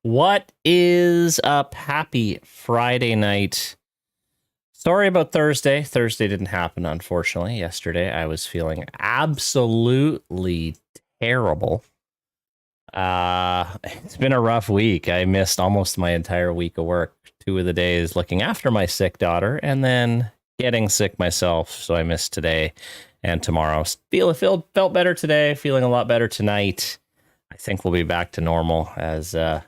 What is up? Happy Friday night. Sorry about Thursday. Thursday didn't happen, unfortunately. Yesterday, I was feeling absolutely terrible. It's been a rough week. I missed almost my entire week of work. 2 of the days looking after my sick daughter and then getting sick myself. So I missed today and tomorrow. Felt better today. Feeling a lot better tonight. I think we'll be back to normal as a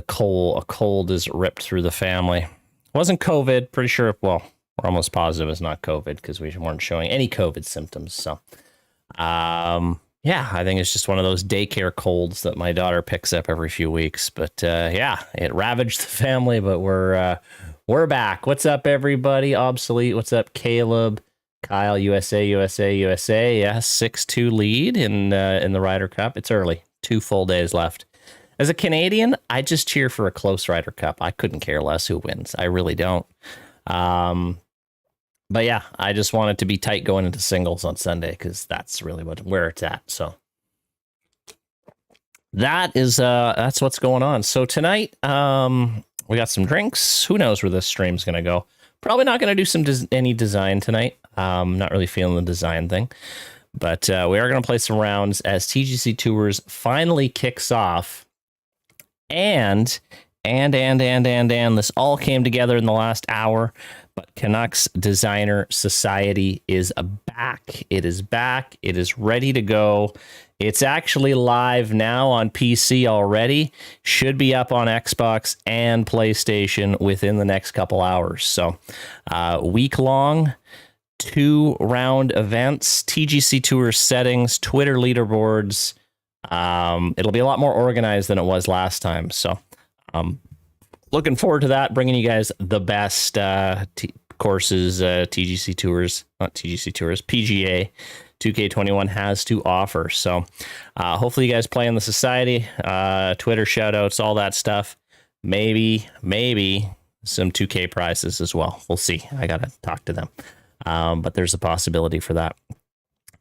cold is ripped through the family. Wasn't COVID, pretty sure. Well, we're almost positive it's not COVID because we weren't showing any COVID symptoms. So, yeah, I think it's just one of those daycare colds that my daughter picks up every few weeks. But yeah, it ravaged the family. But we're back. What's up, everybody? Obsolete. What's up, Caleb? Kyle, USA. Yeah, 6-2 lead in the Ryder Cup. It's early. 2 full days left. As a Canadian, I just cheer for a close Ryder Cup. I couldn't care less who wins. I really don't. But yeah, I just want it to be tight going into singles on Sunday because that's really where it's at. So that's what's going on. So tonight, we got some drinks. Who knows where this stream's going to go? Probably not going to do any design tonight. Not really feeling the design thing. But we are going to play some rounds as TGCTours finally kicks off. And this all came together in the last hour, but Canucks Designer Society is back. It is back. It is ready to go. It's actually live now on PC already. Should be up on Xbox and PlayStation within the next couple hours. So, week-long 2-round events, TGCTours settings, Twitter leaderboards. It'll be a lot more organized than it was last time. So, looking forward to that, bringing you guys the best courses TGCTours, not TGCTours, PGA 2K21 has to offer. So, hopefully you guys play in the society, Twitter shout outs, all that stuff. Maybe some 2K prizes as well. We'll see. I got to talk to them. But there's a possibility for that.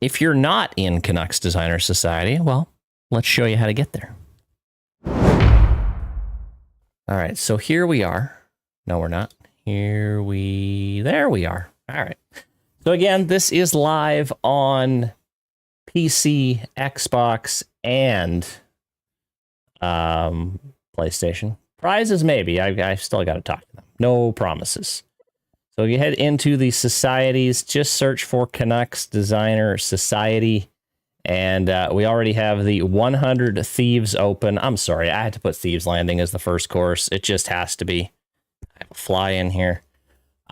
If you're not in Canucks Designer Society, well, let's show you how to get there. All right, so here we are. No, we're not. There we are. All right. So again, this is live on PC, Xbox, and PlayStation. Prizes, maybe. I still got to talk to them. No promises. So you head into the societies, just search for Canucks Designer Society. And we already have the 100 Thieves open. I'm sorry, I had to put Thieves Landing as the first course. It just has to be. I have a fly in here.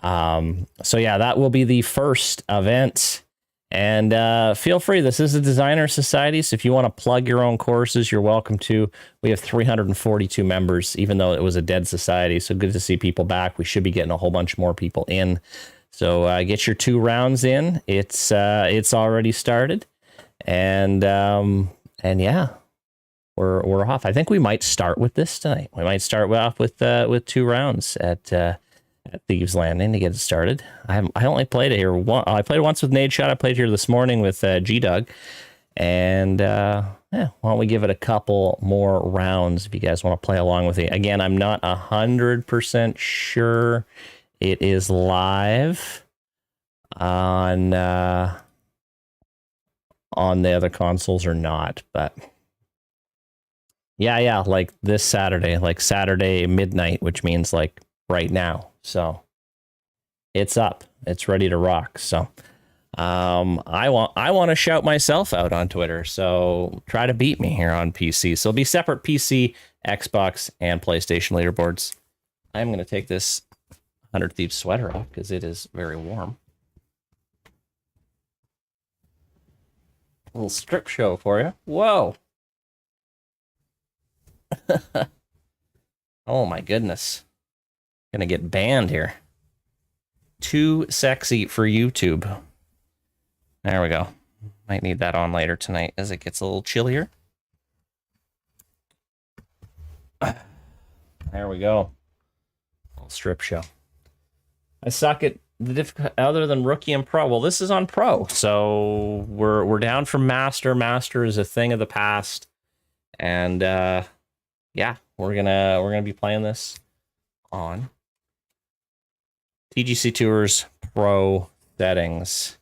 So yeah, that will be the first event. And feel free, this is a designer society, so if you want to plug your own courses, you're welcome to. We have 342 members, even though it was a dead society. So good to see people back. We should be getting a whole bunch more people in. So get your 2 rounds in. It's already started. And yeah, we're off. I think we might start with this tonight. We might start off with 2 rounds at Thieves Landing to get it started. I only played it here I played once with Nadeshot. I played here this morning with G-Dug. And yeah, why don't we give it a couple more rounds if you guys want to play along with it. Again, I'm not 100% sure it is live on the other consoles or not, but yeah, like this Saturday, like Saturday midnight, which means like right now. So it's up, it's ready to rock. So I want to shout myself out on Twitter, so try to beat me here on PC. So it'll be separate PC, Xbox, and PlayStation leaderboards. I'm going to take this 100 Thieves sweater off because it is very warm. Little strip show for you. Whoa. Oh my goodness. Gonna get banned here. Too sexy for YouTube. There we go. Might need that on later tonight as it gets a little chillier. There we go. Little strip show. I suck at the difficult other than rookie and pro. Well, this is on pro, so we're down from master. Master is a thing of the past, and yeah, we're gonna be playing this on TGCTours Pro settings.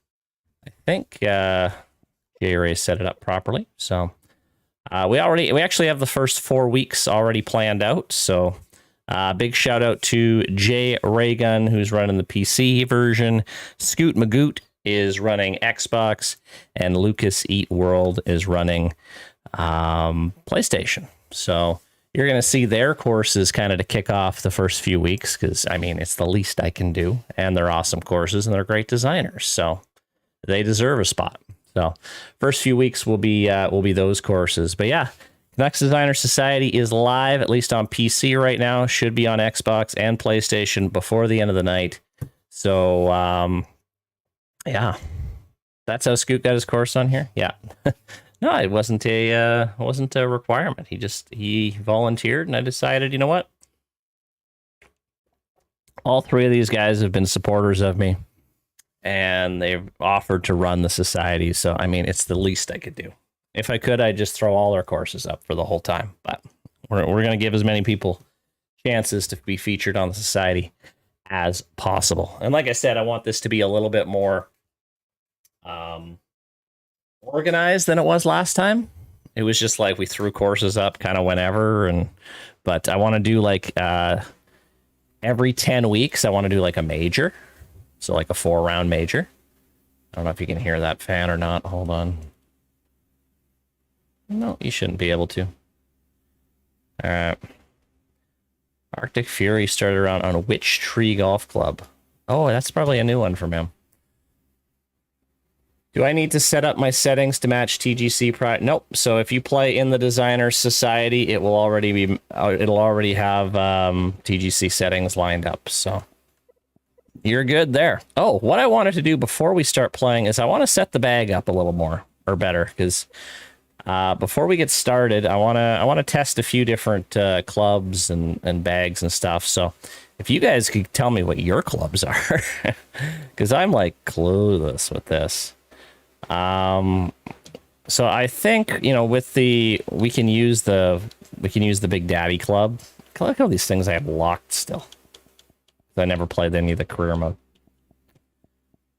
I think Ray set it up properly, so we actually have the first 4 weeks already planned out. So big shout out to Jay Raygun, who's running the PC version. Scoot Magoot is running Xbox, and Lucas Eat World is running PlayStation. So you're going to see their courses kind of to kick off the first few weeks, because I mean, it's the least I can do, and they're awesome courses and they're great designers, so they deserve a spot. So first few weeks will be those courses. But yeah, Canucks Designer Society is live, at least on PC right now. Should be on Xbox and PlayStation before the end of the night. So yeah, that's how Scoot got his course on here. Yeah. No, it wasn't a requirement. He volunteered, and I decided, you know what? All 3 of these guys have been supporters of me, and they've offered to run the society. So I mean, it's the least I could do. If I could, I'd just throw all our courses up for the whole time. But we're going to give as many people chances to be featured on the society as possible. And like I said, I want this to be a little bit more organized than it was last time. It was just like we threw courses up kind of whenever, but I want to do like every 10 weeks I want to do like a major, so like a 4-round major. I don't know if you can hear that fan or not. Hold on. No, you shouldn't be able to. All right. Arctic Fury started around on Witch Tree Golf Club. Oh, that's probably a new one from him. Do I need to set up my settings to match TGC Pride? Nope. So if you play in the Designer Society, it will already be. It'll already have TGC settings lined up. So you're good there. Oh, what I wanted to do before we start playing is I want to set the bag up a little more or better, because before we get started, I want to test a few different clubs and bags and stuff. So if you guys could tell me what your clubs are, because I'm like clueless with this. So I think, you know, with we can use the Big Daddy Club. Look at all these things I have locked still. I never played any of the career mode.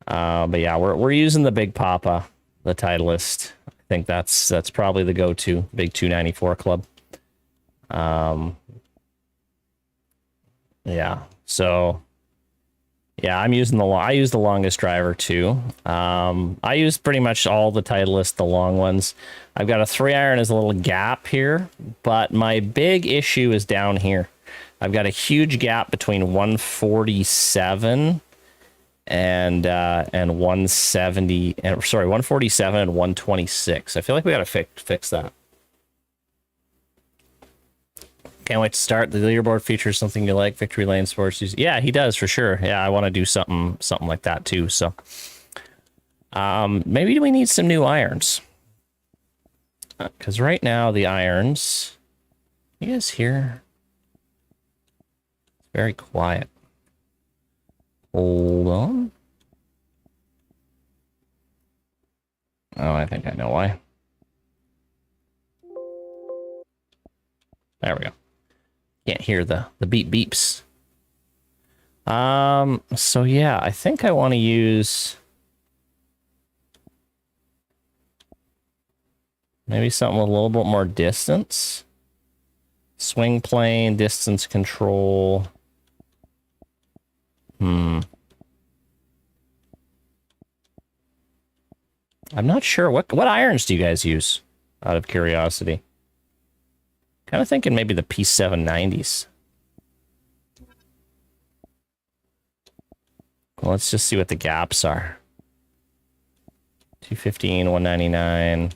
But yeah, we're using the Big Papa, the Titleist. I think that's probably the go-to Big 294 club. Yeah. So yeah, I use the longest driver too. I use pretty much all the Titleist, the long ones. I've got a 3-iron as a little gap here, but my big issue is down here. I've got a huge gap between 147 and 170, and sorry, 147 and 126. I feel like we gotta fix that. Can't wait to start. The leaderboard features something you like. Victory Lane Sports. Yeah, he does for sure. Yeah, I want to do something like that too. So, maybe we need some new irons. Because right now the irons, you guys hear? It's very quiet. Hold on. Oh, I think I know why. There we go. Can't hear the beep beeps. So yeah, I think I want to use maybe something with a little bit more distance. Swing plane, distance control. I'm not sure. What irons do you guys use, out of curiosity? Kind of thinking maybe the P790s. Well, let's just see what the gaps are. 215, 199.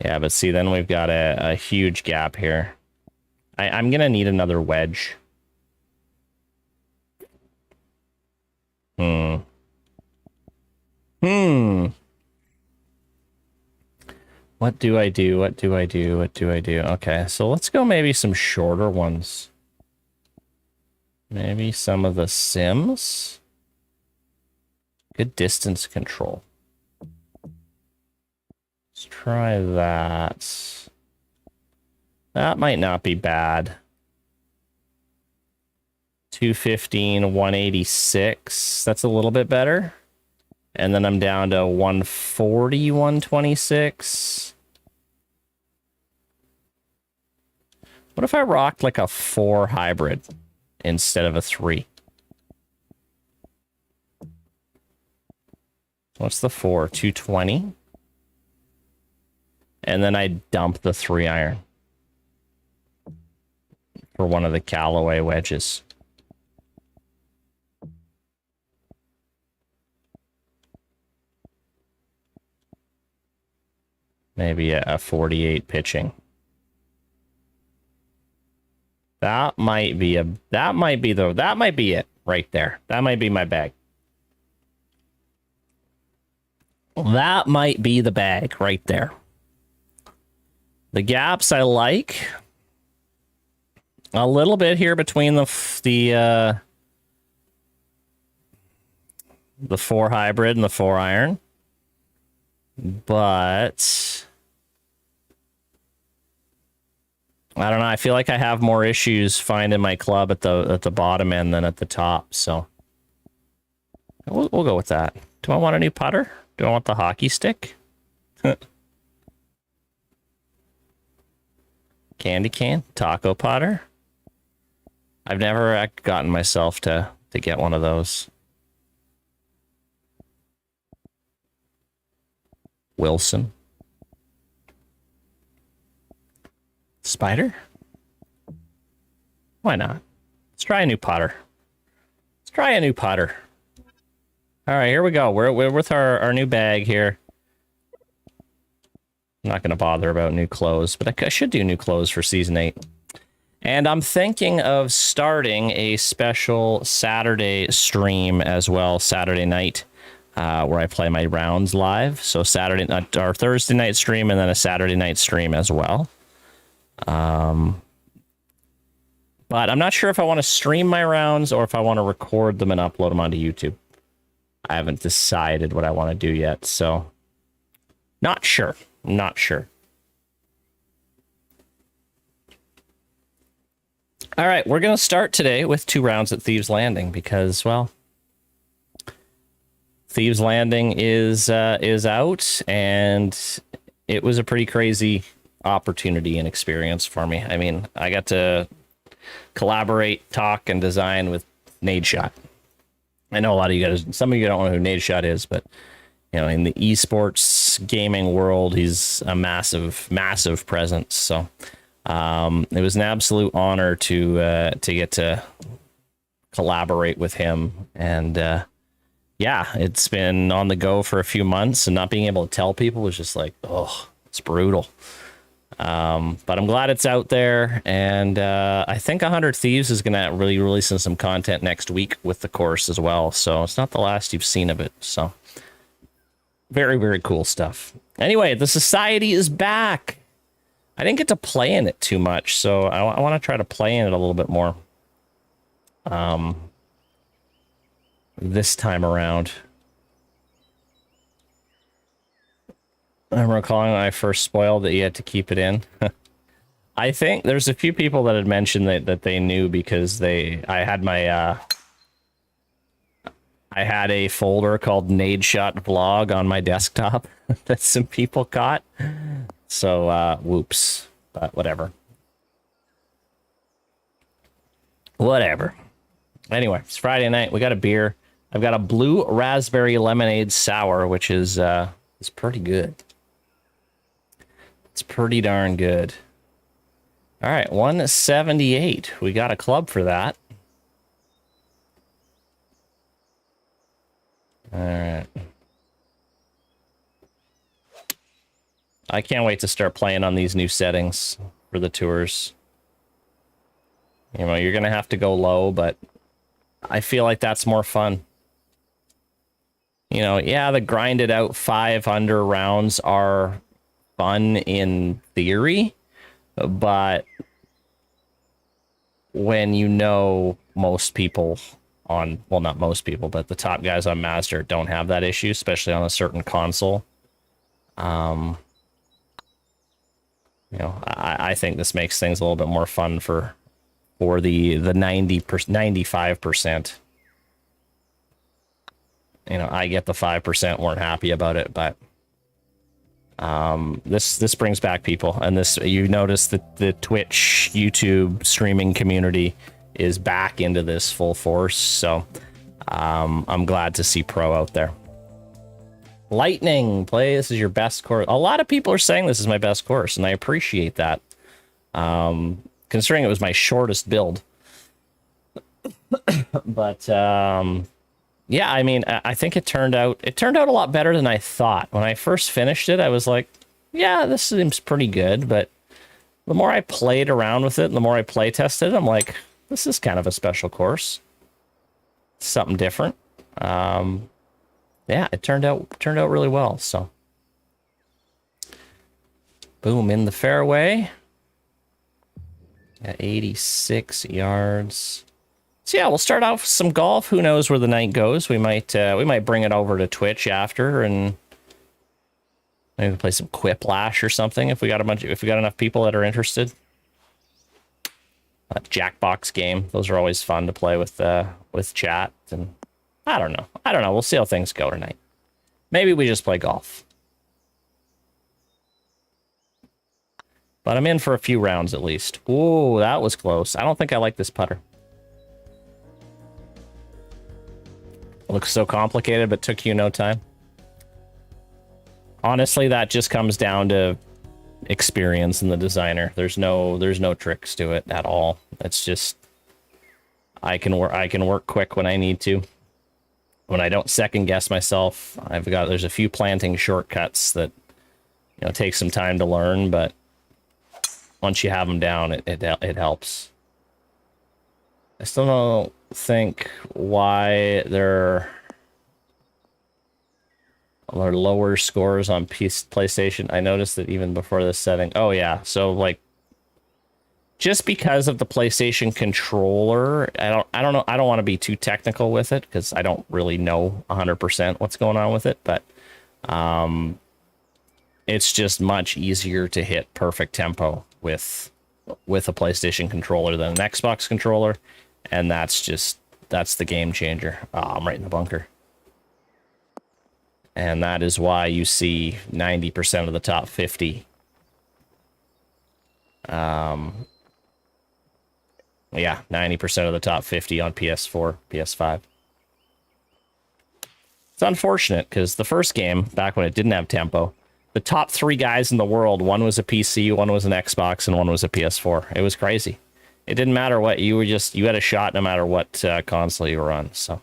Yeah, but see, then we've got a huge gap here. I'm going to need another wedge. What do I do? What do I do? What do I do? Okay, so let's go maybe some shorter ones. Maybe some of the Sims. Good distance control. Let's try that. That might not be bad. 215, 186. That's a little bit better. And then I'm down to 140, 126. What if I rocked like a 4 hybrid instead of a 3? What's the 4? 220? And then I dump the 3 iron for one of the Callaway wedges. Maybe a 48 pitching. That might be it right there. That might be my bag. That might be the bag right there. The gaps I like a little bit here between the 4 hybrid and the 4 iron, but I don't know. I feel like I have more issues finding my club at the bottom end than at the top, so we'll go with that. Do I want a new putter? Do I want the hockey stick? Candy cane, taco putter. I've never gotten myself to get one of those. Wilson. Spider? Why not? Let's try a new putter. Let's try a new putter. All right, here we go. We're with our new bag here. I'm not going to bother about new clothes, but I should do new clothes for Season 8. And I'm thinking of starting a special Saturday stream as well, Saturday night, where I play my rounds live. So Saturday night, or Thursday night stream, and then a Saturday night stream as well. But I'm not sure if I want to stream my rounds or if I want to record them and upload them onto YouTube. I haven't decided what I want to do yet, so not sure. Not sure. All right, we're going to start today with 2 rounds at Thieves Landing because, well, Thieves Landing is out, and it was a pretty crazy opportunity and experience for me. I mean, I got to collaborate, talk, and design with Nadeshot. I know a lot of you guys, some of you don't know who Nadeshot is, but you know, in the esports gaming world, he's a massive, massive presence. So it was an absolute honor to get to collaborate with him. And yeah, it's been on the go for a few months, and not being able to tell people was just like, oh, it's brutal. But I'm glad it's out there, and I think 100 Thieves is going to really release some content next week with the course as well. So it's not the last you've seen of it. So very, very cool stuff. Anyway, the society is back. I didn't get to play in it too much, so I want to try to play in it a little bit more this time around. I'm recalling when I first spoiled that you had to keep it in. I think there's a few people that had mentioned that they knew because I had a folder called Nadeshot Vlog on my desktop that some people caught. So, whoops. But whatever. Whatever. Anyway, it's Friday night. We got a beer. I've got a blue raspberry lemonade sour, which is pretty good. It's pretty darn good. All right, 178. We got a club for that. All right. I can't wait to start playing on these new settings for the tours. You know, you're going to have to go low, but I feel like that's more fun. You know, yeah, the grinded out 5 under rounds are fun in theory, but when you know most people on, well, not most people, but the top guys on Master don't have that issue, especially on a certain console. You know, I think this makes things a little bit more fun for the 95%. You know, I get the 5% weren't happy about it, but this brings back people, and this, you notice that the Twitch, YouTube streaming community is back into this full force. So I'm glad to see Pro out there. Lightning, play this is your best course. A lot of people are saying this is my best course, and I appreciate that. Considering it was my shortest build. But yeah, I mean, I think it turned out a lot better than I thought. When I first finished it, I was like, yeah, this seems pretty good, but the more I played around with it and the more I play tested, I'm like, this is kind of a special course. Something different. Yeah, it turned out really well, so. Boom, in the fairway. At 86 yards. So yeah, we'll start off with some golf. Who knows where the night goes? We might bring it over to Twitch after and maybe play some Quiplash or something if we got enough people that are interested. Jackbox game. Those are always fun to play with chat, and I don't know. We'll see how things go tonight. Maybe we just play golf. But I'm in for a few rounds at least. Ooh, that was close. I don't think I like this putter. Looks so complicated, but took you no time. Honestly, that just comes down to experience in the designer. There's no tricks to it at all. It's just I can work quick when I need to. When I don't second guess myself, there's a few planting shortcuts that, you know, take some time to learn, but once you have them down, it helps. I still don't think why there are lower scores on PlayStation. I noticed that even before this setting. Oh yeah, so like just because of the PlayStation controller, I don't know. I don't want to be too technical with it because I don't really know 100% what's going on with it, but it's just much easier to hit perfect tempo with a PlayStation controller than an Xbox controller, and that's the game changer. Oh, I'm right in the bunker. And that is why you see 90% of the top 50. Yeah, 90% of the top 50 on PS4, PS5. It's unfortunate because the first game, back when it didn't have tempo, the top 3 guys in the world, one was a PC, one was an Xbox, and one was a PS4. It was crazy. It didn't matter what, you had a shot no matter what console you were on, so.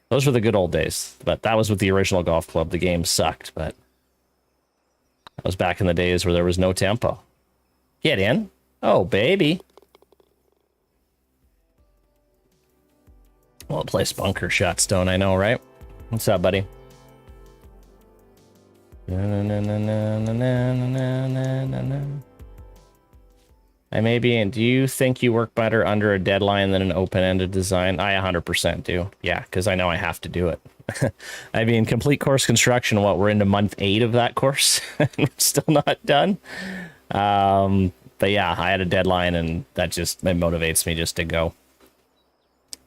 Those were the good old days, but that was with the original golf club. The game sucked, but that was back in the days where there was no tempo. Get in. Oh, baby. Well, place bunker shot stone, I know, right? What's up, buddy? I may be in. Do you think you work better under a deadline than an open-ended design? I 100% do. Yeah, because I know I have to do it. I mean, complete course construction, we're into month 8 of that course. We're still not done. But yeah, I had a deadline, and that motivates me just to go.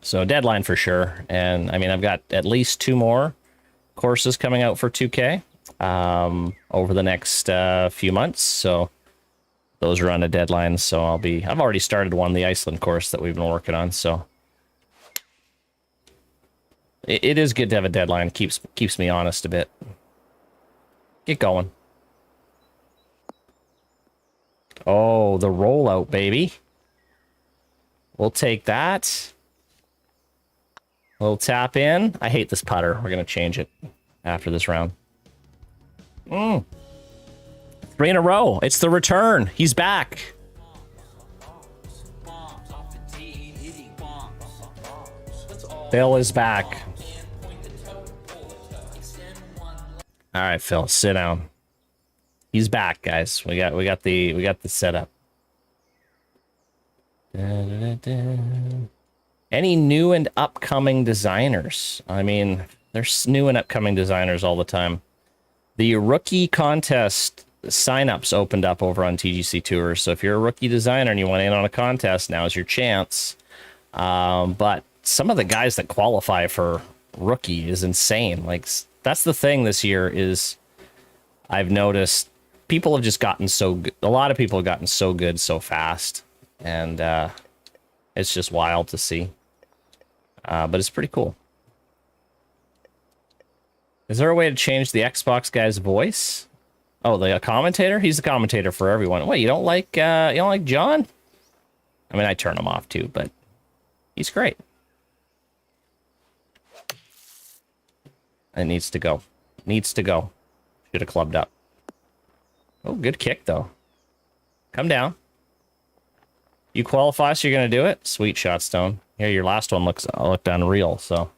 So deadline for sure. And I mean, I've got at least 2 more courses coming out for 2K over the next few months. So those are on a deadline, so I've already started the Iceland course that we've been working on, so. It is good to have a deadline, keeps me honest a bit. Get going. Oh, the rollout, baby. We'll take that. We'll tap in. I hate this putter. We're gonna change it after this round. 3 in a row. It's the return. He's back. Phil is back. All right, Phil, sit down. He's back, guys. We got the setup. Any new and upcoming designers? I mean, there's new and upcoming designers all the time. The rookie contest signups opened up over on TGCTours. So if you're a rookie designer and you want in on a contest, now's your chance. But some of the guys that qualify for rookie is insane. Like, that's the thing this year is I've noticed people have just gotten so good. A lot of people have gotten so good so fast. And it's just wild to see. But it's pretty cool. Is there a way to change the Xbox guy's voice? Oh, the commentator? He's the commentator for everyone. Wait, you don't like John? I mean, I turn him off too, but he's great. It needs to go. Needs to go. Should have clubbed up. Oh, good kick though. Come down. You qualify, so you're gonna do it? Sweet shot, Stone. Here, your last one looked unreal, so.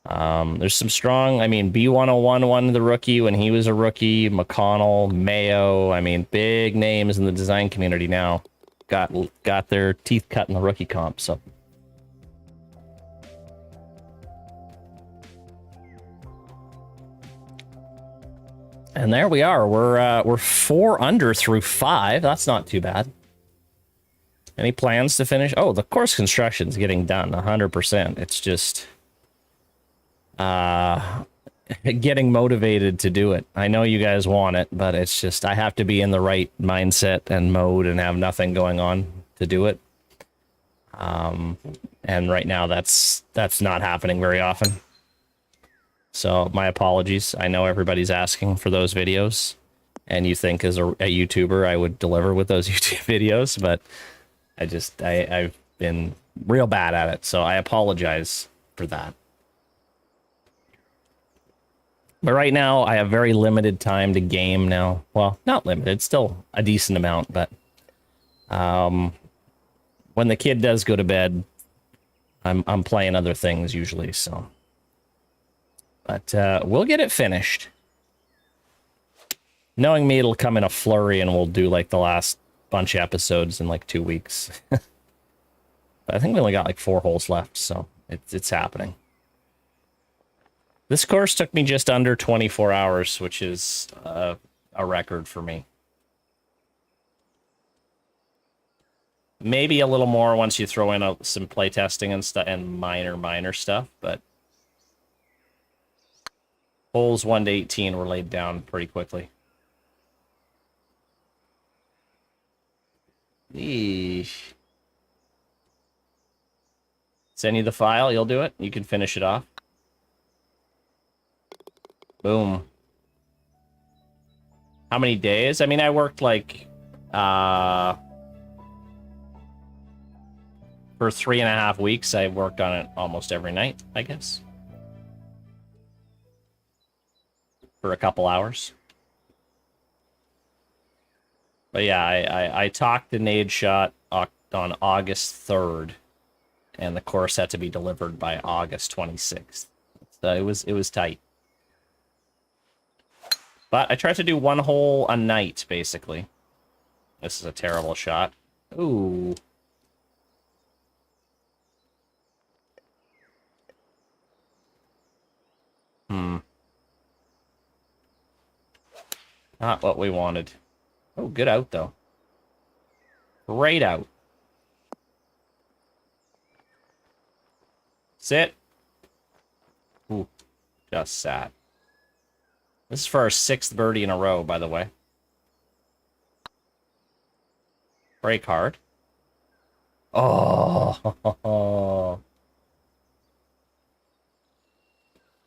There's some strong, I mean, B101 won the rookie when he was a rookie, McConnell, Mayo, I mean, big names in the design community now got their teeth cut in the rookie comp, so. And there we are. We're 4 under through 5. That's not too bad. Any plans to finish? Oh, the course construction's getting done 100%. It's just getting motivated to do it. I know you guys want it, but it's just I have to be in the right mindset and mode and have nothing going on to do it. And right now that's not happening very often. So my apologies. I know everybody's asking for those videos, and you think as a YouTuber I would deliver with those YouTube videos, but I've been real bad at it, so I apologize for that. But right now, I have very limited time to game now. Well, not limited, still a decent amount, but when the kid does go to bed, I'm playing other things usually, so. But we'll get it finished. Knowing me, it'll come in a flurry, and we'll do like the last bunch of episodes in like 2 weeks. But I think we only got like 4 holes left, so it's happening. This course took me just under 24 hours, which is a record for me. Maybe a little more once you throw in some playtesting and stuff and minor stuff, but holes 1 to 18 were laid down pretty quickly. Eesh. Send you the file, you'll do it. You can finish it off. Boom. How many days? I mean, I worked like for 3.5 weeks. I worked on it almost every night, I guess. For a couple hours. But yeah, I talked to Nadeshot on August 3rd, and the course had to be delivered by August 26th. So it was tight. But I tried to do 1 hole a night, basically. This is a terrible shot. Ooh. Not what we wanted. Oh, good out, though. Great out. Sit. Ooh, just sat. This is for our 6th birdie in a row, by the way. Break hard. Oh.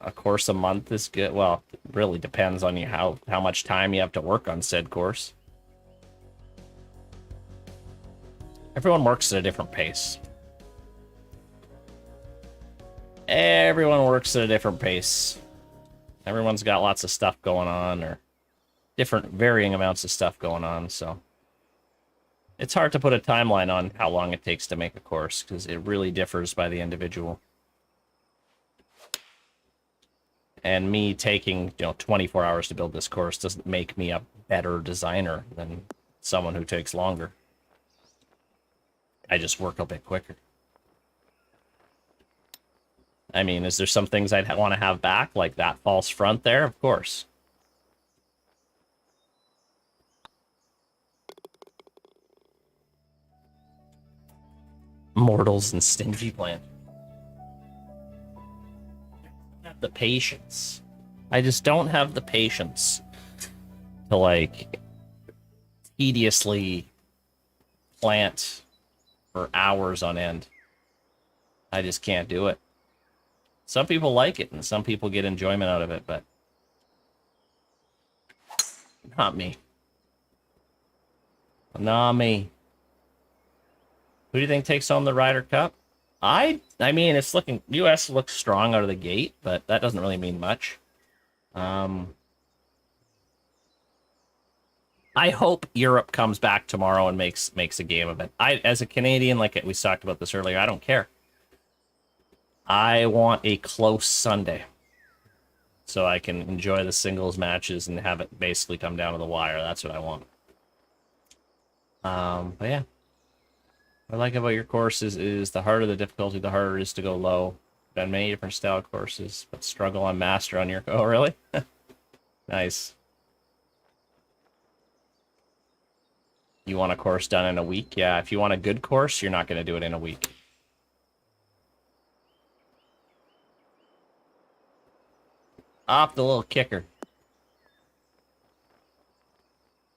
A course a month is good. Well, it really depends on you how much time you have to work on said course. Everyone works at a different pace. Everyone works at a different pace. Everyone's got lots of stuff going on, or different varying amounts of stuff going on, so it's hard to put a timeline on how long it takes to make a course, because it really differs by the individual. And me taking, 24 hours to build this course doesn't make me a better designer than someone who takes longer. I just work a bit quicker. I mean, is there some things I'd want to have back, like that false front there? Of course. Mortals and stingy plant. I don't have the patience. I just don't have the patience to, like, tediously plant for hours on end. I just can't do it. Some people like it, and some people get enjoyment out of it, but not me. Not me. Who do you think takes home the Ryder Cup? I mean, it's looking... U.S. looks strong out of the gate, but that doesn't really mean much. I hope Europe comes back tomorrow and makes a game of it. As a Canadian, like we talked about this earlier, I don't care. I want a close Sunday so I can enjoy the singles matches and have it basically come down to the wire. That's what I want. But yeah. What I like about your courses is the harder the difficulty, the harder it is to go low. Done many different style courses, but struggle on master on your... Oh, really? Nice. You want a course done in a week? Yeah, if you want a good course, you're not going to do it in a week. Off the little kicker.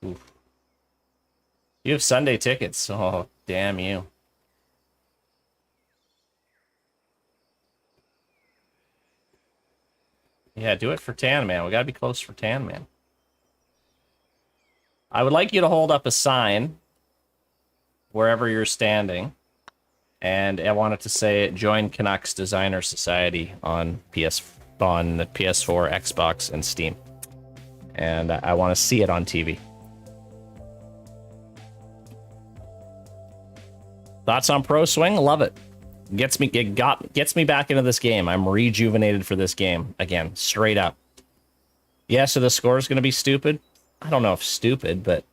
Oof. You have Sunday tickets. Oh, damn you. Yeah, do it for Tan Man. We gotta be close for Tan Man. I would like you to hold up a sign wherever you're standing. And I wanted to say, join Canucks Designer Society on the PS4, Xbox, and Steam. And I want to see it on TV. Thoughts on Pro Swing? Love it. Gets me back into this game. I'm rejuvenated for this game again, straight up. Yeah, so the score is going to be stupid. I don't know if stupid, but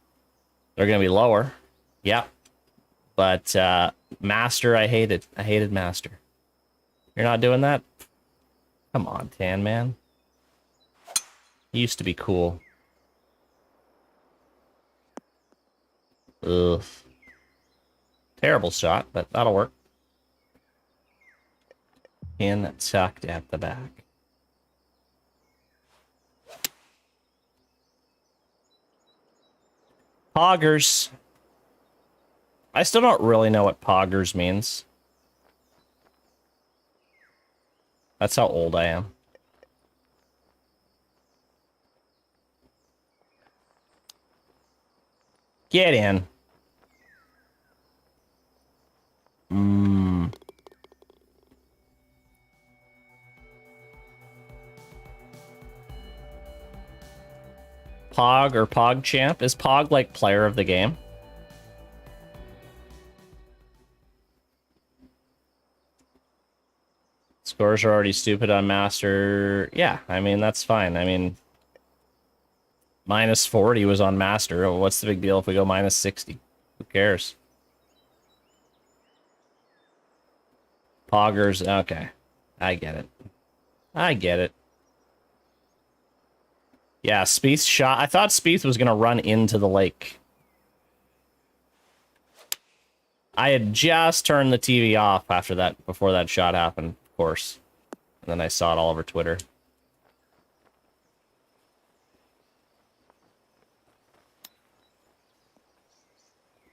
they're going to be lower. Yeah. But Master, I hated. I hated Master. You're not doing that? Come on, Tan Man. He used to be cool. Ugh. Terrible shot, but that'll work. In tucked at the back. Poggers. I still don't really know what poggers means. That's how old I am. Get in. Pog or PogChamp? Is Pog like player of the game? Scores are already stupid on Master. Yeah, I mean, that's fine. I mean, minus 40 was on Master. What's the big deal if we go minus 60? Who cares? Poggers, okay. I get it. I get it. Yeah, Spieth's shot. I thought Spieth was going to run into the lake. I had just turned the TV off after that, before that shot happened, of course. And then I saw it all over Twitter.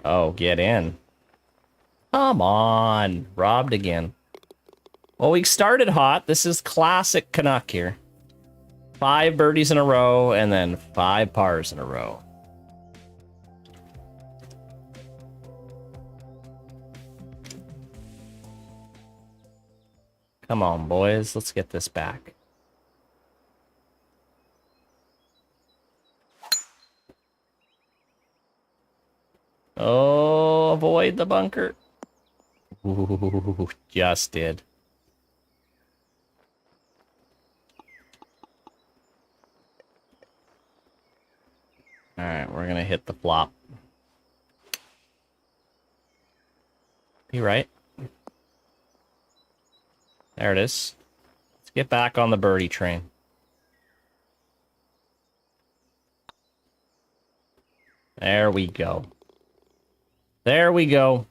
Oh, get in. Come on. Robbed again. Well, we started hot. This is classic Canuck here. 5 birdies in a row, and then 5 pars in a row. Come on, boys. Let's get this back. Oh, avoid the bunker. Ooh, just did. All right, we're going to hit the flop. You right. There it is. Let's get back on the birdie train. There we go. There we go.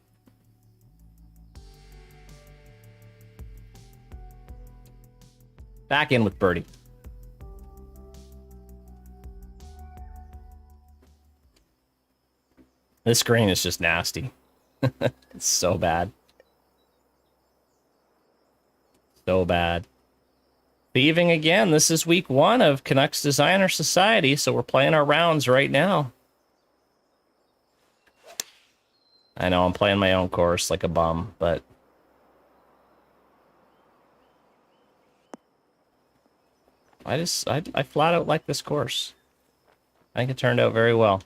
Back in with birdie. This green is just nasty. It's so bad. So bad. Thieving again. This is week 1 of Canucks Designer Society, so we're playing our rounds right now. I know I'm playing my own course like a bum, but I flat out like this course. I think it turned out very well.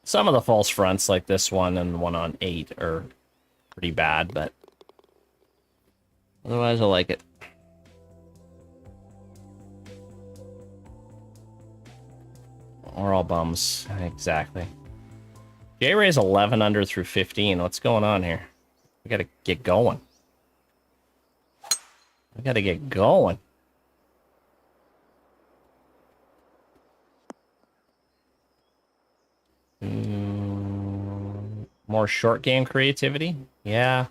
Some of the false fronts, like this one and the one on 8, are pretty bad, but otherwise I like it. We're all bums. Exactly. J-Ray's 11 under through 15. What's going on here? We gotta get going. We gotta get going. More short game creativity? Yeah.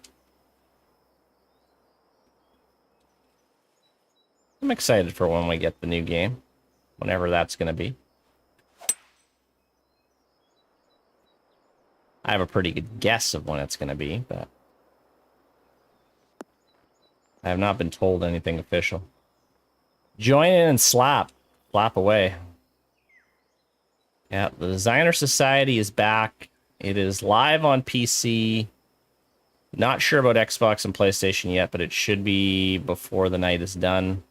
I'm excited for when we get the new game. Whenever that's gonna be. I have a pretty good guess of when it's going to be, but I have not been told anything official. Join in and slap. Slap away. Yeah, the Designer Society is back. It is live on PC. Not sure about Xbox and PlayStation yet, but it should be before the night is done.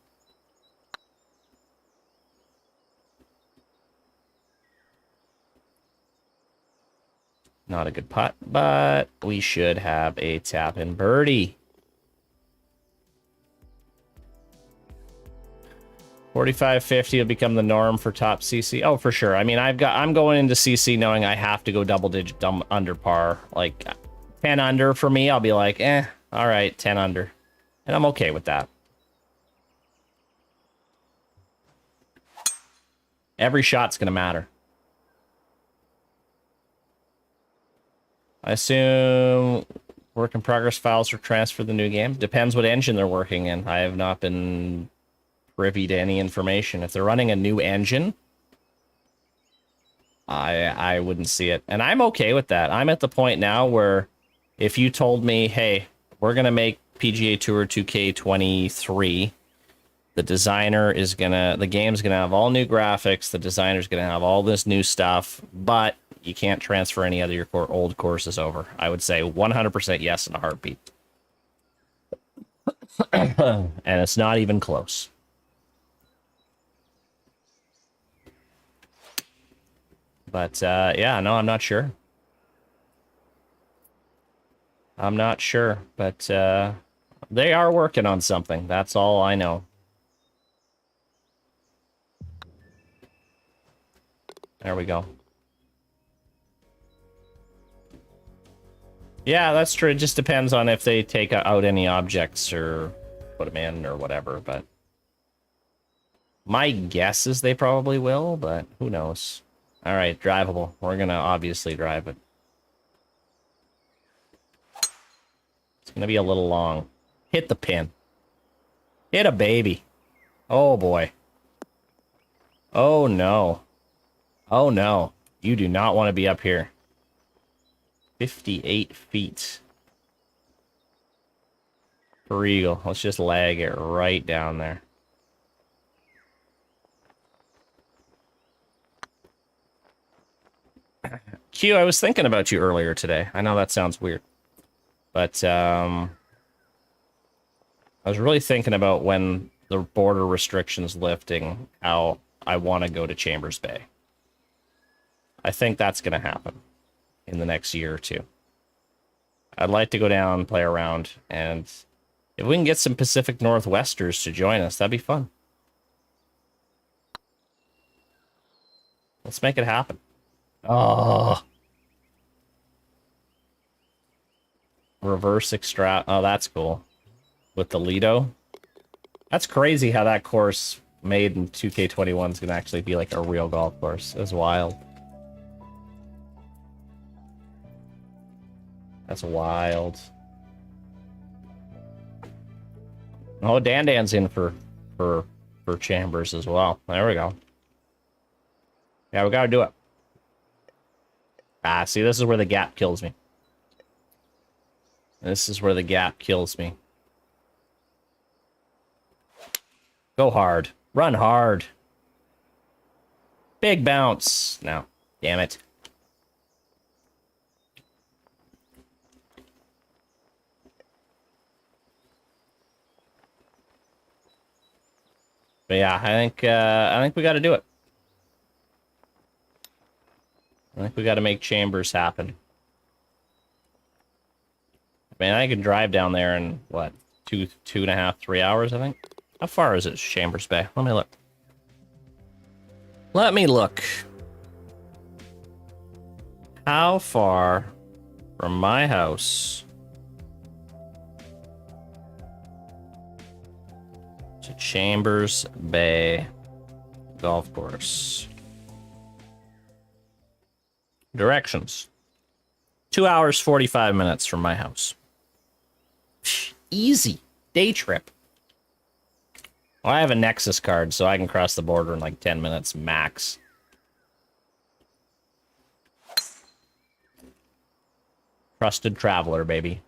Not a good putt, but we should have a tap in birdie. 45-50 will become the norm for top CC. Oh, for sure. I mean, I'm going into CC knowing I have to go double digit under par. Like 10 under for me, I'll be like, all right, 10 under. And I'm okay with that. Every shot's going to matter. I assume work in progress files are transferred to the new game. Depends what engine they're working in. I have not been privy to any information. If they're running a new engine, I wouldn't see it. And I'm okay with that. I'm at the point now where if you told me, hey, we're going to make PGA Tour 2K23, the game's going to have all new graphics, the designer's going to have all this new stuff, but you can't transfer any of your old courses over. I would say 100% yes in a heartbeat. And it's not even close. But, yeah, no, I'm not sure. I'm not sure, but they are working on something. That's all I know. There we go. Yeah, that's true. It just depends on if they take out any objects or put them in or whatever, but my guess is they probably will, but who knows. All right, drivable. We're going to obviously drive it. It's going to be a little long. Hit the pin. Hit a baby. Oh, boy. Oh, no. Oh, no. You do not want to be up here. 58 feet. For eagle. Let's just lag it right down there. Q, I was thinking about you earlier today. I know that sounds weird. But, I was really thinking about when the border restrictions lifting, how I want to go to Chambers Bay. I think that's going to happen in the next year or two. I'd like to go down, play around, and if we can get some Pacific Northwesters to join us, that'd be fun. Let's make it happen. Oh. Reverse extra. Oh, that's cool. With the Lido. That's crazy how that course made in 2K21 is going to actually be like a real golf course. That's wild. That's wild. Oh, Dan's in for chambers as well. There we go. Yeah, we gotta do it. Ah, see, this is where the gap kills me. This is where the gap kills me. Go hard. Run hard. Big bounce. No. Damn it. But yeah, I think we got to do it. I think we got to make chambers happen. Man, I can drive down there in what, 2.5, 3 hours, I think. How far is it, Chambers Bay? Let me look. Let me look. How far from my house to Chambers Bay Golf Course? Directions. 2 hours, 45 minutes from my house. Easy. Day trip. Well, I have a Nexus card, so I can cross the border in like 10 minutes max. Trusted traveler, baby.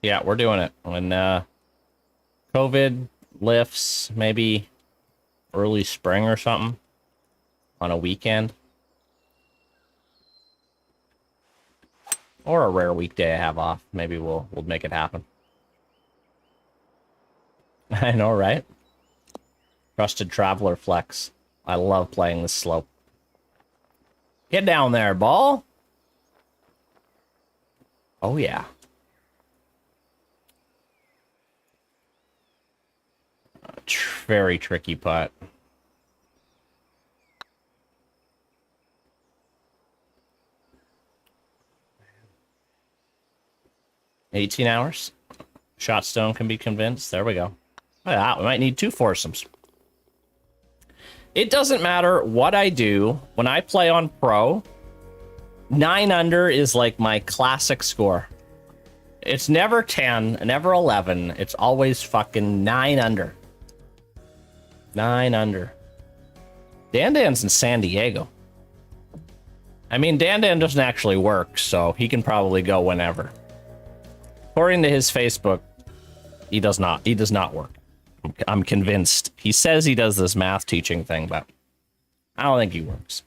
Yeah, we're doing it. When COVID lifts, maybe early spring or something, on a weekend. Or a rare weekday I have off. Maybe we'll make it happen. I know, right? Trusted traveler flex. I love playing this slope. Get down there, ball. Oh, yeah. Very tricky putt. $18 hours. Shotstone can be convinced. There we go. Yeah, we might need 2 foursomes. It doesn't matter what I do when I play on pro. 9 under is like my classic score. It's never 10, never 11. It's always fucking 9 under. 9 under. Dan's in San Diego. I mean, Dan doesn't actually work, so he can probably go whenever. According to his Facebook, he does not. He does not work. I'm convinced. He says he does this math teaching thing, but I don't think he works.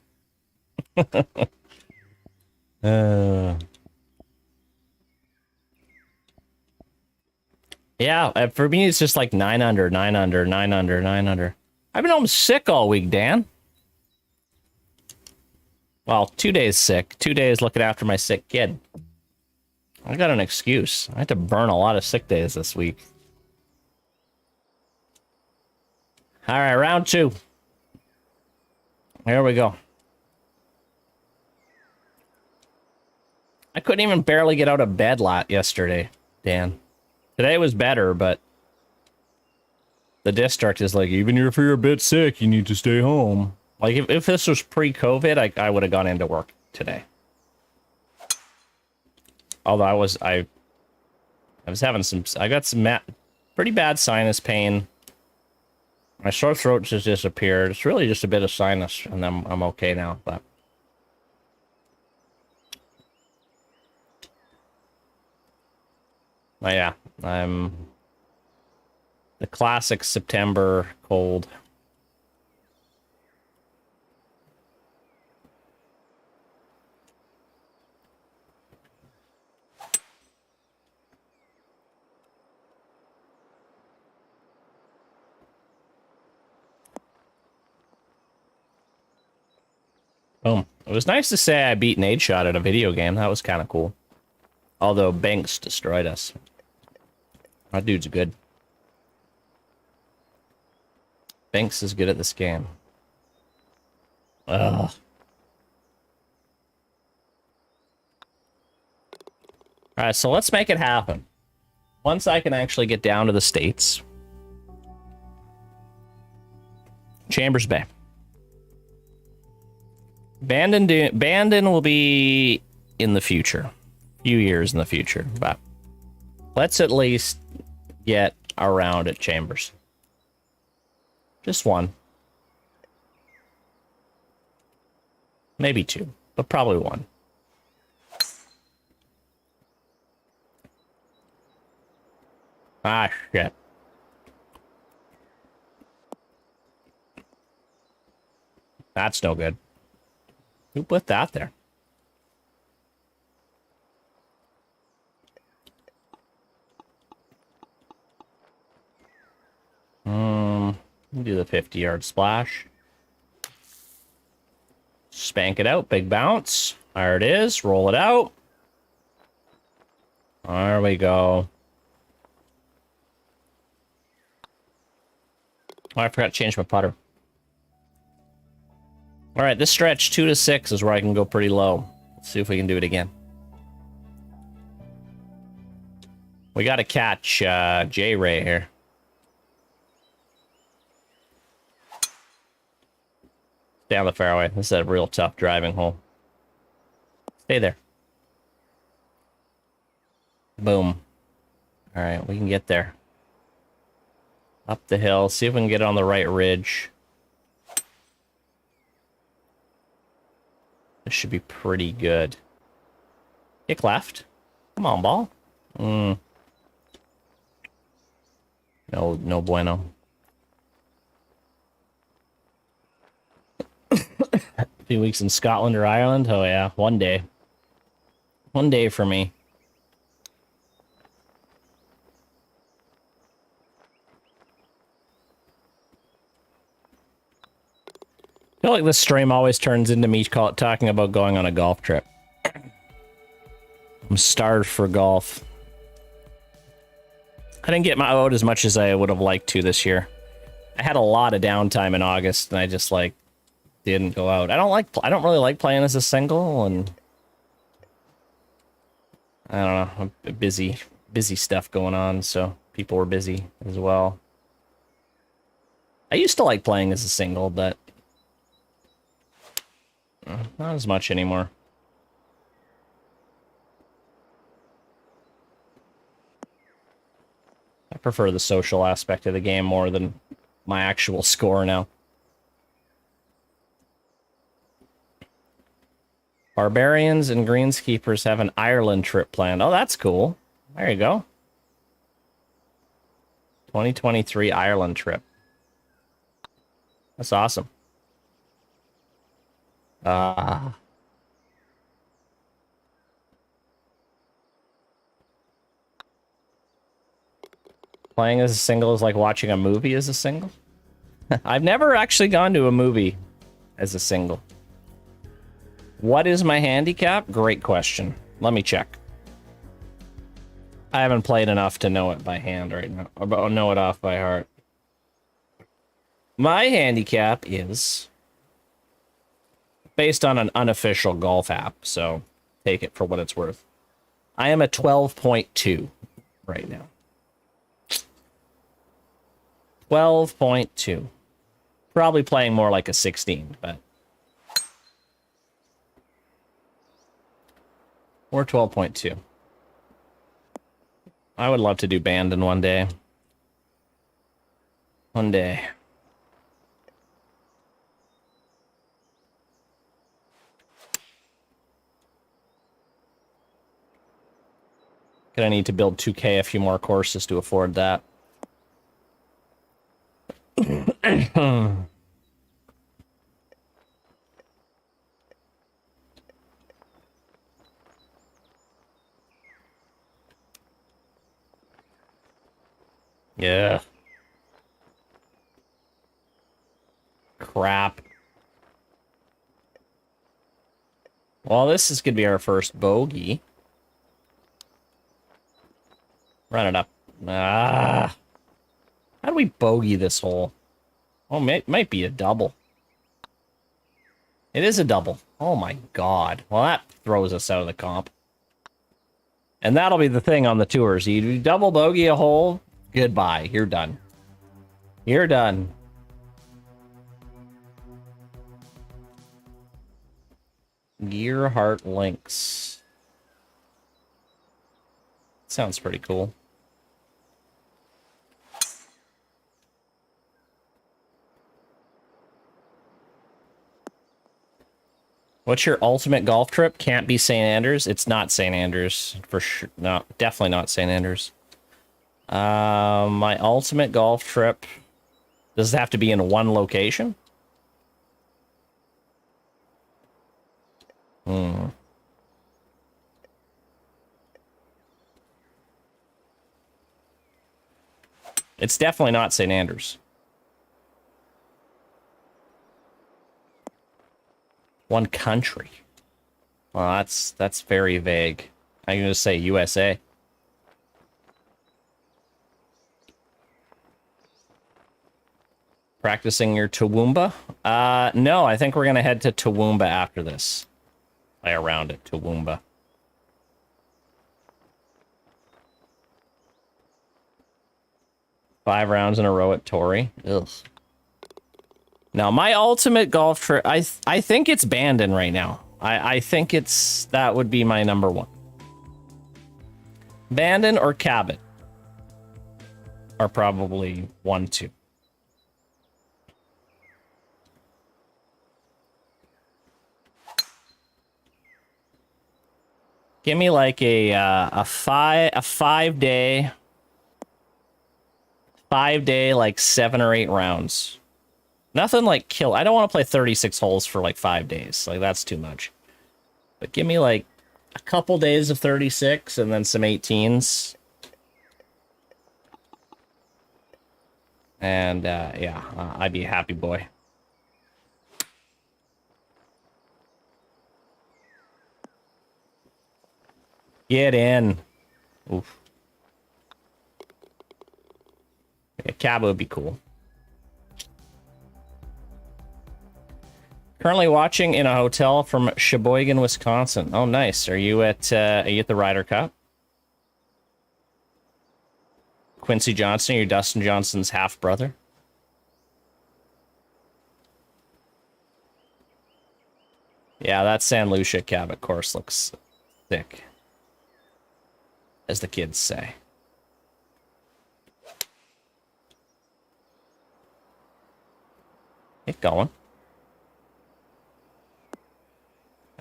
Yeah, for me, it's just like 9 under, 9 under, 9 under, 9 under. I've been home sick all week, Dan. Well, 2 days sick. 2 days looking after my sick kid. I got an excuse. I had to burn a lot of sick days this week. All right, round 2. Here we go. I couldn't even barely get out of bed yesterday, Dan. Today was better, but the district is like, even if you're a bit sick, you need to stay home. Like, if this was pre-COVID, I would have gone into work today. Although I was having I got some pretty bad sinus pain. My sore throat just disappeared. It's really just a bit of sinus, and I'm okay now, but. Oh, yeah, I'm the classic September cold. Boom. It was nice to say I beat Nadeshot at a video game. That was kind of cool. Although Banks destroyed us. That dude's good. Banks is good at this game. Ugh. Alright, so let's make it happen. Once I can actually get down to the States. Chambers Bay. Bandon will be in the future. few years in the future, but let's at least get around at Chambers. Just one. Maybe two, but probably one. Ah, shit. That's no good. Who put that there? Do the 50-yard splash. Spank it out. Big bounce. There it is. Roll it out. There we go. Oh, I forgot to change my putter. All right, this stretch 2 to 6 is where I can go pretty low. Let's see if we can do it again. We got to catch J-Ray here. Down the fairway. This is a real tough driving hole. Stay there. Boom. All right, we can get there. Up the hill. See if we can get on the right ridge. This should be pretty good. Kick left. Come on, ball. No bueno. A few weeks in Scotland or Ireland? Oh, yeah. One day. One day for me. I feel like this stream always turns into me talking about going on a golf trip. I'm starved for golf. I didn't get my out as much as I would have liked to this year. I had a lot of downtime in August, and I just, like, didn't go out. I don't really like playing as a single, and I don't know, busy stuff going on, so people were busy as well. I used to like playing as a single, but not as much anymore. I prefer the social aspect of the game more than my actual score now. Barbarians and Greenskeepers have an Ireland trip planned. Oh, that's cool. There you go. 2023 Ireland trip. That's awesome. Playing as a single is like watching a movie as a single. I've never actually gone to a movie as a single. What is my handicap? Great question. Let me check. I haven't played enough to know it by hand right now, or know it off by heart. My handicap is based on an unofficial golf app, so take it for what it's worth. I am a 12.2 right now. 12.2. Probably playing more like a 16, but or 12.2. I would love to do Bandon one day. One day. Gonna need to build 2K a few more courses to afford that. Yeah. Crap. Well, this is gonna be our first bogey. Run it up. Ah. How do we bogey this hole? Oh, might be a double. It is a double. Oh my god. Well, that throws us out of the comp. And that'll be the thing on the tours. You double bogey a hole, goodbye. You're done. You're done. Gearhart Links. Sounds pretty cool. What's your ultimate golf trip? Can't be St. Andrews. It's not St. Andrews for sure. No, definitely not St. Andrews. My ultimate golf trip. Does it have to be in one location? It's definitely not St. Andrews. One country. Well, that's very vague. I'm gonna say USA. Practicing your Toowoomba? No, I think we're gonna head to Toowoomba after this. Play around at Toowoomba. Five rounds in a row at Torrey. Ugh. Now, my ultimate golf trip, I think it's Bandon right now. I think that would be my number one. Bandon or Cabot are probably 1, 2. Give me like a 5-day, like 7 or 8 rounds. Nothing like kill. I don't want to play 36 holes for like 5 days. Like, that's too much. But give me like a couple days of 36 and then some 18s. And yeah, I'd be a happy boy. Get in. Oof. Yeah, Cabo would be cool. Currently watching in a hotel from Sheboygan, Wisconsin. Oh, nice. Are you at the Ryder Cup? Quincy Johnson, you're Dustin Johnson's half brother. Yeah, that San Lucia Cabot course looks thick, as the kids say. Get going.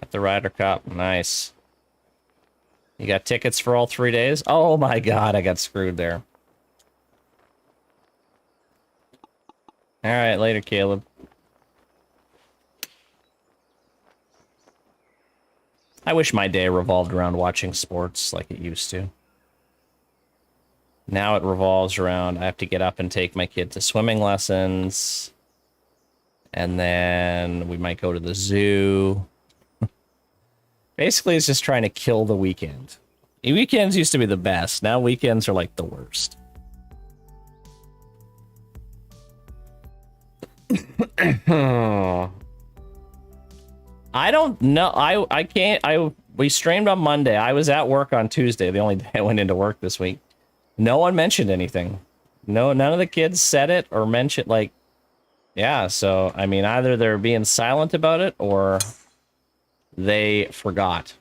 At the Ryder Cup. Nice. You got tickets for all 3 days? Oh my god, I got screwed there. Alright, later, Caleb. I wish my day revolved around watching sports like it used to. Now it revolves around, I have to get up and take my kid to swimming lessons. And then we might go to the zoo. Basically, it's just trying to kill the weekend. Weekends used to be the best. Now weekends are like the worst. I don't know. I can't. We streamed on Monday. I was at work on Tuesday, the only day I went into work this week. No one mentioned anything. No, none of the kids said it or mentioned, like, yeah, so I mean, either they're being silent about it or they forgot.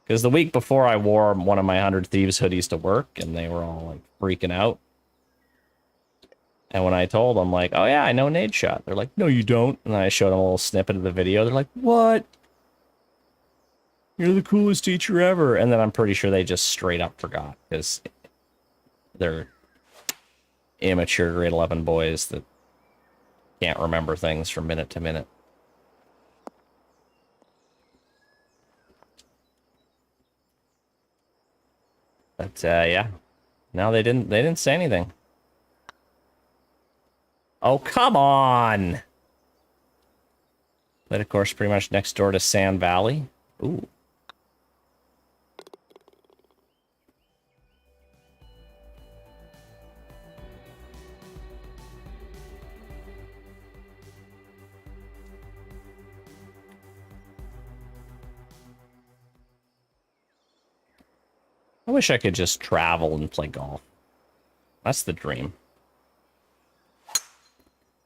Because the week before I wore one of my 100 Thieves hoodies to work and they were all like freaking out. And when I told them, like, oh yeah, I know Nadeshot, they're like, no, you don't. And I showed them a little snippet of the video. They're like, what? You're the coolest teacher ever. And then I'm pretty sure they just straight up forgot because they're immature grade 11 boys that can't remember things from minute to minute. But yeah, no, they didn't say anything. Oh, come on. Played a course pretty much next door to Sand Valley. Ooh. I wish I could just travel and play golf. That's the dream.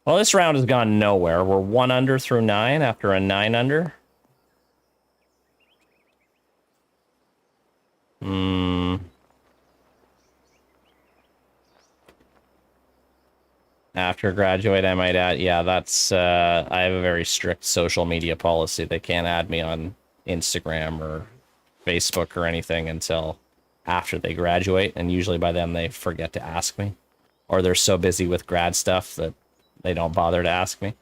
Well, this round has gone nowhere. We're 1 under through 9 after a 9 under. Hmm. After graduate, I might add. Yeah, that's. I have a very strict social media policy. They can't add me on Instagram or Facebook or anything until after they graduate, and usually by then they forget to ask me, or they're so busy with grad stuff that they don't bother to ask me.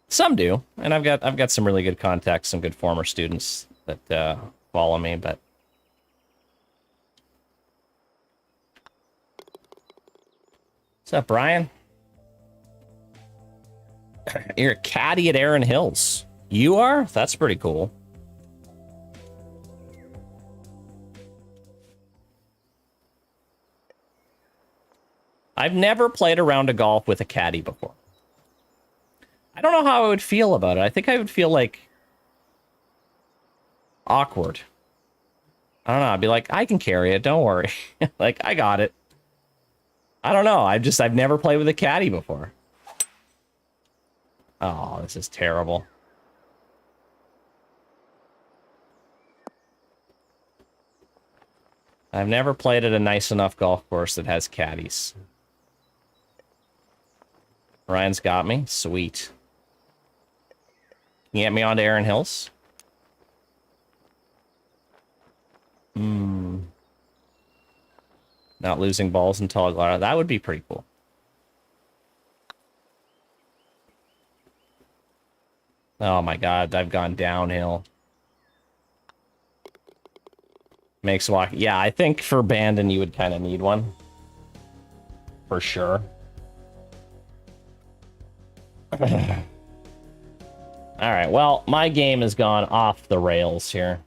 Some do, and I've got some really good contacts, some good former students that follow me, but. What's up, Brian? You're a caddy at Erin Hills. You are? That's pretty cool. I've never played a round of golf with a caddy before. I don't know how I would feel about it. I think I would feel like awkward. I don't know. I'd be like, I can carry it. Don't worry. Like, I got it. I don't know. I've never played with a caddy before. Oh, this is terrible. I've never played at a nice enough golf course that has caddies. Ryan's got me. Sweet. Can you get me onto Erin Hills? Hmm. Not losing balls until Aguilar. That would be pretty cool. Oh my god, I've gone downhill. Makes walk. Yeah, I think for Bandon you would kind of need one. For sure. Alright, well, my game has gone off the rails here.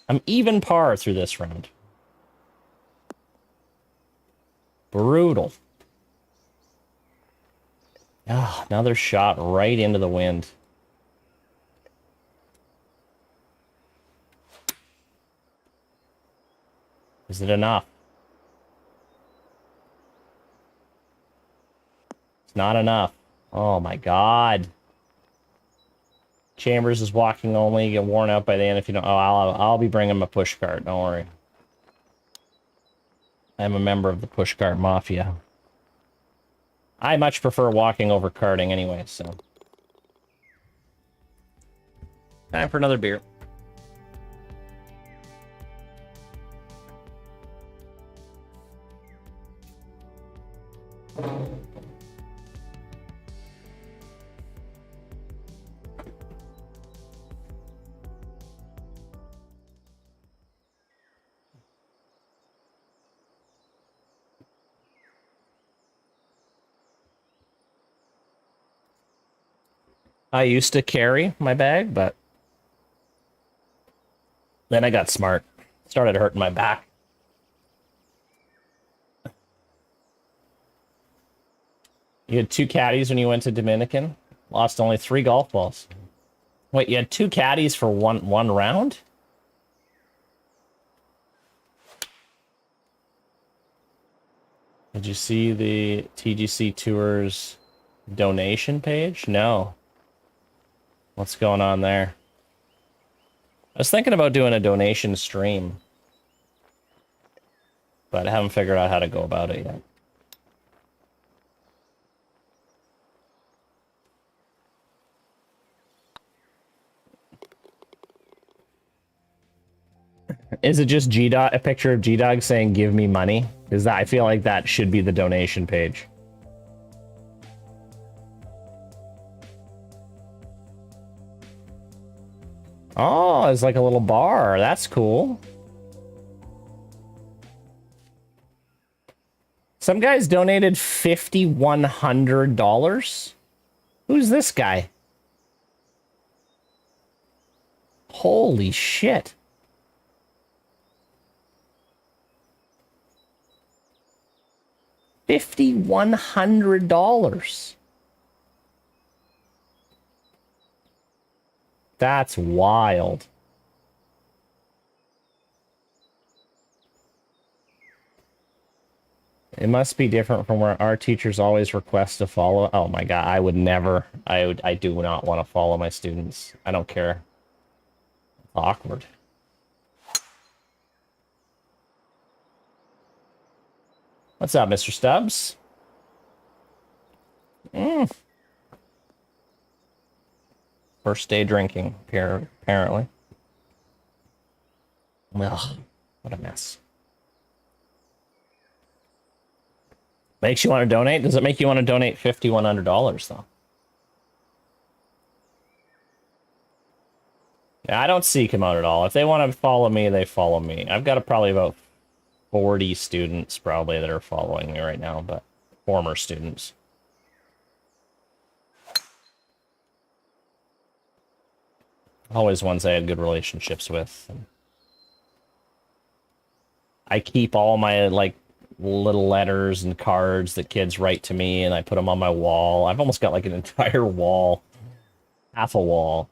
I'm even par through this round. Brutal. Ah, another shot right into the wind. Is it enough? It's not enough. Oh my god. Chambers is walking only. Get worn out by the end if you don't. Oh, I'll be bringing my push cart. Don't worry. I'm a member of the push cart mafia. I much prefer walking over carting anyway, so. Time for another beer. I used to carry my bag, but then I got smart. Started hurting my back. You had 2 caddies when you went to Dominican? Lost only 3 golf balls. Wait, you had 2 caddies for one round? Did you see the TGCTours donation page? No. What's going on there? I was thinking about doing a donation stream, but I haven't figured out how to go about it yet. Is it just G-Dog, a picture of G-Dog saying, give me money? Is that, I feel like that should be the donation page. Oh, it's like a little bar. That's cool. Some guys donated $5,100. Who's this guy? Holy shit. $5,100. That's wild. It must be different from where our teachers always request to follow. Oh my god, I would never. I do not want to follow my students. I don't care. It's awkward. What's up, Mr. Stubbs? First day drinking, apparently. Ugh, what a mess. Makes you want to donate? Does it make you want to donate $5,100 though? Yeah, I don't seek them out at all. If they want to follow me, they follow me. I've got probably about 40 students probably that are following me right now, but former students. Always ones I had good relationships with. I keep all my like little letters and cards that kids write to me, and I put them on my wall. I've almost got like an entire wall, half a wall,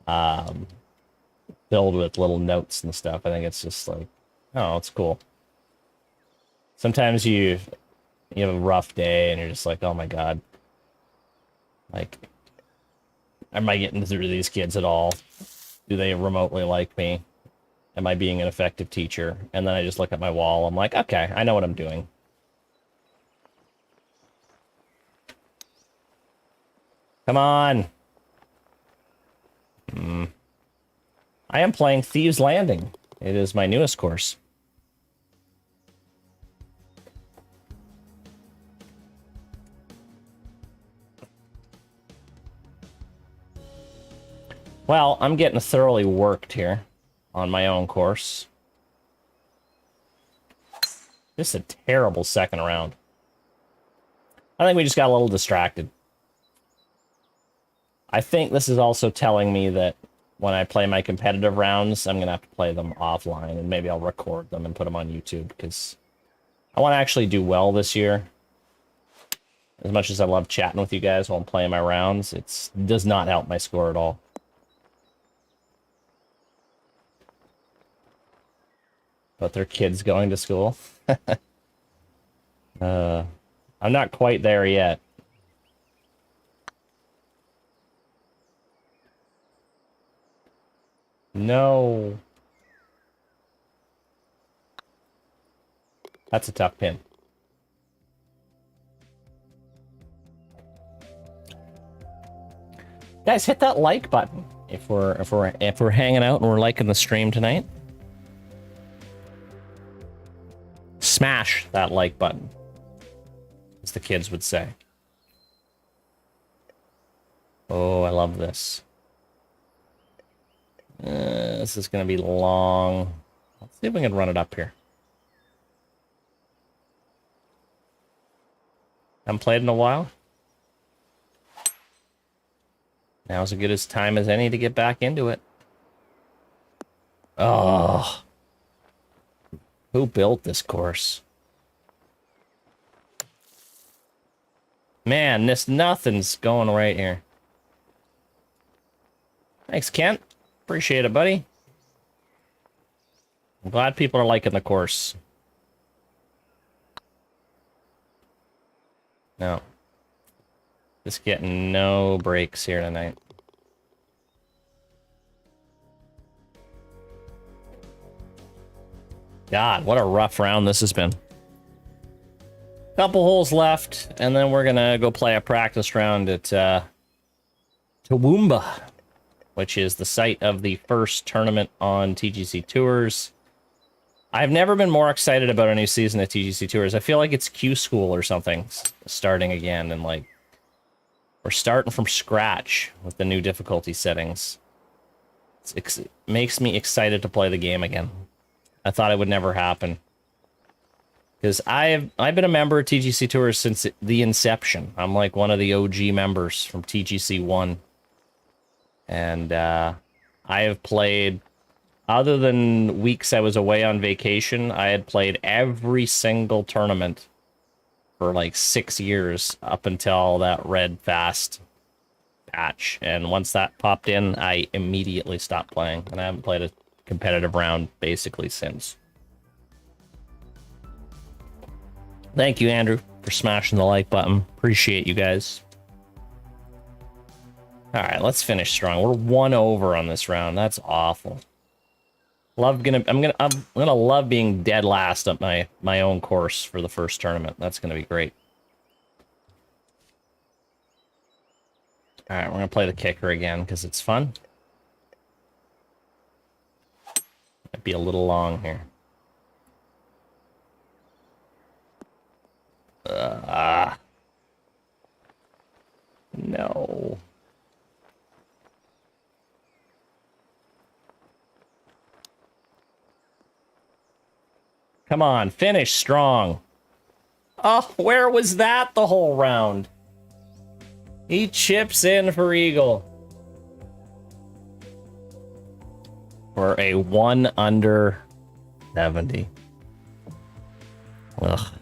filled with little notes and stuff. I think it's just like, oh, it's cool. Sometimes you have a rough day and you're just like, oh my god, like, am I getting through these kids at all? Do they remotely like me? Am I being an effective teacher? And then I just look at my wall. I'm like, okay, I know what I'm doing. Come on. I am playing Thieves Landing. It is my newest course. Well, I'm getting thoroughly worked here on my own course. This is a terrible second round. I think we just got a little distracted. I think this is also telling me that when I play my competitive rounds, I'm going to have to play them offline, and maybe I'll record them and put them on YouTube, because I want to actually do well this year. As much as I love chatting with you guys while I'm playing my rounds, it does not help my score at all. But their kids going to school. I'm not quite there yet. No. That's a tough pin. Guys, hit that like button if we're hanging out and we're liking the stream tonight. Smash that like button, as the kids would say. Oh, I love this. This is going to be long. Let's see if we can run it up here. Haven't played in a while. Now's as good a time as any to get back into it. Oh. Who built this course? Man, nothing's going right here. Thanks, Kent. Appreciate it, buddy. I'm glad people are liking the course. No. Just getting no breaks here tonight. God, what a rough round this has been. Couple holes left, and then we're gonna go play a practice round at Toowoomba, which is the site of the first tournament on TGCTours. I've never been more excited about a new season of TGCTours. I feel like it's Q School or something starting again, and like we're starting from scratch with the new difficulty settings. It makes me excited to play the game again. I thought it would never happen, because I've been a member of TGCTours since the inception. I'm like one of the OG members from TGC 1, and I have played, other than weeks I was away on vacation, I had played every single tournament for like 6 years up until that red fast patch, and once that popped in, I immediately stopped playing, and I haven't played a competitive round basically since. Thank you, Andrew, for smashing the like button. Appreciate you guys. All right, let's finish strong. We're 1 over on this round. That's awful. I'm gonna love being dead last at my own course for the first tournament. That's gonna be great. All right, we're gonna play the kicker again because it's fun. Might be a little long here. No. Come on, finish strong. Oh, where was that the whole round? He chips in for eagle. For a 1 under 70. Ugh.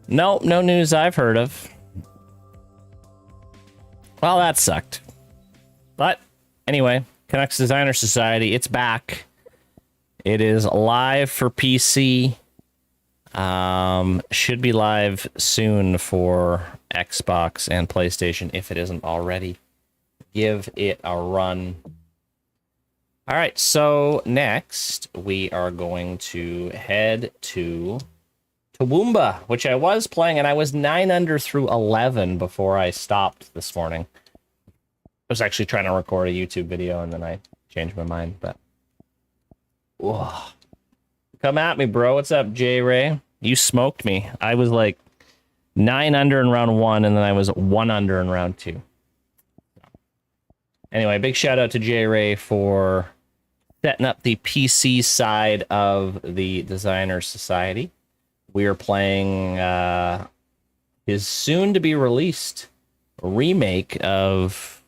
Nope, no news I've heard of. Well, that sucked. But anyway, Canucks Designer Society, it's back. It is live for PC. Should be live soon for Xbox and PlayStation if it isn't already. Give it a run. All right, so next we are going to head to Toowoomba, which I was playing, and I was 9 under through 11 before I stopped this morning. I was actually trying to record a YouTube video, and then I changed my mind, but... Whoa. Come at me, bro. What's up, J-Ray? You smoked me. I was like 9 under in round 1, and then I was 1 under in round 2. Anyway, big shout out to J-Ray for setting up the PC side of the Designer Society. We are playing his soon-to-be-released remake of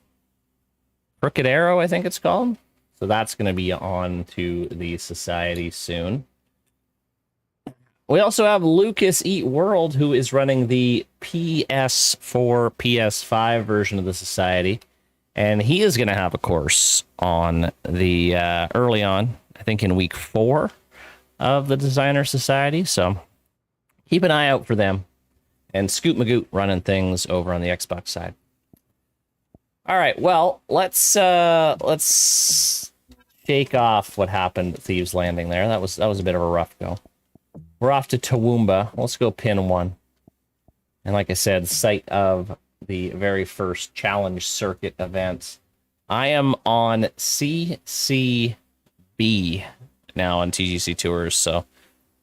Crooked Arrow, I think it's called. So that's going to be on to the Society soon. We also have Lucas Eat World, who is running the PS4, PS5 version of the Society. And he is going to have a course on the early on, I think in week 4 of the Designer Society. So keep an eye out for them. And Scoot Magoot running things over on the Xbox side. All right, well, let's shake off what happened at Thieves Landing there. That was a bit of a rough go. We're off to Toowoomba. Let's go pin 1. And like I said, site of the very first challenge circuit event. I am on CCB now on TGCTours, so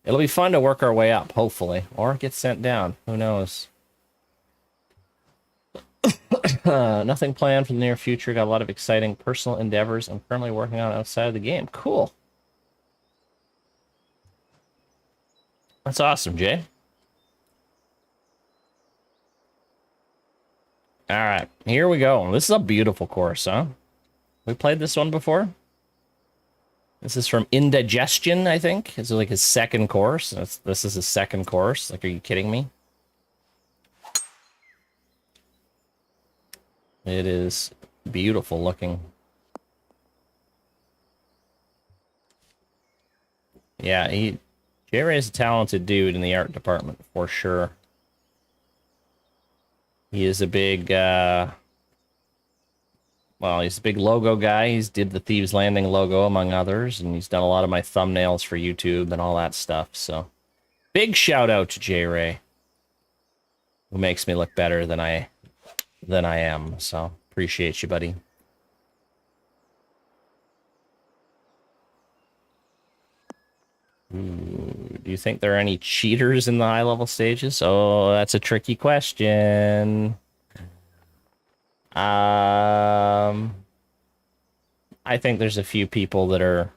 it'll be fun to work our way up, hopefully, or get sent down. Who knows? Nothing planned for the near future. Got a lot of exciting personal endeavors I'm currently working on outside of the game. Cool. That's awesome, Jay. All right, here we go. This is a beautiful course, huh? We played this one before. This is from Indigestion, I think. It's like his second course. This is his second course. Like, are you kidding me? It is beautiful looking. Yeah, J-Ray is a talented dude in the art department, for sure. He is a big, well, he's a big logo guy. He's did the Thieves Landing logo, among others, and he's done a lot of my thumbnails for YouTube and all that stuff, so big shout out to J-Ray, who makes me look better than I am, so appreciate you, buddy. Ooh, do you think there are any cheaters in the high-level stages? Oh, that's a tricky question. I think there's a few people that are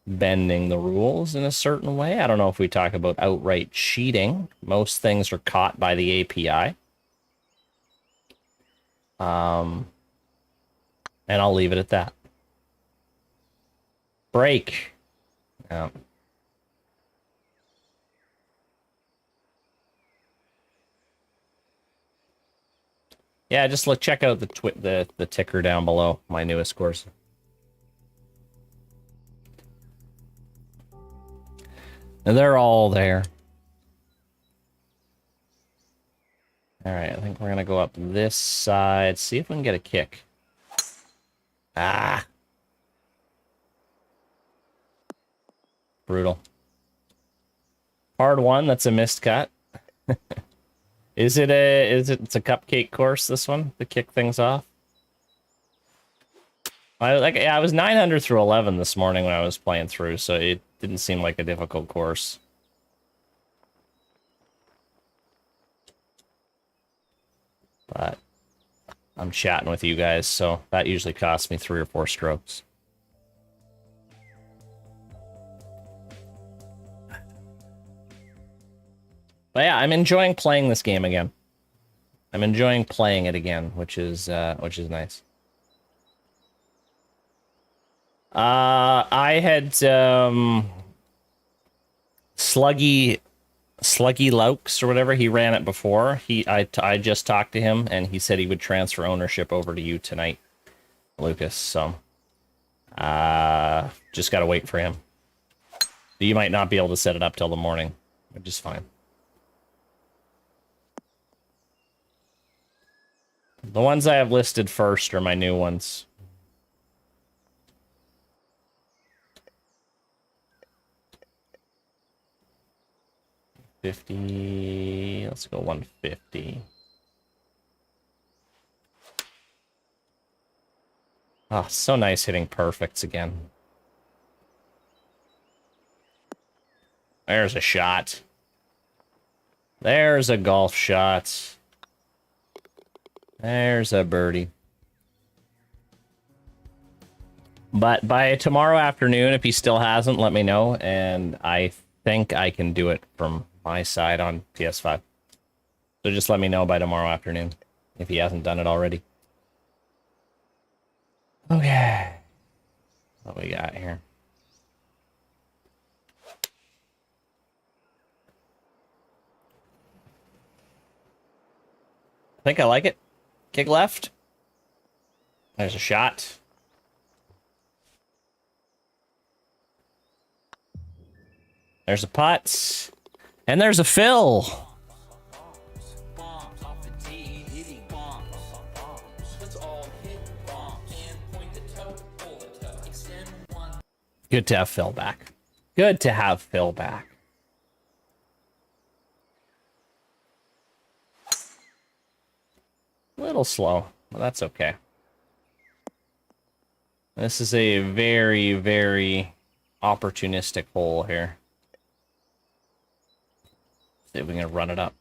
bending the rules in a certain way. I don't know if we talk about outright cheating. Most things are caught by the API. And I'll leave it at that. Break. Yeah. Yeah, just check out the ticker down below, my newest course. And they're all there. All right, I think we're gonna go up this side, see if we can get a kick. Ah. Brutal. Hard one, that's a missed cut. It's a cupcake course, this one, to kick things off? I was 900 through 11 this morning when I was playing through, so it didn't seem like a difficult course. But I'm chatting with you guys, so that usually costs me 3 or 4 strokes. But yeah, I'm enjoying playing this game again. I'm enjoying playing it again, which is nice. I had Sluggy Laux or whatever. He ran it before. I just talked to him and he said he would transfer ownership over to you tonight, Lucas. So just gotta wait for him. You might not be able to set it up till the morning, which is fine. The ones I have listed first are my new ones. $50. Let's go 150. Ah, so nice hitting perfects again. There's a shot. There's a golf shot. There's a birdie. But by tomorrow afternoon, if he still hasn't, let me know. And I think I can do it from my side on PS5. So just let me know by tomorrow afternoon if he hasn't done it already. Okay. What we got here? I think I like it. Kick left. There's a shot. There's a putt. And there's a fill. Good to have Phil back. Good to have Phil back. A little slow, but that's okay. This is a very, very opportunistic hole here. See if we can run it up.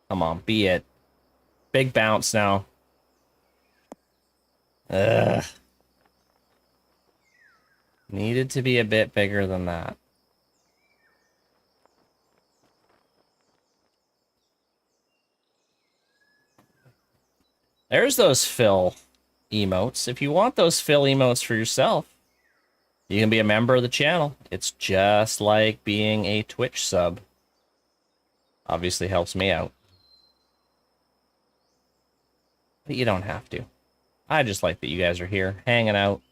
Come on, be it. Big bounce now. Ugh. Needed to be a bit bigger than that. There's those fill emotes. If you want those fill emotes for yourself, you can be a member of the channel. It's just like being a Twitch sub. Obviously helps me out. But you don't have to. I just like that you guys are here, hanging out.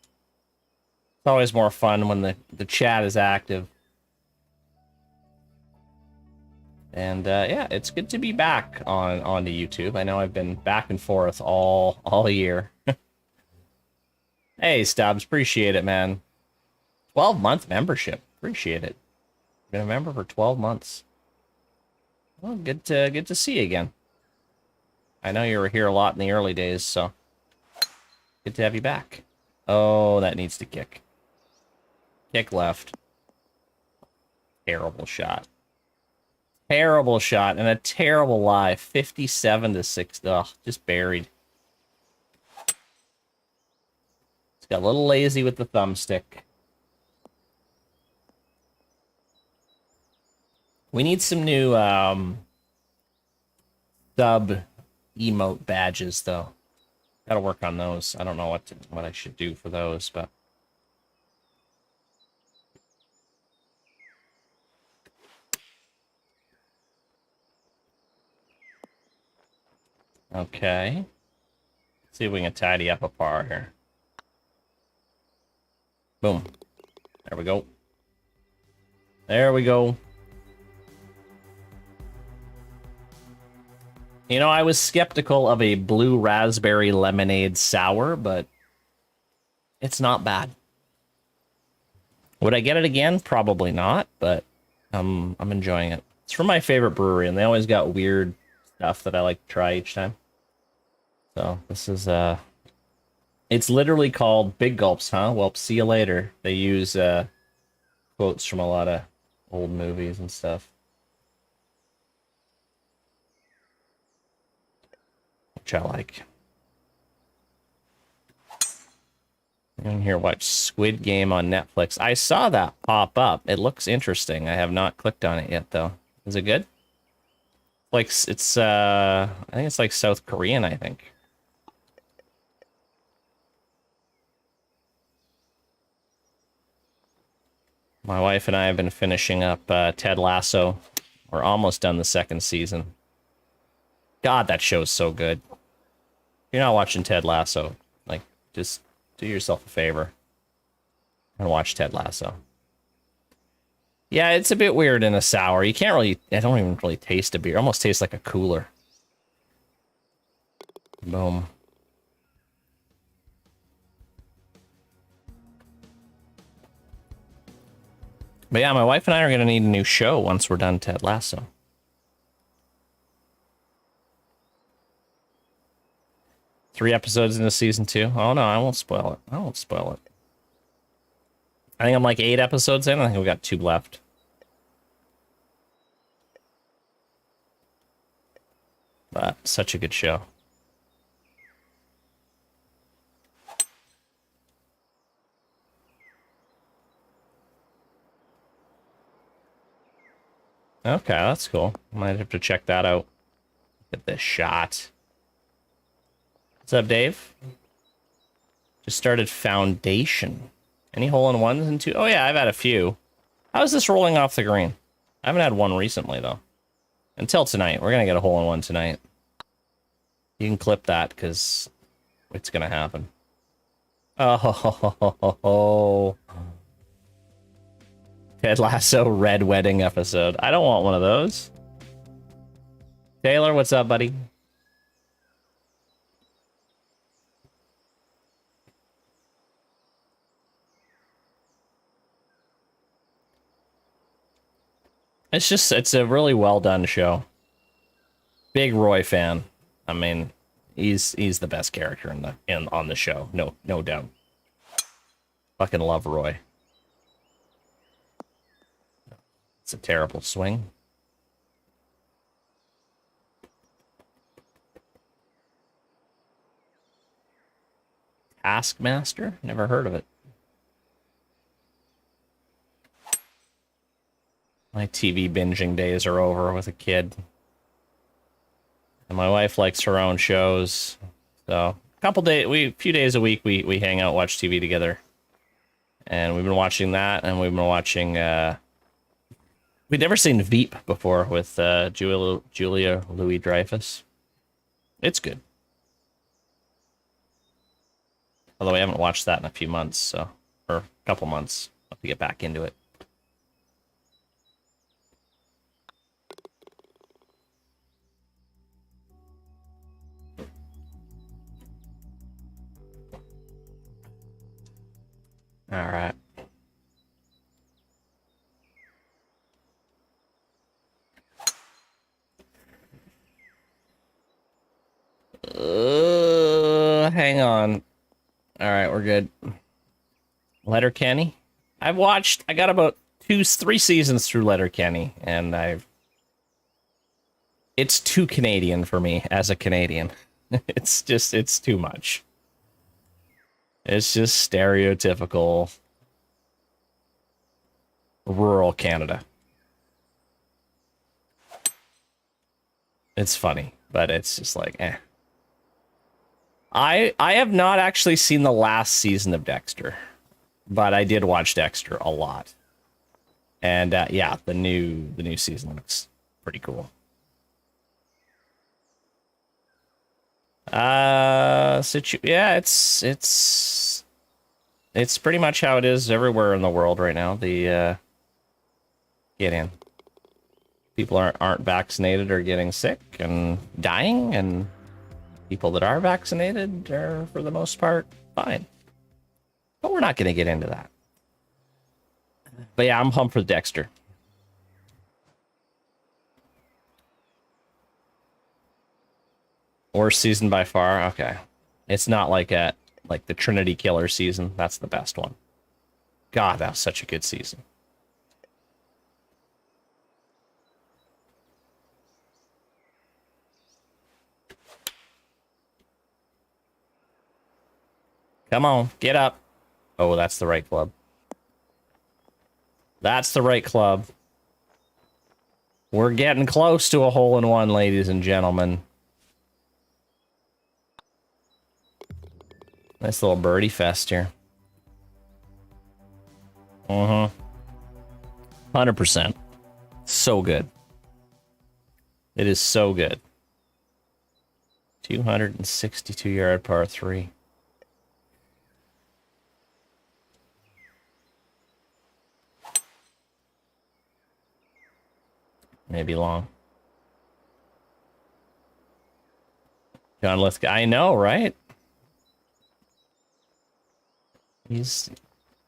It's always more fun when the chat is active. And yeah, it's good to be back onto YouTube. I know I've been back and forth all year. Hey, Stubbs, appreciate it, man. 12-month membership, appreciate it. Been a member for 12 months. Well, good to see you again. I know you were here a lot in the early days, so good to have you back. Oh, that needs to kick. Kick left. Terrible shot. Terrible shot and a terrible lie. 57 to 6. Ugh, just buried. It's got a little lazy with the thumbstick. We need some new sub emote badges though. Gotta work on those. I don't know what I should do for those, but okay. Let's see if we can tidy up a par here. Boom. There we go. There we go. You know, I was skeptical of a blue raspberry lemonade sour, but it's not bad. Would I get it again? Probably not, but I'm enjoying it. It's from my favorite brewery, and they always got weird stuff that I like to try each time. So this is it's literally called Big Gulps, huh? Well, see you later. They use quotes from a lot of old movies and stuff. Which I like. You can here watch Squid Game on Netflix. I saw that pop up. It looks interesting. I have not clicked on it yet, though. Is it good? Like, it's, I think it's like South Korean, I think. My wife and I have been finishing up Ted Lasso. We're almost done the second season. God, that show's so good. If you're not watching Ted Lasso, like, just do yourself a favor and watch Ted Lasso. Yeah, it's a bit weird in a sour. You can't really, I don't even really taste a beer. It almost tastes like a cooler. Boom. But yeah, my wife and I are going to need a new show once we're done Ted Lasso. Three episodes into season 2. Oh no, I won't spoil it. I won't spoil it. I think I'm like 8 episodes in. I think we got 2 left. But such a good show. Okay, that's cool. Might have to check that out. Look at this shot. What's up, Dave? Just started Foundation. Any hole-in-ones in 2? Oh yeah, I've had a few. How's this rolling off the green? I haven't had one recently, though. Until tonight. We're going to get a hole-in-one tonight. You can clip that, because it's going to happen. Oh. Ted Lasso Red Wedding episode. I don't want one of those. Taylor, what's up, buddy? It's a really well done show. Big Roy fan. I mean, he's the best character on the show. No doubt. Fucking love Roy. It's a terrible swing. Taskmaster? Never heard of it. My TV binging days are over with a kid. And my wife likes her own shows. So, a few days a week, we hang out, watch TV together. And we've been watching that, and we've been watching, we'd never seen Veep before with Julia Louis-Dreyfus. It's good. Although I haven't watched that in a few months, so, or a couple months. I'll have to get back into it. All right. Hang on. All right, we're good. Letterkenny. I got about 3 seasons through Letterkenny, and it's too Canadian for me as a Canadian. It's too much. It's just stereotypical rural Canada. It's funny, but it's just like, eh. I have not actually seen the last season of Dexter, but I did watch Dexter a lot. And yeah, the new season looks pretty cool. Yeah, it's It's pretty much how it is everywhere in the world right now. The get in. People aren't vaccinated or getting sick and dying, and people that are vaccinated are, for the most part, fine. But we're not going to get into that. But yeah, I'm pumped for Dexter. Worst season by far. Okay, it's not like the Trinity Killer season. That's the best one. God, that was such a good season. Come on, get up. Oh, that's the right club. That's the right club. We're getting close to a hole-in-one, ladies and gentlemen. Nice little birdie fest here. 100%. So good. It is so good. 262-yard par 3. Maybe long. John Lithgow. I know, right?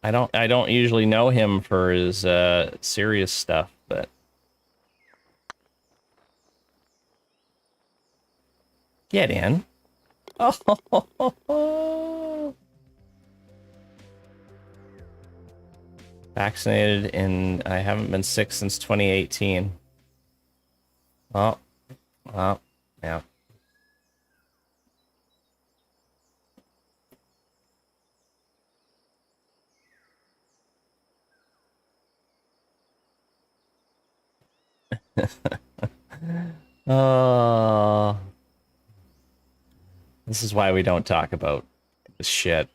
I don't usually know him for his serious stuff, but get in. Oh. Vaccinated and I haven't been sick since 2018. Oh, well, yeah. Oh, this is why we don't talk about this shit.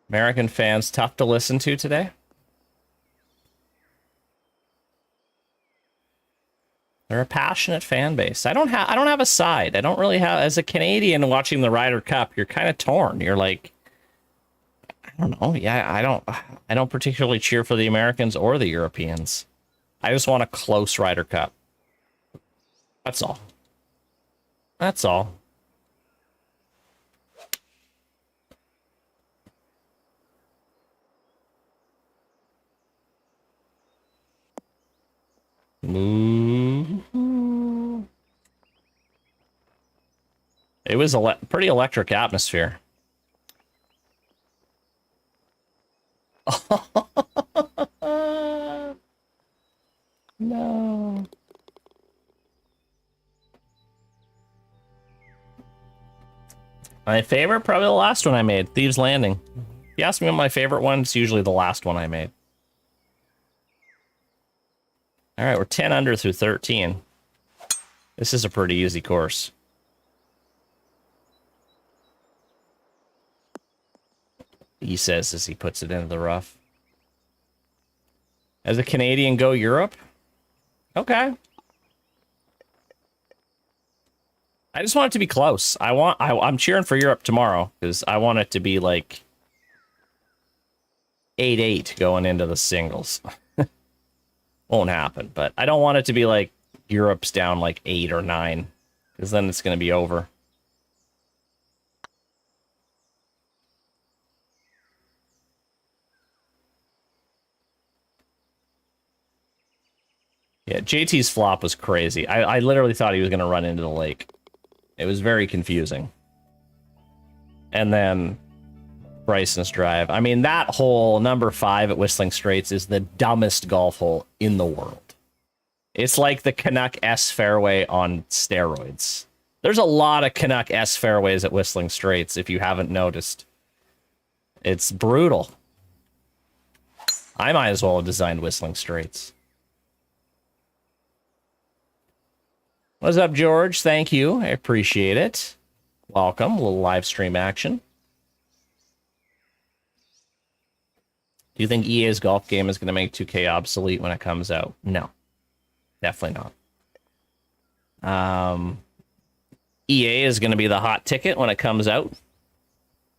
American fans tough to listen to today. They're a passionate fan base. I don't have a side. I don't really have, as a Canadian watching the Ryder Cup, you're kind of torn. You're like, I don't know. Yeah, I don't particularly cheer for the Americans or the Europeans. I just want a close Ryder Cup. That's all. That's all. Mm-hmm. It was a pretty electric atmosphere. No. My favorite, probably the last one I made, Thieves Landing. If you ask me what my favorite one, it's usually the last one I made. All right, we're 10 under through 13. This is a pretty easy course. He says as he puts it into the rough. As a Canadian, go Europe? Okay. I just want it to be close. I'm cheering for Europe tomorrow because I want it to be like 8-8 going into the singles. Won't happen, but I don't want it to be like Europe's down like 8 or 9 because then it's going to be over. Yeah, JT's flop was crazy. I literally thought he was going to run into the lake. It was very confusing. And then Bryson's drive. I mean, that hole, number 5 at Whistling Straits, is the dumbest golf hole in the world. It's like the Canuck S fairway on steroids. There's a lot of Canuck S fairways at Whistling Straits, if you haven't noticed. It's brutal. I might as well have designed Whistling Straits. What's up, George? Thank you. I appreciate it. Welcome. A little live stream action. Do you think EA's golf game is going to make 2K obsolete when it comes out? No. Definitely not. EA is going to be the hot ticket when it comes out.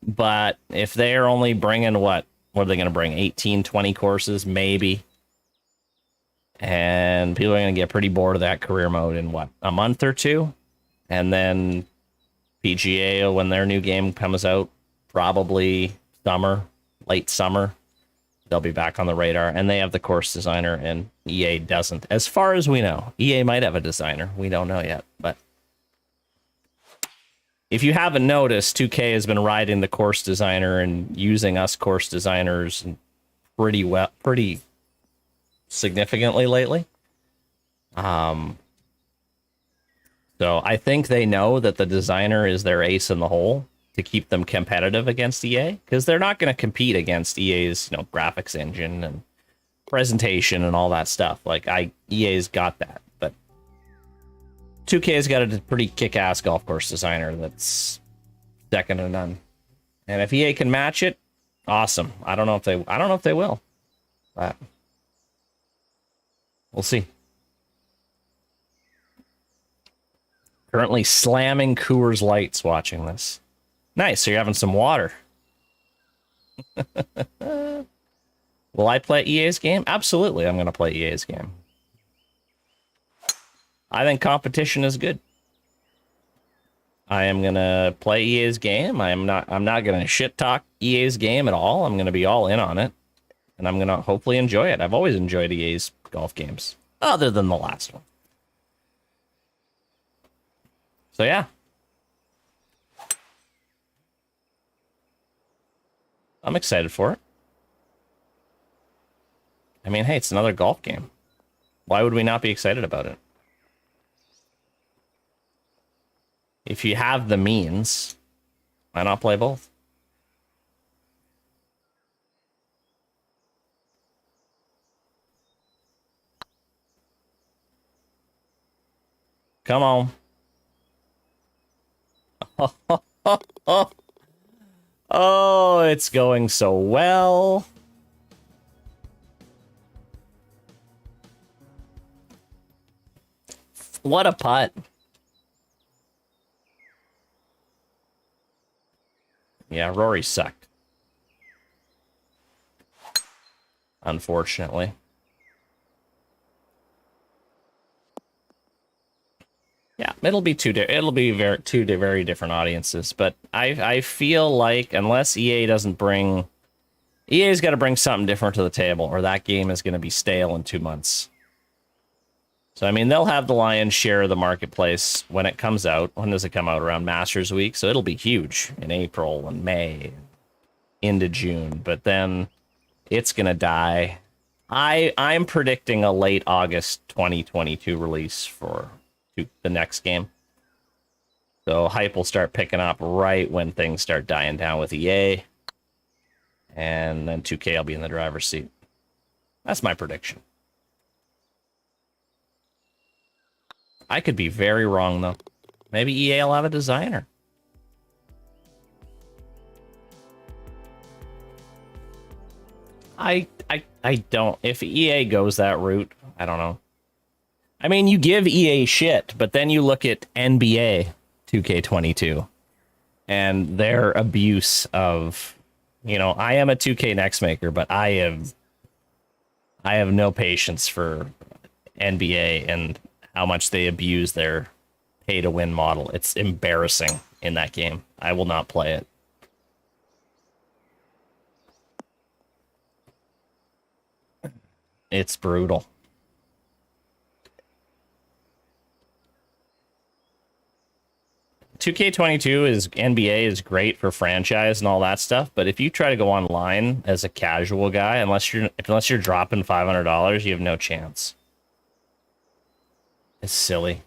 But if they're only bringing what are they going to bring? 18, 20 courses, maybe. And people are going to get pretty bored of that career mode in what, a month or two? And then PGA, when their new game comes out, probably summer, late summer, they'll be back on the radar. And they have the course designer, and EA doesn't. As far as we know, EA might have a designer. We don't know yet. But if you haven't noticed, 2K has been riding the course designer and using us course designers pretty significantly lately. So I think they know that the designer is their ace in the hole to keep them competitive against EA, because they're not going to compete against EA's, graphics engine and presentation and all that stuff. Like EA's got that, but 2K's got a pretty kick-ass golf course designer that's second to none. And if EA can match it, awesome. I don't know if they will, but we'll see. Currently slamming Coors Lights watching this. Nice, so you're having some water. Will I play EA's game? Absolutely, I'm going to play EA's game. I think competition is good. I am going to play EA's game. I'm not going to shit talk EA's game at all. I'm going to be all in on it. And I'm going to hopefully enjoy it. I've always enjoyed EA's golf games, other than the last one. So yeah. I'm excited for it. I mean, hey, it's another golf game. Why would we not be excited about it? If you have the means, why not play both? Come on. Oh, it's going so well. What a putt. Yeah, Rory sucked. Unfortunately. Yeah, it'll be two very different audiences, but I feel like unless EA doesn't bring, EA's got to bring something different to the table, or that game is going to be stale in 2 months. So I mean, they'll have the lion's share of the marketplace when it comes out. When does it come out? Around Masters Week, so it'll be huge in April and May, into June. But then it's gonna die. I'm predicting a late August 2022 release for the next game. So hype will start picking up right when things start dying down with EA. And then 2K will be in the driver's seat. That's my prediction. I could be very wrong, though. Maybe EA will have a designer. I don't. If EA goes that route, I don't know. I mean, you give EA shit, but then you look at NBA 2K22 and their abuse of, I am a 2K next maker, but I have no patience for NBA and how much they abuse their pay to win model. It's embarrassing in that game. I will not play it. It's brutal. NBA is great for franchise and all that stuff, but if you try to go online as a casual guy, unless you're dropping $500, you have no chance. It's silly.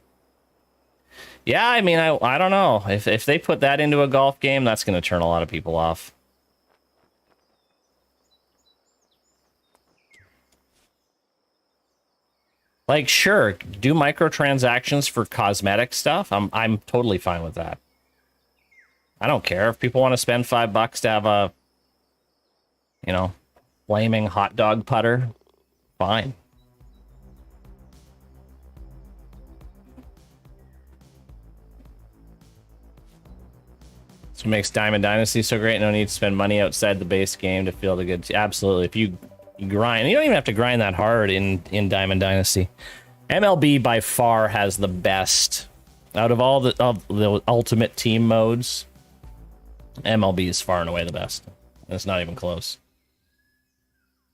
Yeah, I mean, I don't know. If they put that into a golf game, that's going to turn a lot of people off. Like, sure, do microtransactions for cosmetic stuff. I'm totally fine with that. I don't care if people want to spend $5 to have a, flaming hot dog putter. Fine. It makes Diamond Dynasty so great. No need to spend money outside the base game to feel the good. Absolutely. If you grind, you don't even have to grind that hard in Diamond Dynasty. MLB by far has the best out of all the ultimate team modes. MLB is far and away the best. And it's not even close.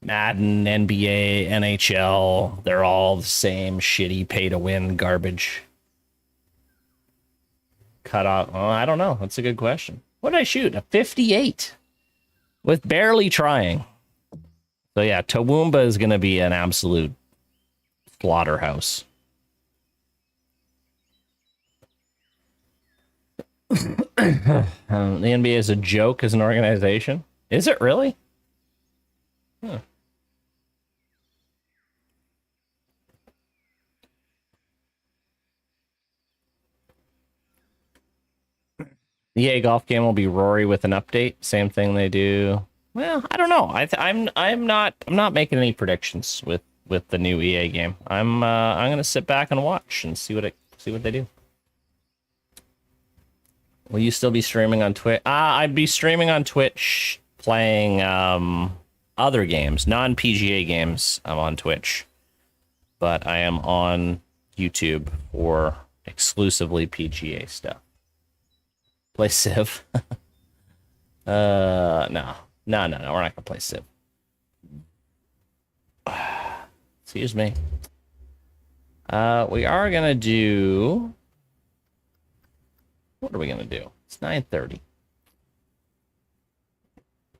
Madden, NBA, NHL, they're all the same shitty pay-to-win garbage. Cut off. Oh, I don't know. That's a good question. What did I shoot? A 58 with barely trying. So yeah, Toowoomba is going to be an absolute slaughterhouse. The NBA is a joke as an organization. Is it really? Huh. The EA golf game will be Rory with an update. Same thing they do. Well, I don't know. I'm not making any predictions with the new EA game. I'm gonna sit back and watch and see what they do. Will you still be streaming on Twitch? I'd be streaming on Twitch playing other games, non-PGA games. I'm on Twitch, but I am on YouTube for exclusively PGA stuff. Play Civ. No. We're not gonna play Civ. Excuse me. We are gonna do. What are we gonna do? It's 9:30.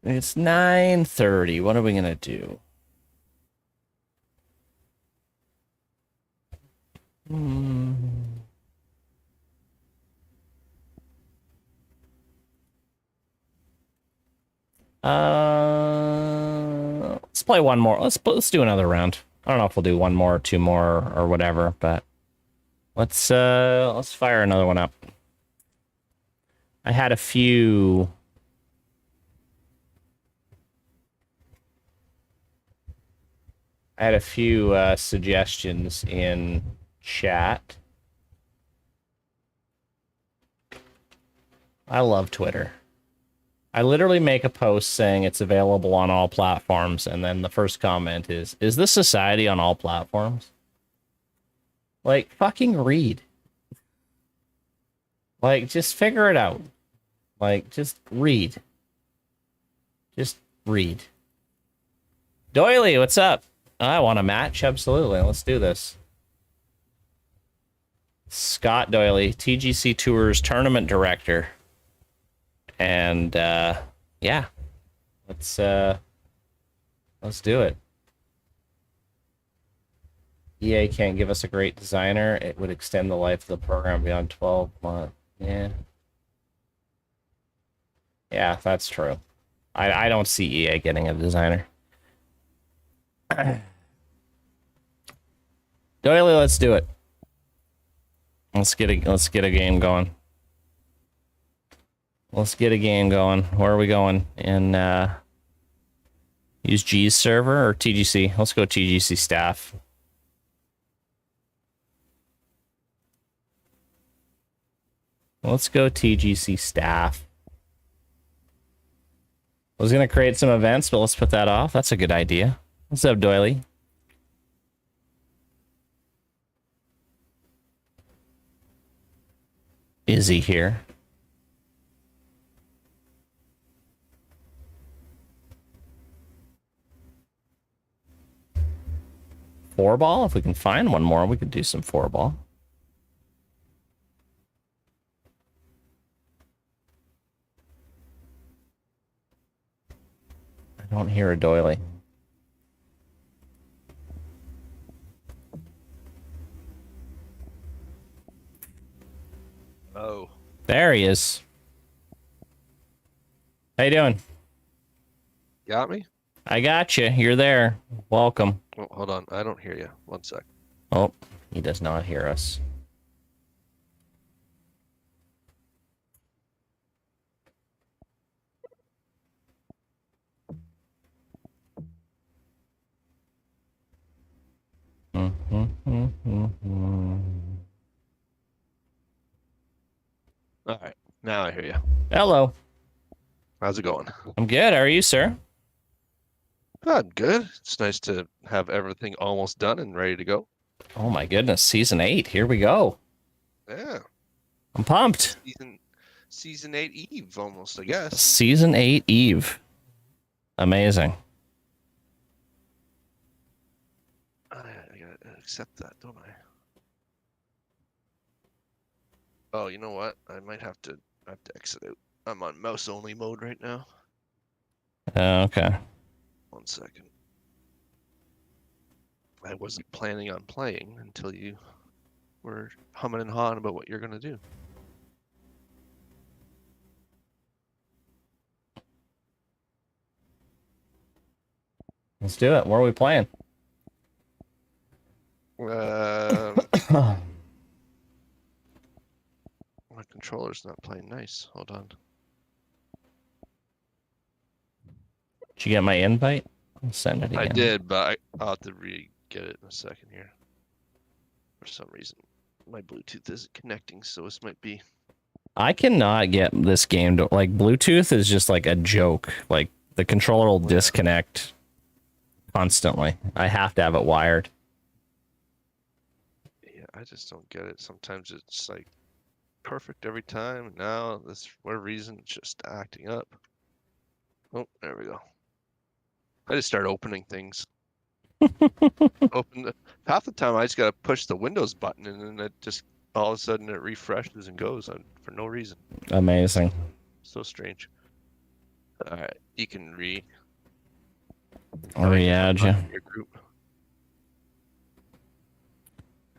It's 9:30. What are we gonna do? Let's play one more. Let's do another round. I don't know if we'll do one more, two more, or whatever, but let's fire another one up. I had a few suggestions in chat. I love Twitter. I literally make a post saying it's available on all platforms, and then the first comment is this society on all platforms? Like, fucking read. Like, just figure it out. Like, just read. Just read. Doily, what's up? I want a match. Absolutely. Let's do this. Scott Doily, TGCTours tournament director. And yeah, let's do it. EA can't give us a great designer. It would extend the life of the program beyond 12 months. Yeah, that's true. I don't see EA getting a designer. Doily, let's do it. Let's get a game going. Let's get a game going. Where are we going? In use G's server or TGC? Let's go TGC staff. Let's go TGC staff. I was gonna create some events, but let's put that off. That's a good idea. What's up, Doily? Is he here? Four ball? If we can find one more, we could do some four ball. I don't hear a doily. Oh. There he is. How you doing? Got me? I got you. You're there. Welcome. Oh, hold on. I don't hear you. One sec. Oh, he does not hear us. All right. Now I hear you. Hello. How's it going? I'm good. How are you, sir? I'm good. It's nice to have everything almost done and ready to go. Oh my goodness, season 8. Here we go. Yeah. I'm pumped. Season 8 Eve almost, I guess. Season 8 Eve. Amazing. I gotta accept that, don't I? Oh, you know what? I have to exit out. I'm on mouse only mode right now. Okay. 1 second. I wasn't planning on playing until you were humming and hawing about what you're gonna do. Let's do it. Where are we playing? My controller's not playing nice. Hold on. Did you get my invite? I'll send it again. I did, but I'll have to get it in a second here. For some reason, my Bluetooth isn't connecting, so this might be. I cannot get this game to, like, Bluetooth is just like a joke. Like, the controller will disconnect constantly. I have to have it wired. Yeah, I just don't get it. Sometimes it's like perfect every time. Now, this for whatever reason, it's just acting up. Oh, there we go. I just start opening things. Half the time I just gotta push the Windows button and then it just all of a sudden it refreshes and goes on for no reason. Amazing. So strange. All right, you can Re-add you. your group.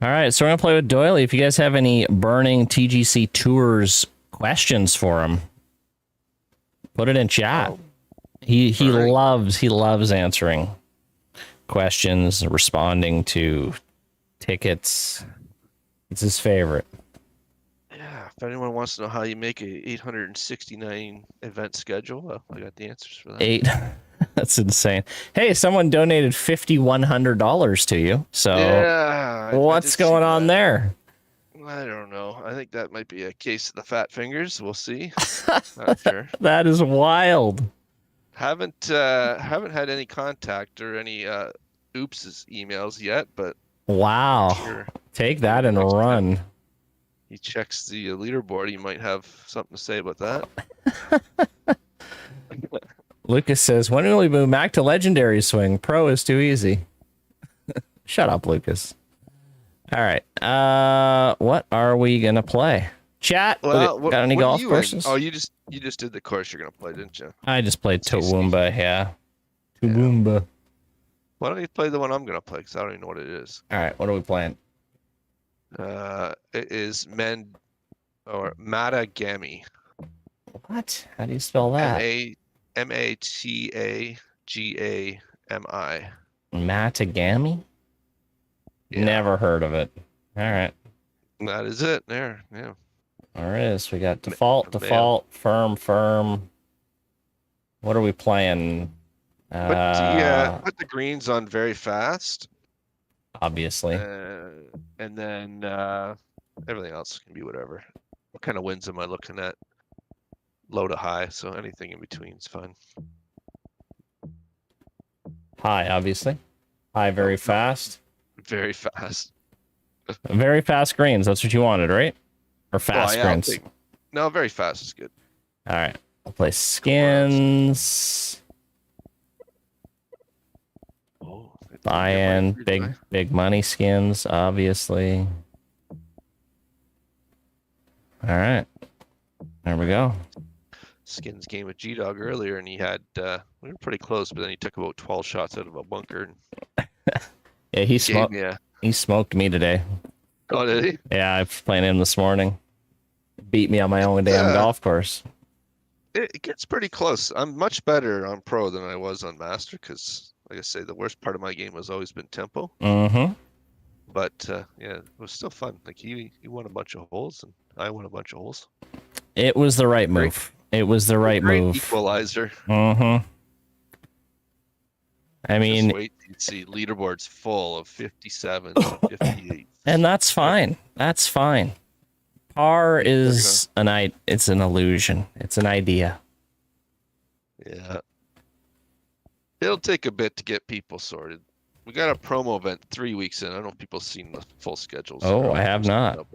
All right, so we're gonna play with Doily. If you guys have any burning TGCTours questions for him, put it in chat. Oh, He burning. loves answering questions, responding to tickets. It's his favorite. Yeah, if anyone wants to know how you make a 869 event schedule, I got the answers for that. 8. That's insane. Hey, someone donated $5,100 to you. So Yeah, what's going on there? I don't know. I think that might be a case of the fat fingers. We'll see. Not sure. That is wild. Haven't had any contact or any oopses emails yet, but Wow. sure. Take that and run. He checks the leaderboard. He might have something to say about that. Lucas says, when will we move back to legendary swing? Pro is too easy. Shut up, Lucas. All right. What are we gonna play? Chat. Well, got any what are golf you courses? in? Oh, you just did the course you're gonna play, didn't you? I just played Toowoomba. Yeah. Toowoomba. Why don't you play the one I'm gonna play? Because I don't even know what it is. All right. What are we playing? It is Matagami. What? How do you spell that? Matagami. Matagami? Yeah. Never heard of it. All right. That is it. There. Yeah. There it is. We got default, Mail. firm. What are we playing? Put the greens on very fast. Obviously. And then everything else can be whatever. What kind of winds am I looking at? Low to high, so anything in between is fine. High, obviously. High, very fast. Very fast. Very fast greens. That's what you wanted, right? Or fast greens. No, very fast is good. All right. I'll play skins. Oh, Buy-in, big money skins, obviously. All right. There we go. Skins game with G-Dog earlier, and he had we were pretty close, but then he took about 12 shots out of a bunker. Yeah, he smoked. Yeah. He smoked me today. Oh, did he? Yeah, I was playing him this morning. Beat me on my own damn golf course. It gets pretty close. I'm much better on pro than I was on master because, like I say, the worst part of my game has always been tempo. Mm-hmm. But yeah, it was still fun. Like he won a bunch of holes, and I won a bunch of holes. It was the right move. It was the right move. Equalizer. Mm-hmm. I mean, just wait to see leaderboards full of 57, 58. And that's fine. That's fine. Par is it's an illusion. It's an idea. Yeah. It'll take a bit to get people sorted. We got a promo event 3 weeks in. I don't know if people have seen the full schedules. Oh, or I have not. up.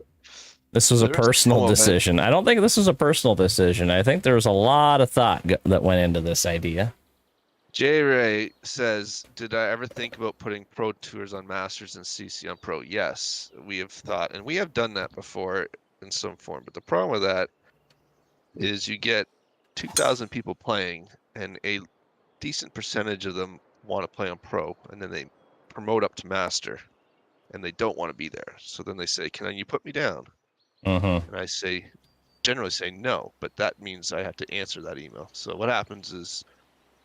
This was a There is personal promo event. decision. I don't think this was a personal decision. I think there was a lot of thought that went into this idea. J Ray says, "Did I ever think about putting pro tours on Masters and CC on Pro?" Yes, we have thought, and we have done that before in some form. But the problem with that is you get 2,000 people playing, and a decent percentage of them want to play on Pro, and then they promote up to Master, and they don't want to be there. So then they say, "Can you put me down?" Mm-hmm. And I generally say no, but that means I have to answer that email. So what happens is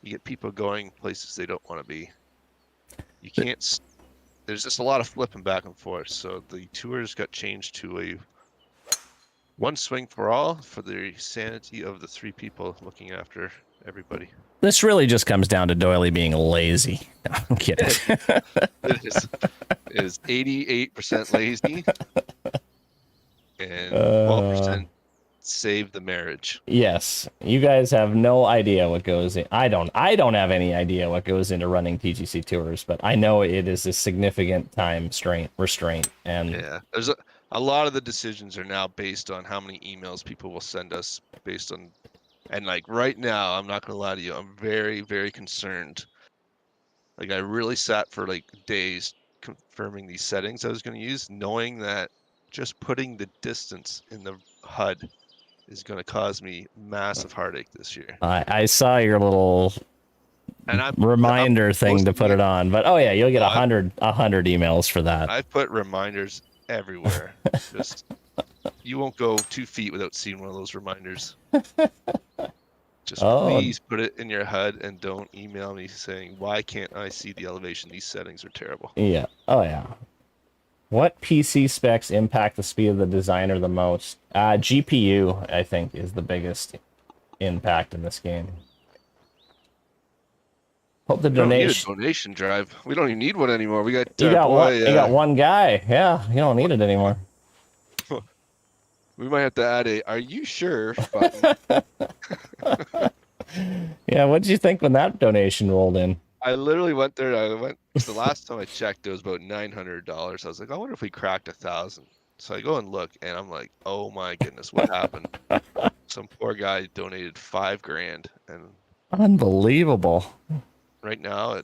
you get people going places they don't want to be. You can't. There's just a lot of flipping back and forth. So the tours got changed to a one swing for all for the sanity of the 3 people looking after everybody. This really just comes down to Doily being lazy. No, I'm kidding. It is 88% lazy and 12% save the marriage. Yes, you guys have no idea what goes in. I don't have any idea what goes into running TGC tours, but I know it is a significant time restraint. And yeah, there's a lot of the decisions are now based on how many emails people will send us based on, and like right now, I'm not gonna lie to you, I'm very, very concerned. Like I really sat for like days confirming these settings I was gonna use, knowing that just putting the distance in the HUD is going to cause me massive heartache this year. I saw your little reminder thing to put it on, but oh yeah, you'll get 100 emails for that. I've put reminders everywhere. Just you won't go 2 feet without seeing one of those reminders. Just please put it in your HUD and don't email me saying, "Why can't I see the elevation? These settings are terrible." Yeah. Oh yeah. What PC specs impact the speed of the designer the most? GPU, I think, is the biggest impact in this game. Hope the donation drive. We don't even need one anymore. We got you got one guy. Yeah, you don't need it anymore. We might have to add a "Are you sure?" button. Yeah, what did you think when that donation rolled in? I literally went there. The last time I checked, it was about $900. I was like, I wonder if we cracked 1,000. So I go and look, and I'm like, oh my goodness, what happened? Some poor guy donated $5,000, and unbelievable. Right now,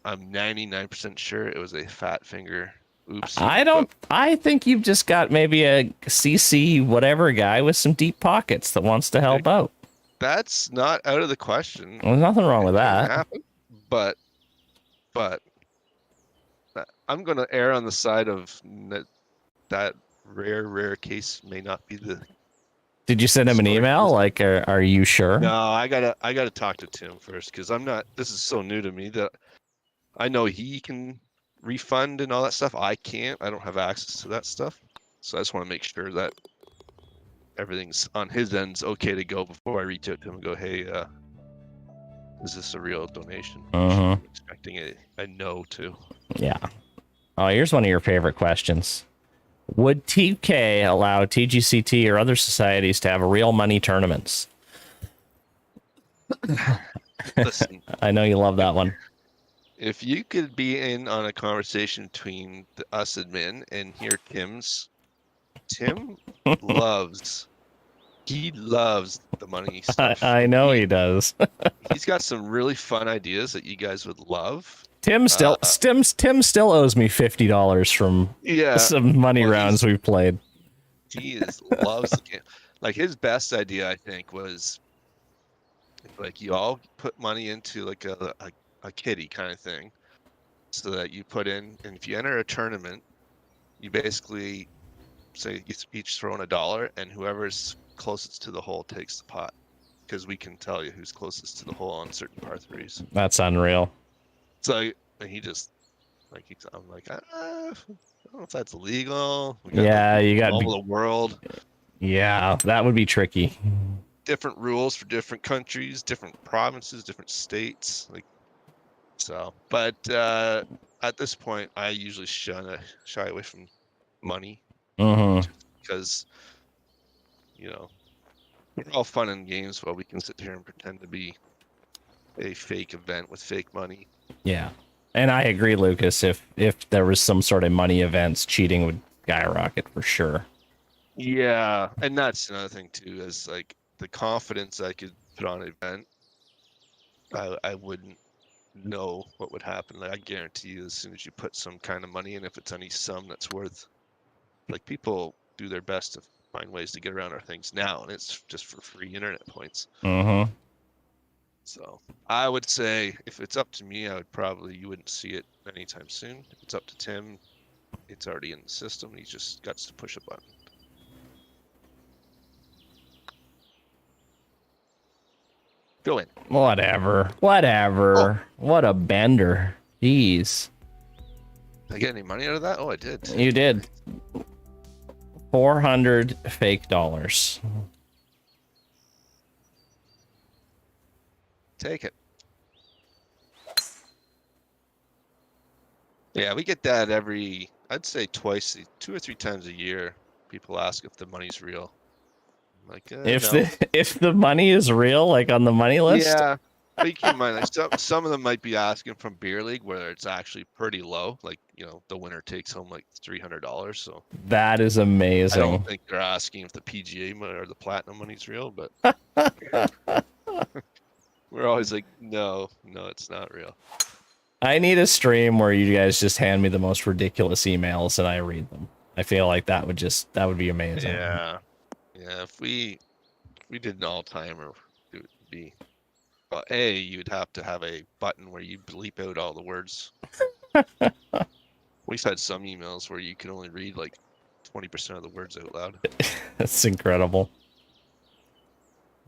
I'm 99% sure it was a fat finger. Oopsie. I think you've just got maybe a CC whatever guy with some deep pockets that wants to help out. That's not out of the question. There's nothing wrong with that. Happen, but I'm going to err on the side of that rare case may not be the. Did you send him an email? Like, are you sure? No, I gotta talk to Tim first because I'm not. This is so new to me that I know he can refund and all that stuff. I can't. I don't have access to that stuff. So I just want to make sure that everything's on his end's okay to go before I reach out to him and go, "Hey, is this a real donation?" I'm expecting a no to. Yeah. Oh, here's one of your favorite questions. Would TK allow TGCT or other societies to have real money tournaments? Listen, I know you love that one. If you could be in on a conversation between us admin and hear Tim loves the money stuff. I know he does. He's got some really fun ideas that you guys would love. Tim still owes me $50 from some money rounds we've played. He loves the game. Like his best idea, I think, was like you all put money into like a kitty kind of thing, so that you put in, and if you enter a tournament, you basically say you each throw in $1, and whoever's closest to the hole takes the pot, because we can tell you who's closest to the hole on certain par threes. That's unreal. So he just I'm like, I don't know if that's legal. You got all the world. Yeah, that would be tricky. Different rules for different countries, different provinces, different states. But at this point, I usually shy away from money, because we're all fun and games while we can sit here and pretend to be a fake event with fake money. Yeah. And I agree, Lucas. If there was some sort of money events, cheating would skyrocket for sure. Yeah, and that's another thing too, is like the confidence I could put on an event, I wouldn't know what would happen. Like I guarantee you, as soon as you put some kind of money in, if it's any sum that's worth, like people do their best to find ways to get around our things now, and it's just for free internet points. Mm-hmm. So I would say if it's up to me, you wouldn't see it anytime soon. If it's up to Tim, it's already in the system. He just got to push a button. Go in. Whatever. Oh, What a bender. Jeez. did I get any money out of that? Oh, I did. You did. 400 fake dollars. Take it. Yeah, we get that I'd say twice, 2 or 3 times a year. People ask if the money's real. I'm like, If no. if the money is real, like on the money list. Yeah, but you keep in mind, like some of them might be asking from beer league where it's actually pretty low. Like, the winner takes home like $300. So That is I amazing. don't think they're asking if the PGA money or the platinum money's real, but we're always like, no, it's not real. I need a stream where you guys just hand me the most ridiculous emails and I read them. I feel like that would be amazing. Yeah. If we did an all-timer, it would be, well, you'd have to have a button where you bleep out all the words. We've had some emails where you can only read like 20% of the words out loud. That's incredible.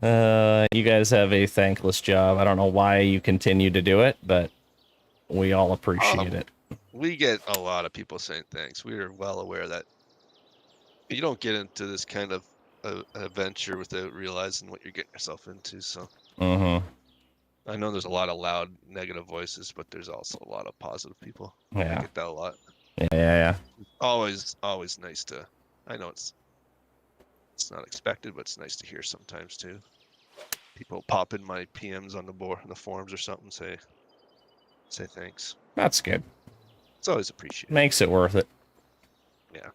You guys have a thankless job. I don't know why you continue to do it, but we all appreciate it. We get a lot of people saying thanks. We are well aware that you don't get into this kind of adventure without realizing what you're getting yourself into. So I know there's a lot of loud negative voices, but there's also a lot of positive people. Yeah. I get that a lot. Yeah. Always nice to. I know it's not expected, but it's nice to hear sometimes too. People pop in my PMs on the forums or something, say thanks. That's good. It's always appreciated. Makes it worth it. Yeah.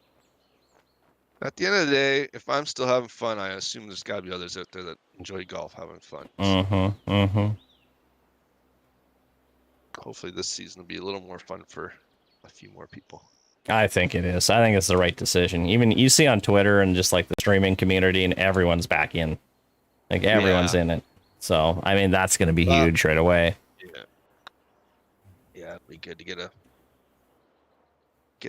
At the end of the day, if I'm still having fun, I assume there's got to be others out there that enjoy golf having fun. Hopefully this season will be a little more fun for a few more people. I think it is. I think it's the right decision. Even you see on Twitter and just like the streaming community, and everyone's back in. Like everyone's in it. So I mean that's gonna be huge right away. Yeah, it'd be good to get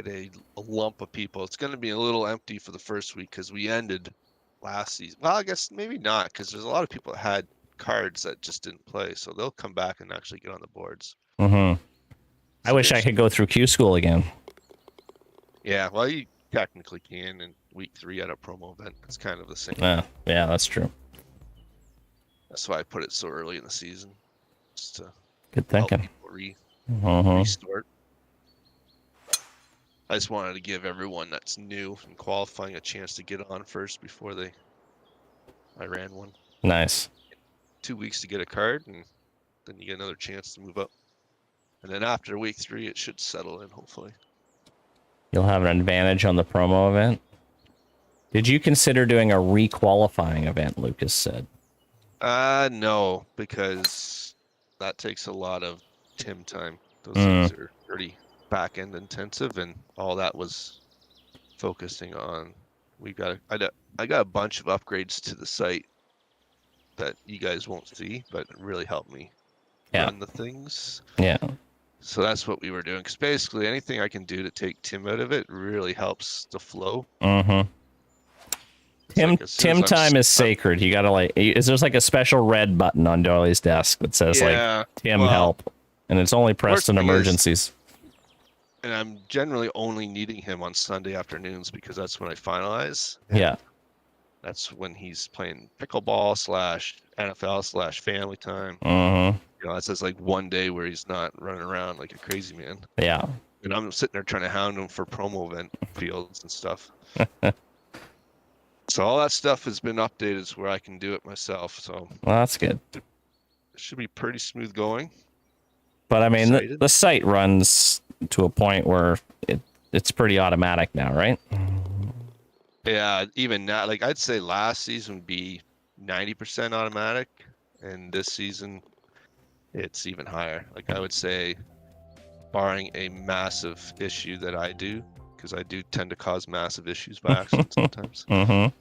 a lump of people. It's gonna be a little empty for the first week because we ended last season. Well, I guess maybe not, because there's a lot of people that had cards that just didn't play, so they'll come back and actually get on the boards. I wish I could go through Q school again. Yeah, well, you technically can in week 3 at a promo event. It's kind of the same. Yeah, that's true. That's why I put it so early in the season. Just to Good thinking. Help people restart. I just wanted to give everyone that's new and qualifying a chance to get on first before I ran one. Nice. 2 weeks to get a card, and then you get another chance to move up. And then after week 3, it should settle in, hopefully. You'll have an advantage on the promo event. Did you consider doing a re-qualifying event, Lucas said? No, because that takes a lot of Tim time. Those things are pretty back-end intensive, and all that was focusing on. I got a bunch of upgrades to the site that you guys won't see, but it really helped me run the things. Yeah. So that's what we were doing. Because basically anything I can do to take Tim out of it really helps the flow. Tim time is sacred. You gotta there's like a special red button on Dolly's desk that says Tim help, and it's only pressed in emergencies. And I'm generally only needing him on Sunday afternoons because that's when I finalize. Yeah. That's when he's playing pickleball /NFL /family time. That's just like one day where he's not running around like a crazy man. Yeah. And I'm sitting there trying to hound him for promo event fields and stuff. So all that stuff has been updated to where I can do it myself. So well, that's good. should be pretty smooth going. But I mean, Excited. the site runs to a point where it's pretty automatic now, right? Yeah, even now, like I'd say last season would be 90% automatic, and this season it's even higher. Like I would say, barring a massive issue that I do, because I do tend to cause massive issues by accident sometimes. Mm-hmm.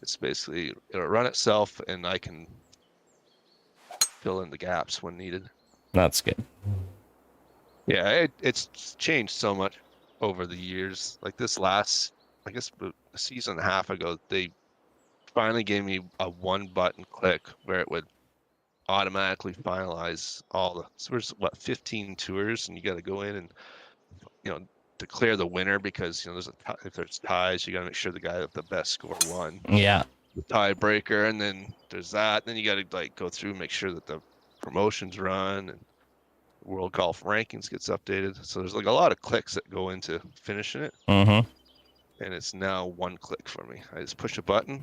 It's basically it'll run itself, and I can fill in the gaps when needed. That's good. Yeah, it's changed so much over the years. Like this last, I guess, a season and a half ago, they finally gave me a one-button click where it would automatically finalize all the. So there's what 15 tours, and you got to go in and declare the winner because if there's ties, you got to make sure the guy with the best score won. Yeah. The tiebreaker, and then there's that. Then you got to like go through and make sure that the promotions run and World Golf Rankings gets updated. So there's like a lot of clicks that go into finishing it. Mm-hmm. And it's now one click for me. I just push a button,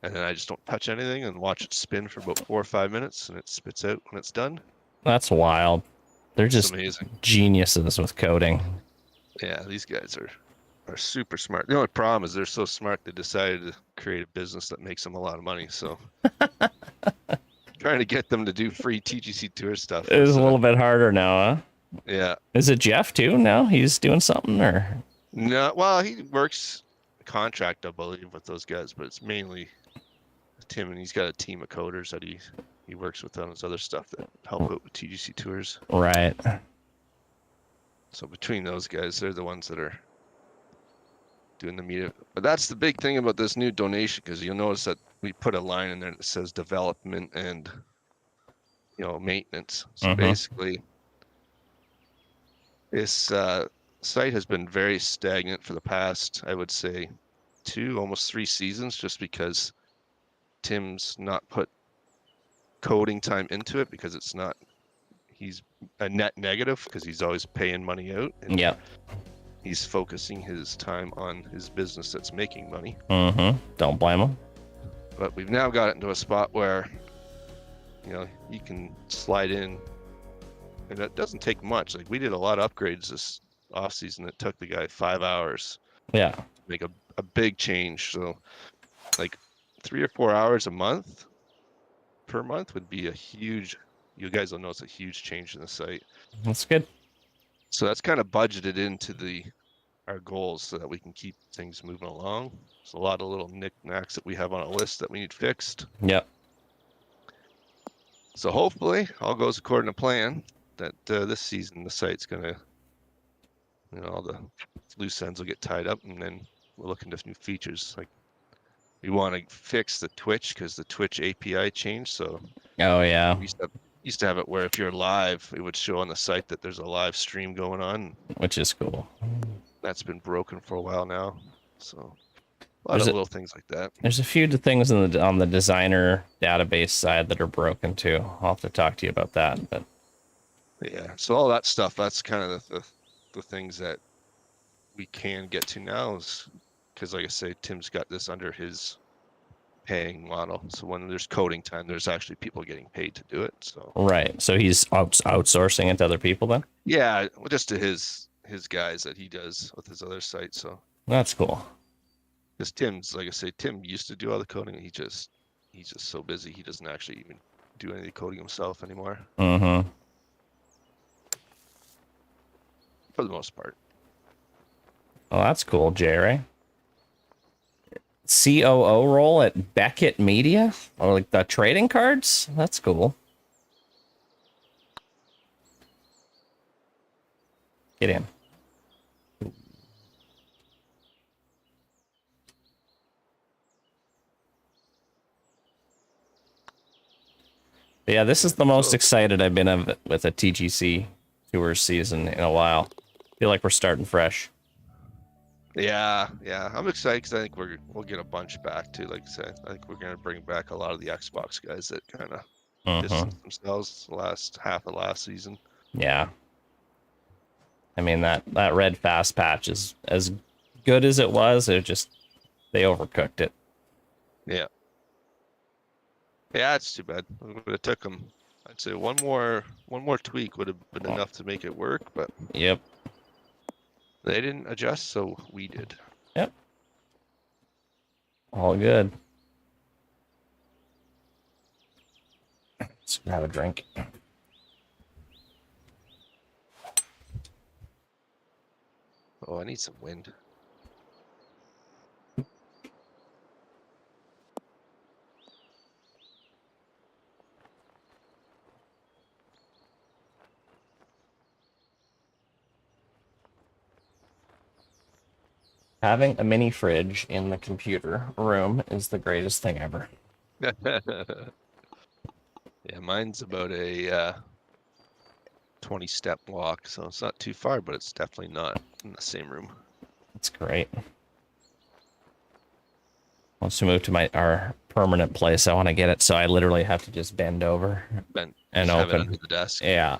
and then I just don't touch anything and watch it spin for about 4 or 5 minutes, and it spits out when it's done. That's wild. They're just amazing. Geniuses with coding. Yeah, these guys are super smart. The only problem is they're so smart they decided to create a business that makes them a lot of money. So trying to get them to do free TGC Tour stuff is a little bit harder now, huh? Yeah. Is it Jeff too now? He's doing something or? No, well, he works contract, I believe, with those guys, but it's mainly Tim, and he's got a team of coders that he works with on his other stuff that help out with TGC Tours. Right. So between those guys, they're the ones that are doing the media. But that's the big thing about this new donation, because you'll notice that we put a line in there that says development and maintenance. So basically, this site has been very stagnant for the past, I would say, 2, almost 3 seasons, just because Tim's not put coding time into it, because he's a net negative because he's always paying money out. And yep. He's focusing his time on his business that's making money. Don't blame him. But we've now got it into a spot where, you can slide in, and it doesn't take much. Like we did a lot of upgrades this off season that took the guy 5 hours. Yeah. To make a big change. So like 3 or 4 hours per month would be a huge. You guys will know it's a huge change in the site. That's good. So that's kind of budgeted into our goals so that we can keep things moving along. There's a lot of little knickknacks that we have on a list that we need fixed. Yep. So hopefully all goes according to plan, that this season the site's gonna, all the loose ends will get tied up, and then we'll look into new features. Like we want to fix the Twitch because the Twitch API changed. So oh yeah. We used to have it where if you're live, it would show on the site that there's a live stream going on, which is cool. That's been broken for a while now. So a lot of little things like that. There's a few things on the designer database side that are broken too. I'll have to talk to you about that. But yeah, so all that stuff, that's kind of the things that we can get to now, is because, like I say, Tim's got this under his paying model. So when there's coding time, there's actually people getting paid to do it. So right. So he's outsourcing it to other people then? Yeah, just to his guys that he does with his other site. So that's cool. Because Tim's, like I say, Tim used to do all the coding. He's just so busy. He doesn't actually even do any of the coding himself anymore. For the most part. Oh, that's cool, Jerry. COO role at Beckett Media? Or like the trading cards? That's cool. Get in. But yeah, this is the most excited I've been with a TGC Tours season in a while. Feel like we're starting fresh. Yeah, I'm excited because I think we'll get a bunch back too. Like I said, I think we're gonna bring back a lot of the Xbox guys that kind of distanced themselves the last half of last season. Yeah. I mean that red fast patch is as good as it was. They overcooked it. Yeah. Yeah, it's too bad. It would have took them. I'd say one more tweak would have been enough to make it work, but Yep. they didn't adjust, so we did. Yep. All good. Let's grab a drink. Oh, I need some wind. Having a mini fridge in the computer room is the greatest thing ever. Yeah, mine's about a 20-step walk, so it's not too far, but it's definitely not in the same room. It's great. Once we move to our permanent place, I want to get it so I literally have to just bend over and have it open under the desk. Yeah.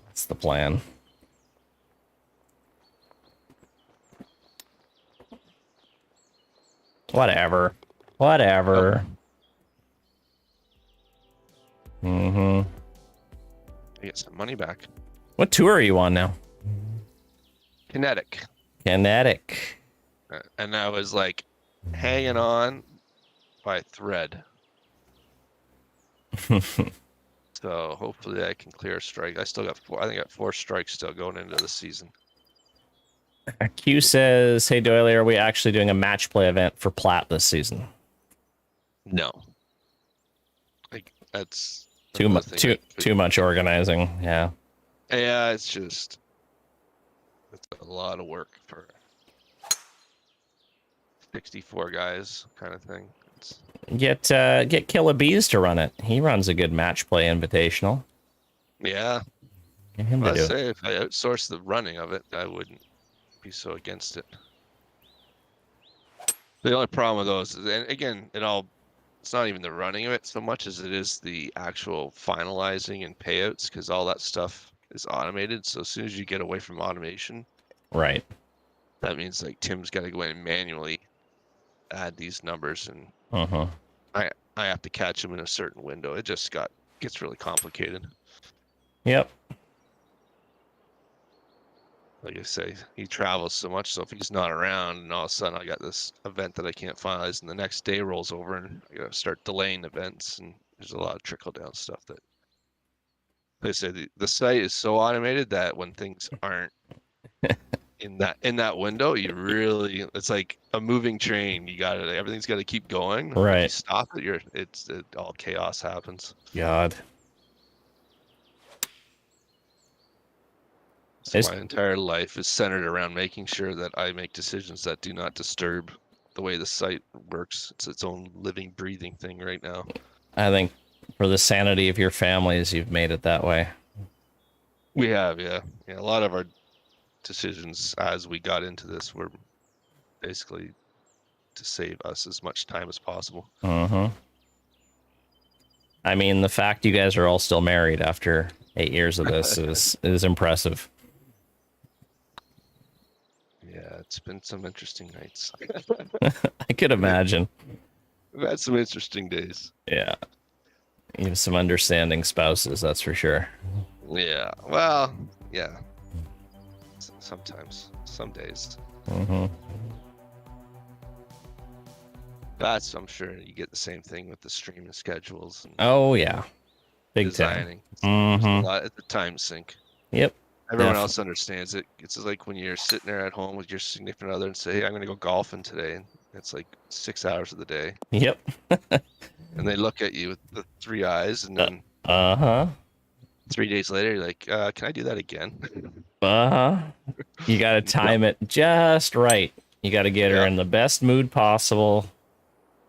That's the plan. Whatever. Whatever. Oh. Mm-hmm. I get some money back. What tour are you on now? Kinetic. Kinetic. And I was like hanging on by a thread. So hopefully I can clear a strike. I still got four. I think I got 4 strikes still going into the season. Q says, "Hey Doyle, are we actually doing a match play event for Plat this season?" No. Like that's too much. Too much organizing. Yeah. Yeah, it's a lot of work for 64 guys, kind of thing. Get Killer Bees to run it. He runs a good match play invitational. Yeah. Get him to do it. Say if I outsourced the running of it, I wouldn't be so against it. The only problem with those is, and again, it's not even the running of it so much as it is the actual finalizing and payouts, because all that stuff is automated. So as soon as you get away from automation, right, that means like Tim's got to go in and manually add these numbers, and I have to catch them in a certain window. It just gets really complicated. Yep. Like I say, he travels so much, so if he's not around and all of a sudden I got this event that I can't finalize and the next day rolls over and I gotta start delaying events, and there's a lot of trickle down stuff that, like I say, the site is so automated that when things aren't in that window, it's like a moving train. Everything's got to keep going. Right. If you stop it, all chaos happens. God. So my entire life is centered around making sure that I make decisions that do not disturb the way the site works. It's its own living, breathing thing right now. I think for the sanity of your families, you've made it that way. We have, yeah. A lot of our decisions as we got into this were basically to save us as much time as possible. I mean, the fact you guys are all still married after 8 years of this is impressive. Yeah, it's been some interesting nights. I could imagine. We've had some interesting days. Yeah. You have some understanding spouses, that's for sure. Yeah. Well, yeah. Sometimes. Some days. I'm sure you get the same thing with the streaming schedules. And oh, yeah. Big designing. Time. A lot at the time sink. Yep. Everyone else understands it. It's like when you're sitting there at home with your significant other and say, "Hey, I'm going to go golfing today." And it's like 6 hours of the day. Yep. And they look at you with the 3 eyes, and then 3 days later, you're like, "Can I do that again?" You got to time it just right. You got to get her in the best mood possible.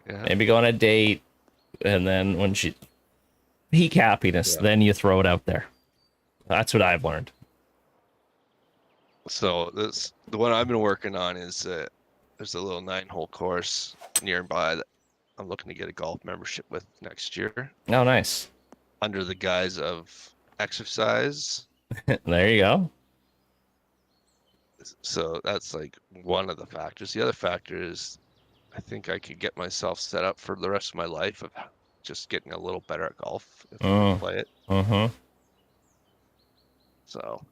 Yeah. Maybe go on a date, and then when she peak happiness, then you throw it out there. That's what I've learned. So the one I've been working on is there's a little 9-hole course nearby that I'm looking to get a golf membership with next year. Oh, nice. Under the guise of exercise. There you go. So that's like one of the factors. The other factor is I think I could get myself set up for the rest of my life of just getting a little better at golf if I play it. Mm-hmm. So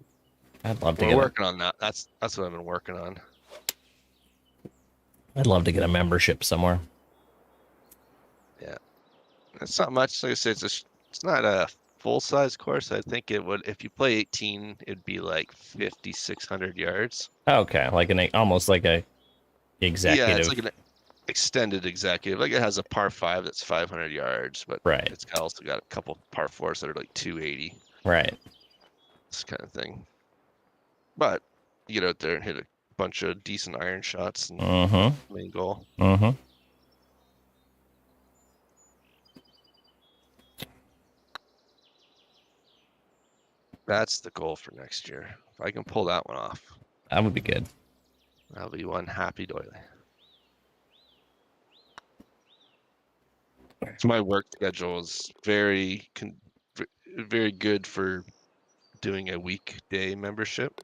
I'd love to we're get working on that. That's what I've been working on. I'd love to get a membership somewhere. Yeah, it's not much. Like I said, it's not a full size course. I think it would, if you play 18, it'd be like 5,600 yards. Okay, like almost like a executive. Yeah, it's like an extended executive. Like it has a par 5 that's 500 yards, but right. it's also got a couple par 4s that are like 280. Right. This kind of thing. But you get out there and hit a bunch of decent iron shots and main goal. Mm-hmm. That's the goal for next year. If I can pull that one off, That would be good. I'll be one happy doily. So my work schedule is very good for doing a weekday membership.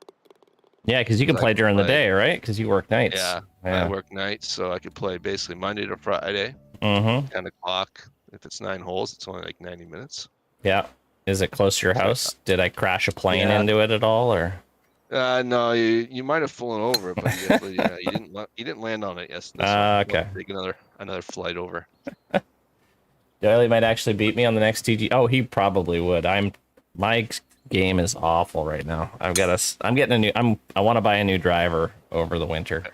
Yeah, because you can play during the day, right? Because you work nights. Yeah, I work nights, so I could play basically Monday to Friday. 10 o'clock. If it's 9 holes, it's only like 90 minutes. Yeah. Is it close to your house? Did I crash a plane into it at all, or? No, you might have flown over, but you didn't land on it yesterday. Okay. Take another flight over. Doyle might actually beat me on the next TG. Oh, he probably would. My game is awful right now. I want to buy a new driver over the winter.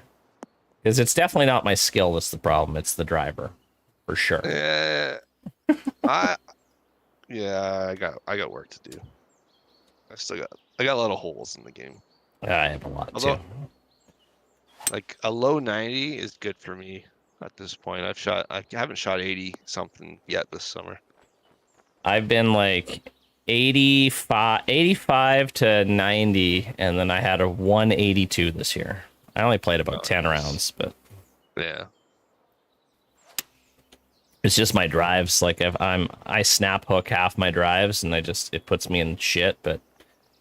Because it's definitely not my skill that's the problem. It's the driver, for sure. Yeah, I got work to do. I got a lot of holes in the game. I have a lot too. Like a low 90 is good for me at this point. I haven't shot 80 something yet this summer. I've been like 85 to 90, and then I had a 182 this year. I only played about 10 rounds, but yeah, it's just my drives. Like I snap hook half my drives, and it puts me in shit. But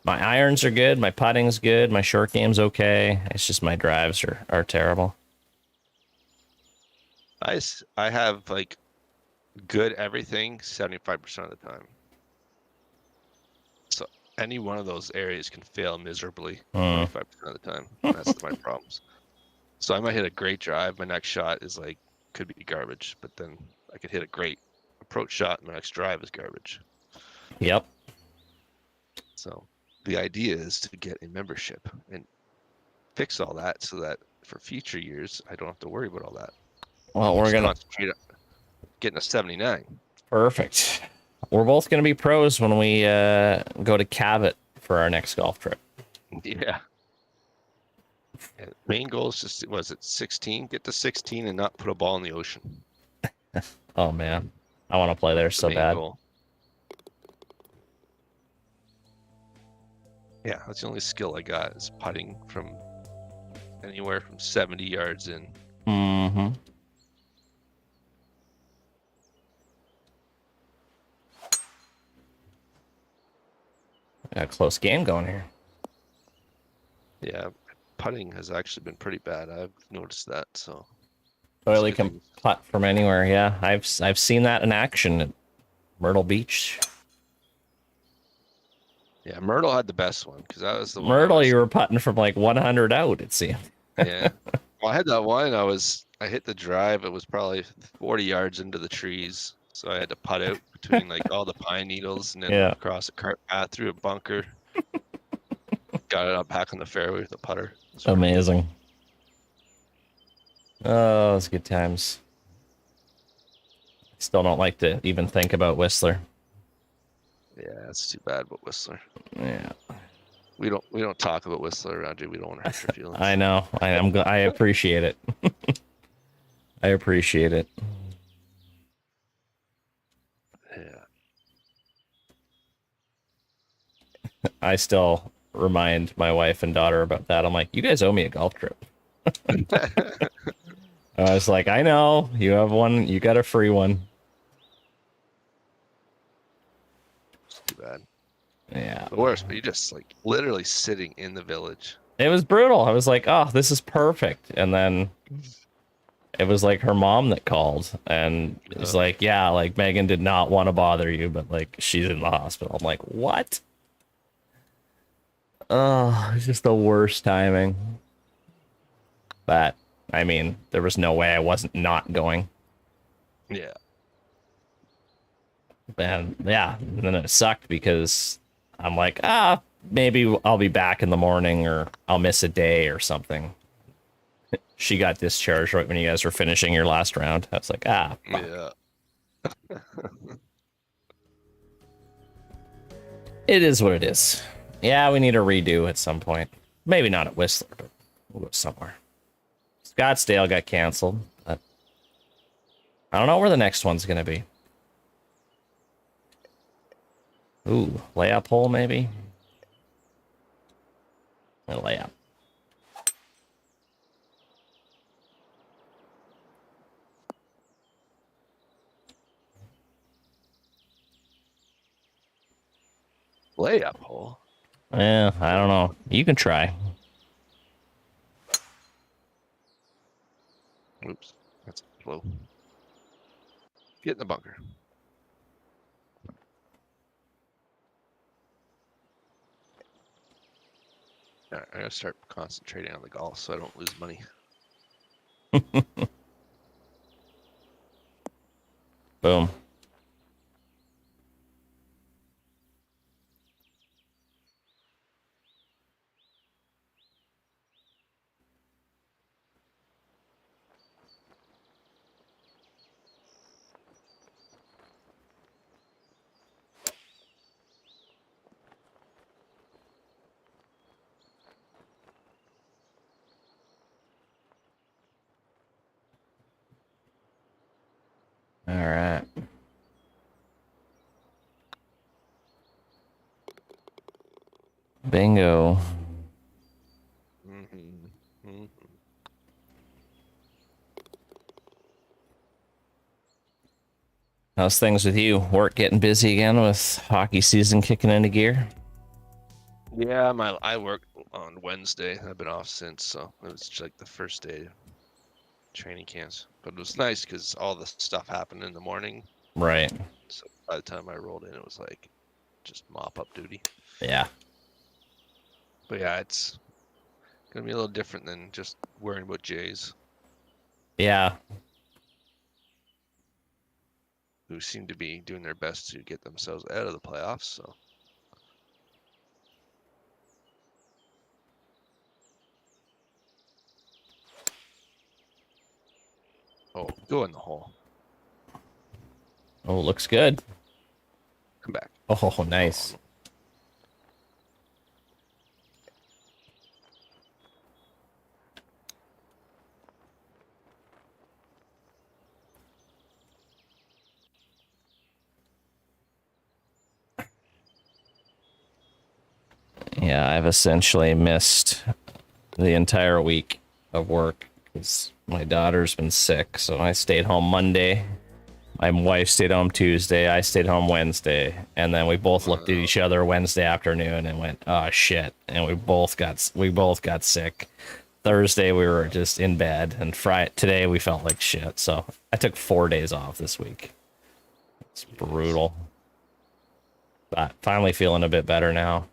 my irons are good, my putting's good, my short game's okay. It's just my drives are terrible. I have like good everything 75% of the time. So any one of those areas can fail miserably 25% of the time. That's my problems. So I might hit a great drive. My next shot could be garbage, but then I could hit a great approach shot. And my next drive is garbage. Yep. So the idea is to get a membership and fix all that so that for future years, I don't have to worry about all that. Well, we're going to concentrate on getting a 79. Perfect. We're both going to be pros when we go to Cabot for our next golf trip. Yeah. And main goal is just, was it 16? Get to 16 and not put a ball in the ocean. Oh, man. I want to play there so bad. Goal. Yeah, that's the only skill I got is putting from anywhere from 70 yards in. Mm-hmm. Got a close game going here. Yeah, putting has actually been pretty bad. I've noticed that. So Doyle can putt from anywhere. Yeah, I've seen that in action at Myrtle Beach. Yeah, Myrtle had the best one because that was the one. Myrtle, you were putting from like 100 out, it seemed. Yeah, well, I had that one. I hit the drive. It was probably 40 yards into the trees, so I had to putt out between like all the pine needles and then across a cart path through a bunker. Got it up back on the fairway with a putter. Amazing. Oh, it's good times. Still don't like to even think about Whistler. Yeah, it's too bad about Whistler. Yeah. We don't talk about Whistler around here. We don't want to hurt your feelings. I know. I appreciate it. I appreciate it. Yeah. I still remind my wife and daughter about that. I'm like, you guys owe me a golf trip. I was like, I know. You have one. You got a free one. It's too bad. Yeah. The worst, but you just like literally sitting in the village. It was brutal. I was like, oh, this is perfect. And then It was like her mom that called and was like, yeah, like Megan did not want to bother you, but like she's in the hospital. I'm like, what? Oh, it's just the worst timing. But I mean, there was no way I wasn't not going. Yeah. And yeah, and then it sucked because I'm like, maybe I'll be back in the morning or I'll miss a day or something. She got discharged right when you guys were finishing your last round. I was like, fuck. Yeah. It is what it is. Yeah, we need a redo at some point. Maybe not at Whistler, but we'll go somewhere. Scottsdale got canceled. But I don't know where the next one's going to be. Ooh, layup hole maybe? A layup. Layup hole. I don't know. You can try. Oops, that's low. Get in the bunker. All right, I gotta start concentrating on the golf so I don't lose money. Boom. All right. Bingo. How's things with you? Work getting busy again with hockey season kicking into gear? Yeah, I work on Wednesday. I've been off since, so it was just like the first day of training camps. But it was nice because all the stuff happened in the morning. Right. So by the time I rolled in, it was like just mop up duty. Yeah. But yeah, it's gonna be a little different than just worrying about Jays, Yeah. who seem to be doing their best to get themselves out of the playoffs. So. Oh, go in the hole. Oh, looks good. Come back. Oh, nice. Oh. Yeah, I've essentially missed the entire week of work because my daughter's been sick. So I stayed home Monday. My wife stayed home Tuesday. I stayed home Wednesday. And then we both looked at each other Wednesday afternoon and went, oh shit. And we both got sick. Thursday we were just in bed, and today we felt like shit. So I took 4 days off this week. It's brutal. But finally feeling a bit better now.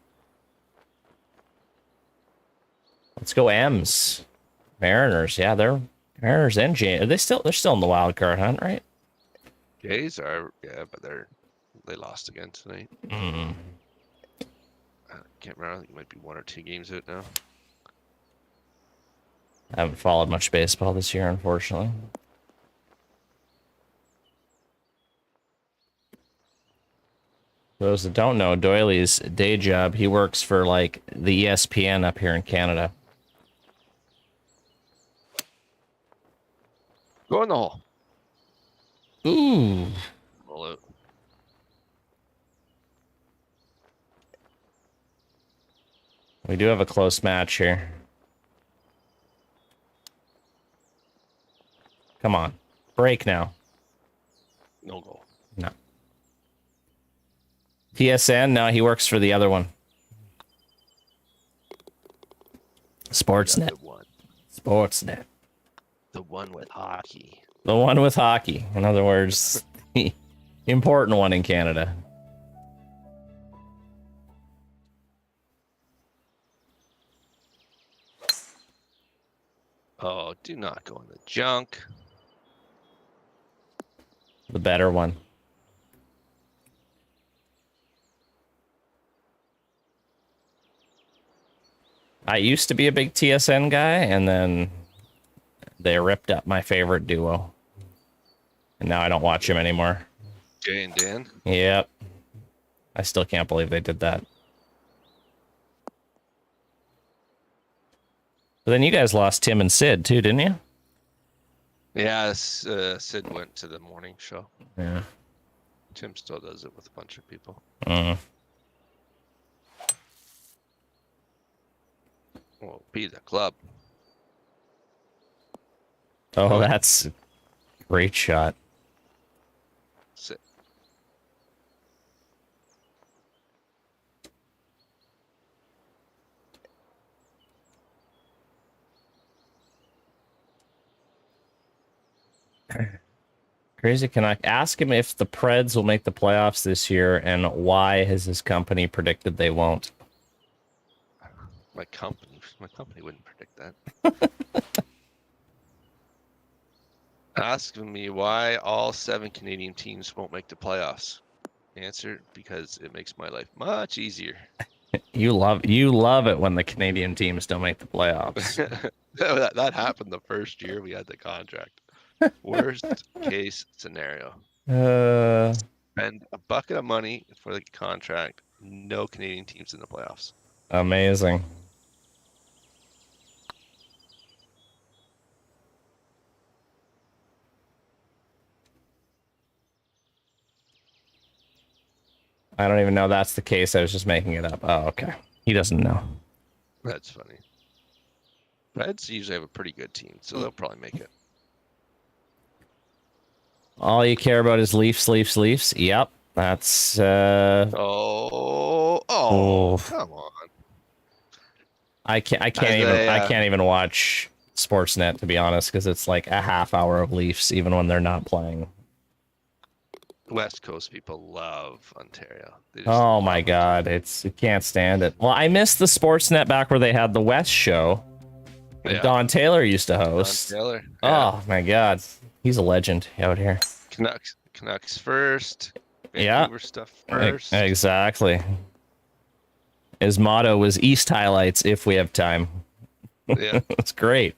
Let's go M's. Mariners, yeah, they're Mariners and Jays. They're still in the wild card hunt, right? Jays are, yeah, but they lost again tonight. Mm. I can't remember. I think it might be 1 or 2 games out now. I haven't followed much baseball this year, unfortunately. For those that don't know, Doyley's day job, he works for like the ESPN up here in Canada. Go in the hole. Ooh. Roll out. We do have a close match here. Come on. Break now. No goal. No. TSN? No, he works for the other one. Sportsnet. Sportsnet. The one with hockey. The one with hockey. In other words, the important one in Canada. Oh, do not go in the junk. The better one. I used to be a big TSN guy, and then they ripped up my favorite duo. And now I don't watch them anymore. Jay and Dan? Yep. I still can't believe they did that. But then you guys lost Tim and Sid, too, didn't you? Yeah, Sid went to the morning show. Yeah. Tim still does it with a bunch of people. Well, be the club. Oh, that's a great shot. Sit. Crazy Canuck. Ask him if the Preds will make the playoffs this year, and why has his company predicted they won't. My company wouldn't predict that. Asking me why all 7 Canadian teams won't make the playoffs. Answer, because it makes my life much easier. You love it when the Canadian teams don't make the playoffs. that happened the first year we had the contract. Worst case scenario. Spend a bucket of money for the contract. No Canadian teams in the playoffs. Amazing. I don't even know that's the case. I was just making it up. Oh, okay. He doesn't know. That's funny. Reds usually have a pretty good team, so they'll probably make it. All you care about is Leafs, Leafs, Leafs. Yep. That's Oh, come on. I can't even watch Sportsnet, to be honest, because it's like a half hour of Leafs even when they're not playing. West Coast people love Ontario. Oh my god, you can't stand it. Well, I missed the Sportsnet back where they had the West show. Yeah. Don Taylor used to host. Don Taylor. Yeah. Oh my god, he's a legend out here. Canucks first. Vancouver stuff first. Exactly. His motto was East highlights if we have time. Yeah, it's great.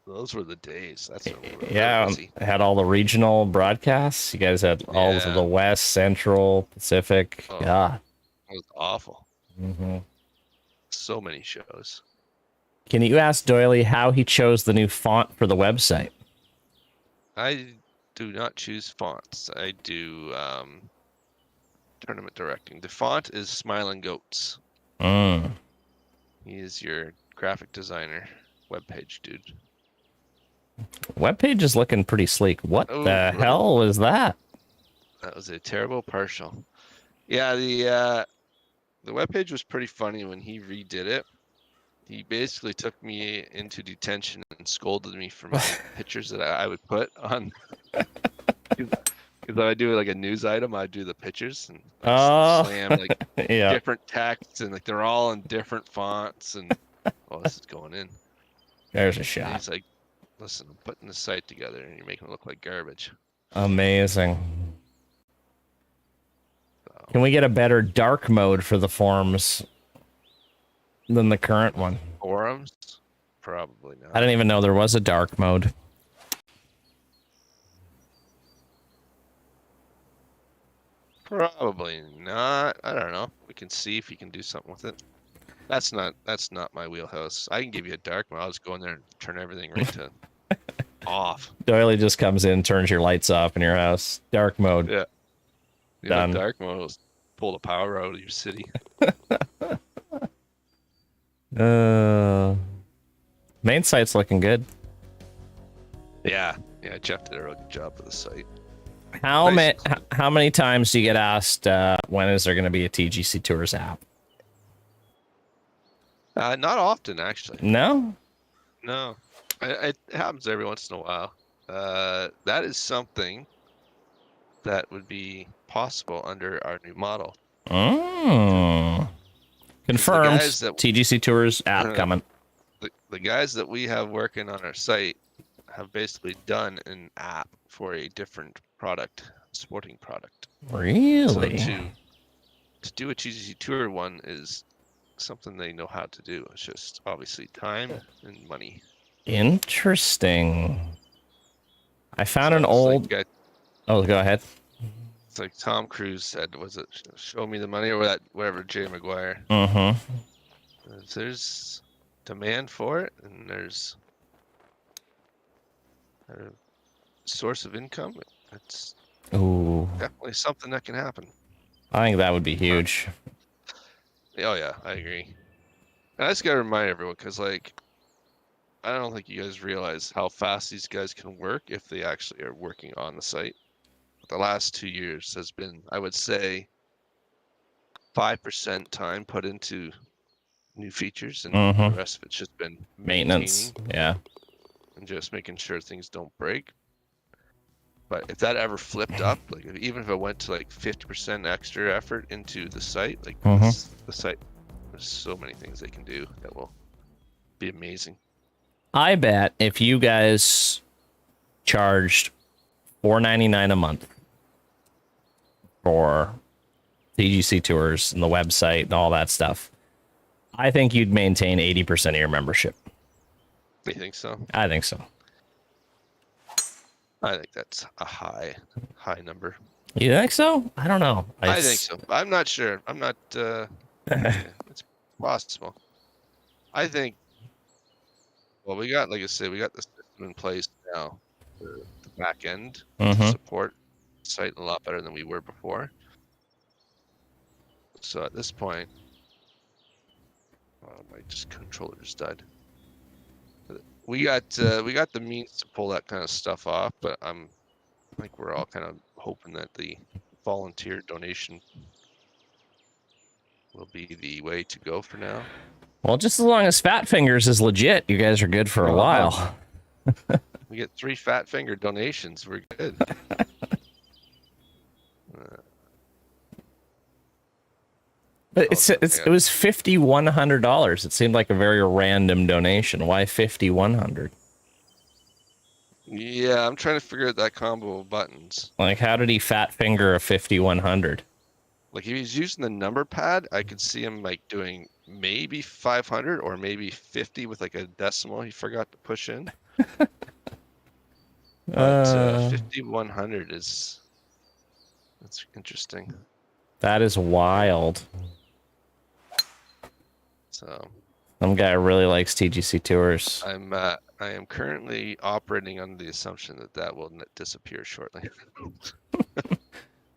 Those were the days. That's when we were busy. Had all the regional broadcasts. You guys had all of the West, Central, Pacific. Oh, yeah, it was awful. Mm-hmm. So many shows. Can you ask Doily how he chose the new font for the website? I do not choose fonts. I do tournament directing. The font is Smiling Goats. He is your graphic designer, webpage dude. Webpage is looking pretty sleek. What the hell is that? That was a terrible partial. Yeah, the webpage was pretty funny when he redid it. He basically took me into detention and scolded me for my pictures that I would put on. Because I do like a news item, I do the pictures and slam like different texts and like they're all in different fonts and this is going in. There's a shot. And he's like, listen, I'm putting the site together and you're making it look like garbage. Amazing. So. Can we get a better dark mode for the forums than the current one? Forums? Probably not. I didn't even know there was a dark mode. Probably not. I don't know. We can see if you can do something with it. That's not my wheelhouse. I can give you a dark mode. I'll just go in there and turn everything right to off. Doily just comes in, turns your lights off in your house. Dark mode. Yeah. Done. Dark mode will pull the power out of your city. Main site's looking good. Yeah, Jeff did a real good job with the site. How many times do you get asked when is there going to be a TGCTours app? Not often, actually. No? No, it happens every once in a while. That is something that would be possible under our new model. Mm. 'Cause the Confirmed. guys that TGCTours app coming. the guys that we have working on our site have basically done an app for a different product, sporting product. So Really? to do a TGC Tour one is something they know how to do. It's just obviously time and money. Interesting. I found So an it's old. like, Oh, go ahead. it's like Tom Cruise said, was it "Show me the money" or that whatever Jay Maguire? Mm-hmm. There's demand for it, and there's a source of income. It's Ooh. definitely something that can happen. I think that would be huge. Oh yeah, I agree. And I just gotta remind everyone, because like, I don't think you guys realize how fast these guys can work if they actually are working on the site. The last 2 years has been, I would say, 5% time put into new features, and the rest of it's just been Maintenance. maintaining Yeah. and just making sure things don't break. But if that ever flipped up, like even if it went to like 50% extra effort into the site, like the site, there's so many things they can do that will be amazing. I bet if you guys charged $4.99 a month for TGCTours and the website and all that stuff, I think you'd maintain 80% of your membership. You think so? I think so. I think that's a high number. You think so? I don't know. I think so. I'm not sure. I'm not. It's possible. I think. Well, we got, like I said, we got the system in place now for the back end to support the site a lot better than we were before. So at this point, my controller just died. We got the means to pull that kind of stuff off, but I think we're all kind of hoping that the volunteer donation will be the way to go for now. Well, just as long as Fat Fingers is legit, you guys are good for a while. We get 3 Fat Finger donations. We're good. But it was $5,100. It seemed like a very random donation. Why 5,100? Yeah, I'm trying to figure out that combo of buttons. Like, how did he fat finger a 5,100? Like, if he's using the number pad, I could see him like doing maybe 500 or maybe 50 with like a decimal he forgot to push in. But 5,100 that's interesting. That is wild. So some guy really likes TGCTours. I am currently operating under the assumption that that will disappear shortly.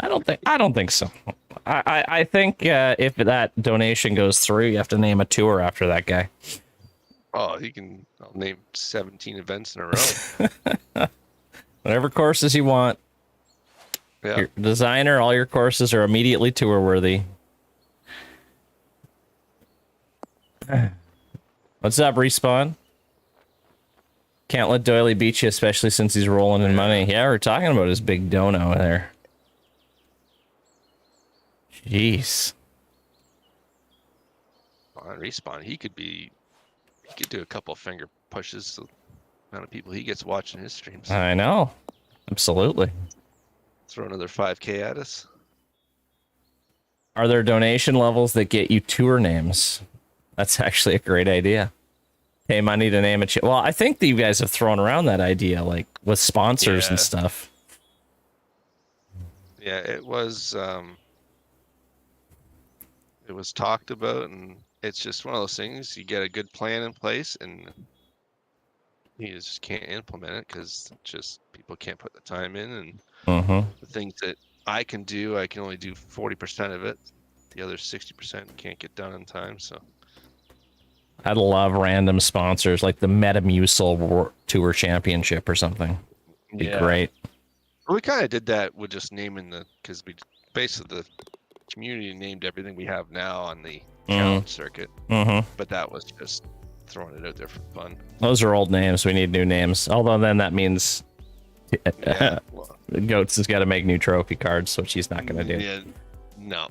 I don't think so. I think if that donation goes through, you have to name a tour after that guy. Oh, I'll name 17 events in a row. Whatever courses you want. Yeah. Your designer, all your courses are immediately tour worthy. What's up, Respawn? Can't let Doily beat you, especially since he's rolling in money. Yeah, we're talking about his big dono there. Jeez. On Respawn, he could do a couple finger pushes. So the amount of people he gets watching his streams. I know. Absolutely. Throw another 5K at us. Are there donation levels that get you tour names? That's actually a great idea. Pay money to name a well, I think that you guys have thrown around that idea, like with sponsors and stuff. Yeah, it was talked about, and it's just one of those things. You get a good plan in place, and you just can't implement it because just people can't put the time in, and the things that I can do, I can only do 40% of it. The other 60% can't get done in time. So I'd love random sponsors like the Metamucil Tour Championship or something. Be great. We kind of did that with just naming because we basically the community named everything we have now on the challenge circuit, Mm-hmm. but that was just throwing it out there for fun. Those are old names. We need new names. Although then that means Yeah, well, Goats has got to make new trophy cards, which he's not going to do. yeah, no.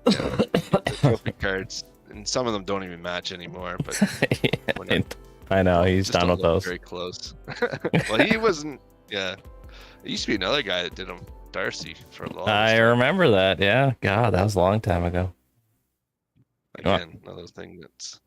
Yeah, the trophy cards, and some of them don't even match anymore. But Yeah, I know he's just done don't with look those. very close. Well, he wasn't. Yeah, there used to be another guy that did them, Darcy, for a long I time. remember that. Yeah, God, that was a long time ago. Again, another thing that's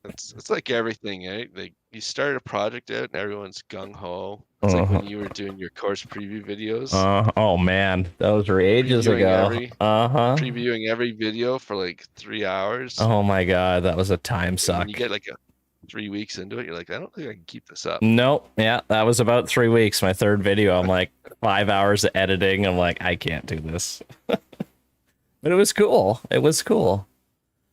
it's like everything, eh? Like you start a project out and everyone's gung ho. It's like when you were doing your course preview videos. Oh man, those were ages ago. Previewing every video for like 3 hours. Oh my God, that was a time And suck. when you get like 3 weeks into it, you're like, I don't think I can keep this up. Nope. Yeah, that was about 3 weeks. My third video, I'm like 5 hours of editing. I'm like, I can't do this. But it was cool. It was cool.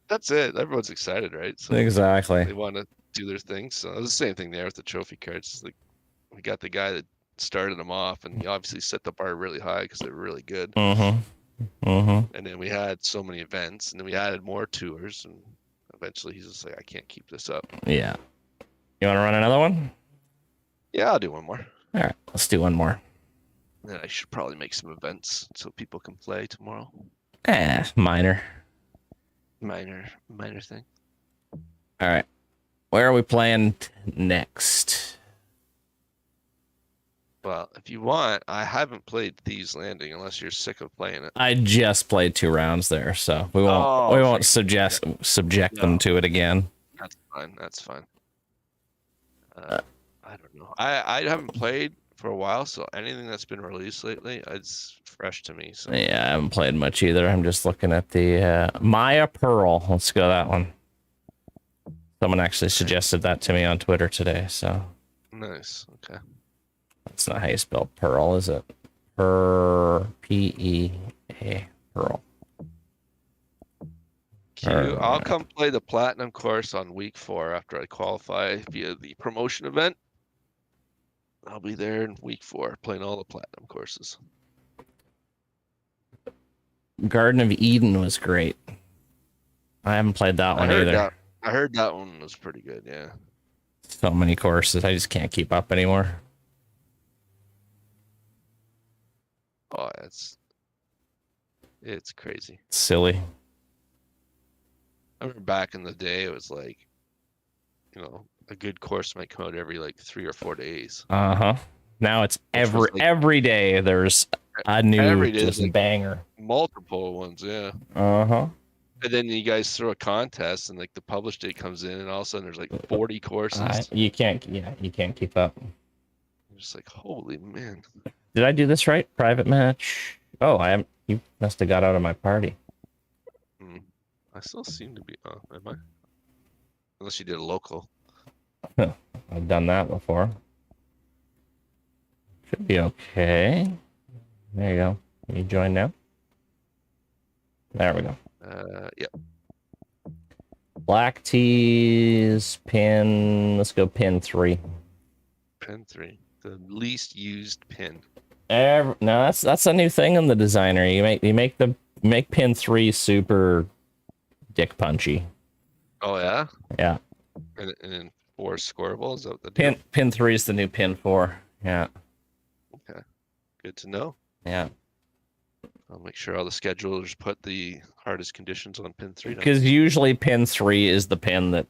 That's it. Everyone's excited, right? So Exactly. they want to do their thing. So it was the same thing there with the trophy cards. It's like we got the guy that started them off, and he obviously set the bar really high because they're really good. And then we had so many events, and then we added more tours, and eventually he's just like, I can't keep this up. Yeah. You want to run another one? Yeah, I'll do one more. All right, let's do one more. Then I should probably make some events so people can play tomorrow. Minor. Minor thing. All right. Where are we playing next? Well, if you want, I haven't played Thieves Landing unless you're sick of playing it. I just played 2 rounds there, so we won't subject them to it again. That's fine. That's fine. I don't know. I haven't played for a while, so anything that's been released lately, it's fresh to me. So Yeah, I haven't played much either. I'm just looking at the Maya Pearl. Let's go that one. Someone actually suggested that to me on Twitter today, so. Nice. Okay. That's not how you spell Pearl, is it? P-E-A, Pearl. I'll come play the Platinum course on week 4 after I qualify via the promotion event. I'll be there in week 4 playing all the Platinum courses. Garden of Eden was great. I haven't played that one either. I heard that one was pretty good, yeah. So many courses, I just can't keep up anymore. Oh, it's crazy. Silly. I remember back in the day, it was like, a good course might come out every like 3 or 4 days. Now it's every day there's a new just banger. Multiple ones, yeah. And then you guys throw a contest, and like the publish date comes in, and all of a sudden there's like 40 courses. You can't keep up. You're just like, holy man. Did I do this right? Private match. Oh, you must have got out of my party. I still seem to be. Oh, am I? Unless you did a local. I've done that before. Should be okay. There you go. Can you join now? There we go. Yep. Black tees, pin. Let's go pin 3. Pin 3. The least used pin. No, that's a new thing in the designer. You make pin 3 super dick punchy. Oh yeah. Yeah. And then 4 scoreable. Is that the deal? Pin 3 is the new pin 4. Yeah. Okay. Good to know. Yeah. I'll make sure all the schedulers put the hardest conditions on pin 3. Because usually pin 3 is the pin that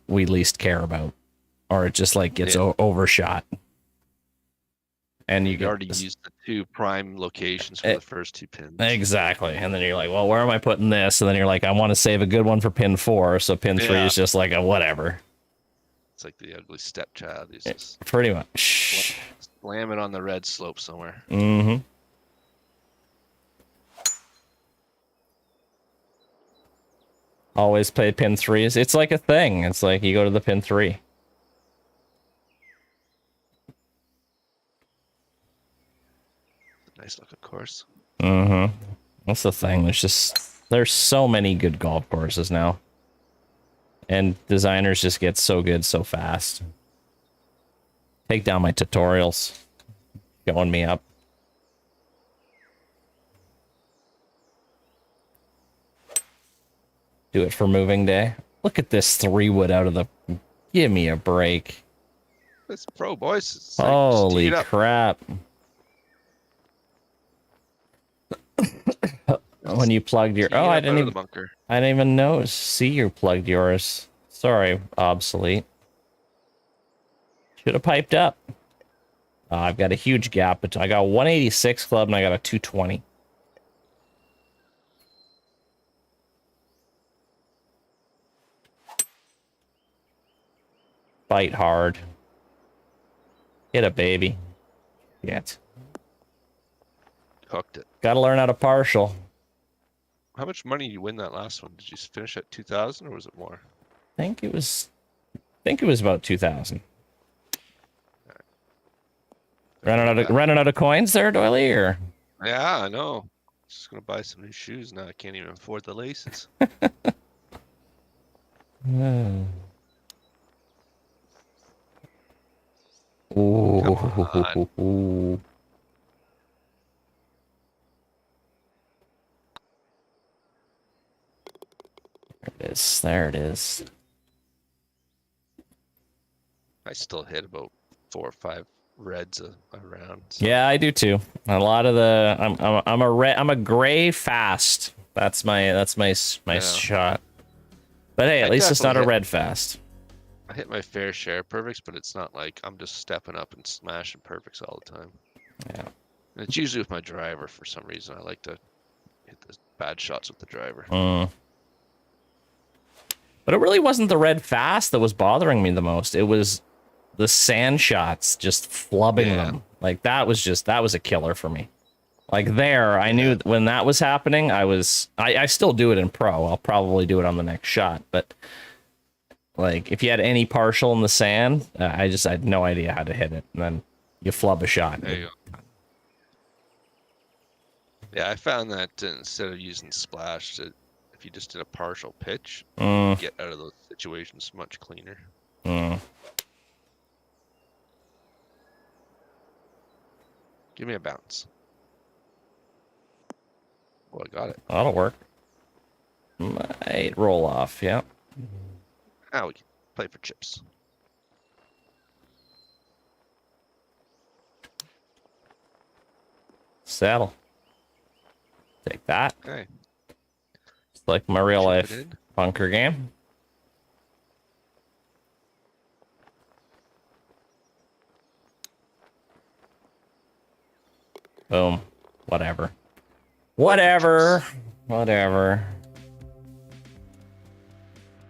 we least care about, or it just like gets overshot. And you already used the 2 prime locations for the first 2 pins. Exactly. And then you're like, well, where am I putting this? And then you're like, I want to save a good one for pin 4. So pin 3 is just like a whatever. It's like the ugly stepchild. He's just pretty much. Slam it on the red slope somewhere. Always play pin 3s. It's like a thing. It's like you go to the pin 3. Nice looking course. That's the thing. There's so many good golf courses now. And designers just get so good so fast. Take down my tutorials. Going me up. Do it for moving day. Look at this 3-wood out of the... Give me a break. It's pro, boys. It's like, just tee Holy it up. crap. When you plugged your... Tee Oh, it I up didn't out of the even... bunker. I didn't even know. See, you plugged yours. Sorry, obsolete. Should have piped up. I've got a huge gap. But I got a 186 club and I got a 220. Bite hard. Hit a baby. Yet. Hooked it. Gotta learn how to partial. How much money did you win that last one? Did you finish at 2,000 or was it more? I think it was about 2,000. Running out of coins there, Doily, or? Yeah, I know. Just gonna buy some new shoes now. I can't even afford the laces. Ooh. There it is. There it is. I still hit about 4 or 5 reds a round. So. Yeah, I do too. A lot of the I'm a gray fast. That's my shot. But hey, at least it's not a red fast. I hit my fair share of perfects, but it's not like I'm just stepping up and smashing perfects all the time. Yeah. And it's usually with my driver for some reason. I like to hit the bad shots with the driver. But it really wasn't the red fast that was bothering me the most. It was the sand shots, just flubbing them. Like that was a killer for me. Like there, I knew when that was happening, I still do it in pro. I'll probably do it on the next shot. But like if you had any partial in the sand, I had no idea how to hit it. And then you flub a shot. There you go. Yeah, I found that instead of using splash, that if you just did a partial pitch, you get out of those situations much cleaner. Give me a bounce. Oh, I got it. That'll work. Might roll off, yeah. Now we can play for chips. Saddle. Take that. Okay. It's like my real life bunker game. Boom. Whatever. Whatever.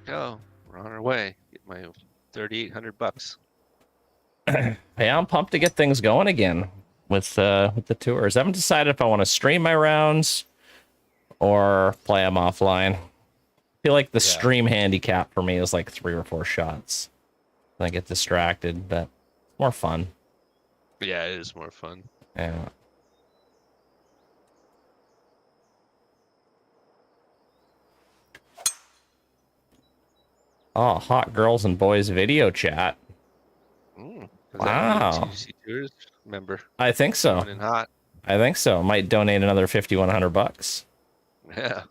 Go. We're on our way. Get my 3,800 bucks. Yeah, I'm pumped to get things going again with the tours. I haven't decided if I want to stream my rounds or play them offline. I feel like the stream handicap for me is like 3 or 4 shots. I get distracted, but it's more fun. Yeah, it is more fun. Yeah. Oh, hot girls and boys video chat. Wow. TGCTours member. I think so. Hot. I think so. Might donate another $5,100. Yeah.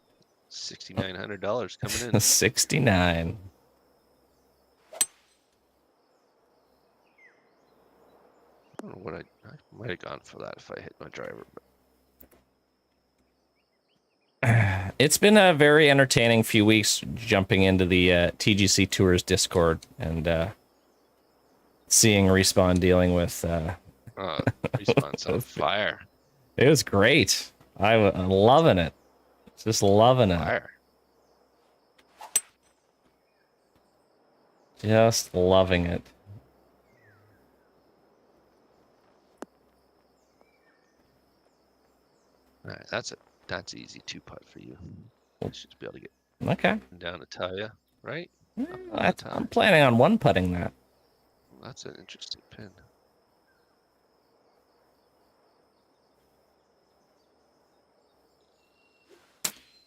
$6,900 coming in. 69. I don't know what I might have gone for that if I hit my driver. But... It's been a very entertaining few weeks jumping into the TGCTours Discord and seeing Respawn dealing with... Respawn's on fire. It was great. I'm loving it. Just loving it. Fire. Just loving it. All right, that's easy 2-putt for you. I should be able to get down to Talia, right? I'm planning on 1-putting that. That's an interesting pin.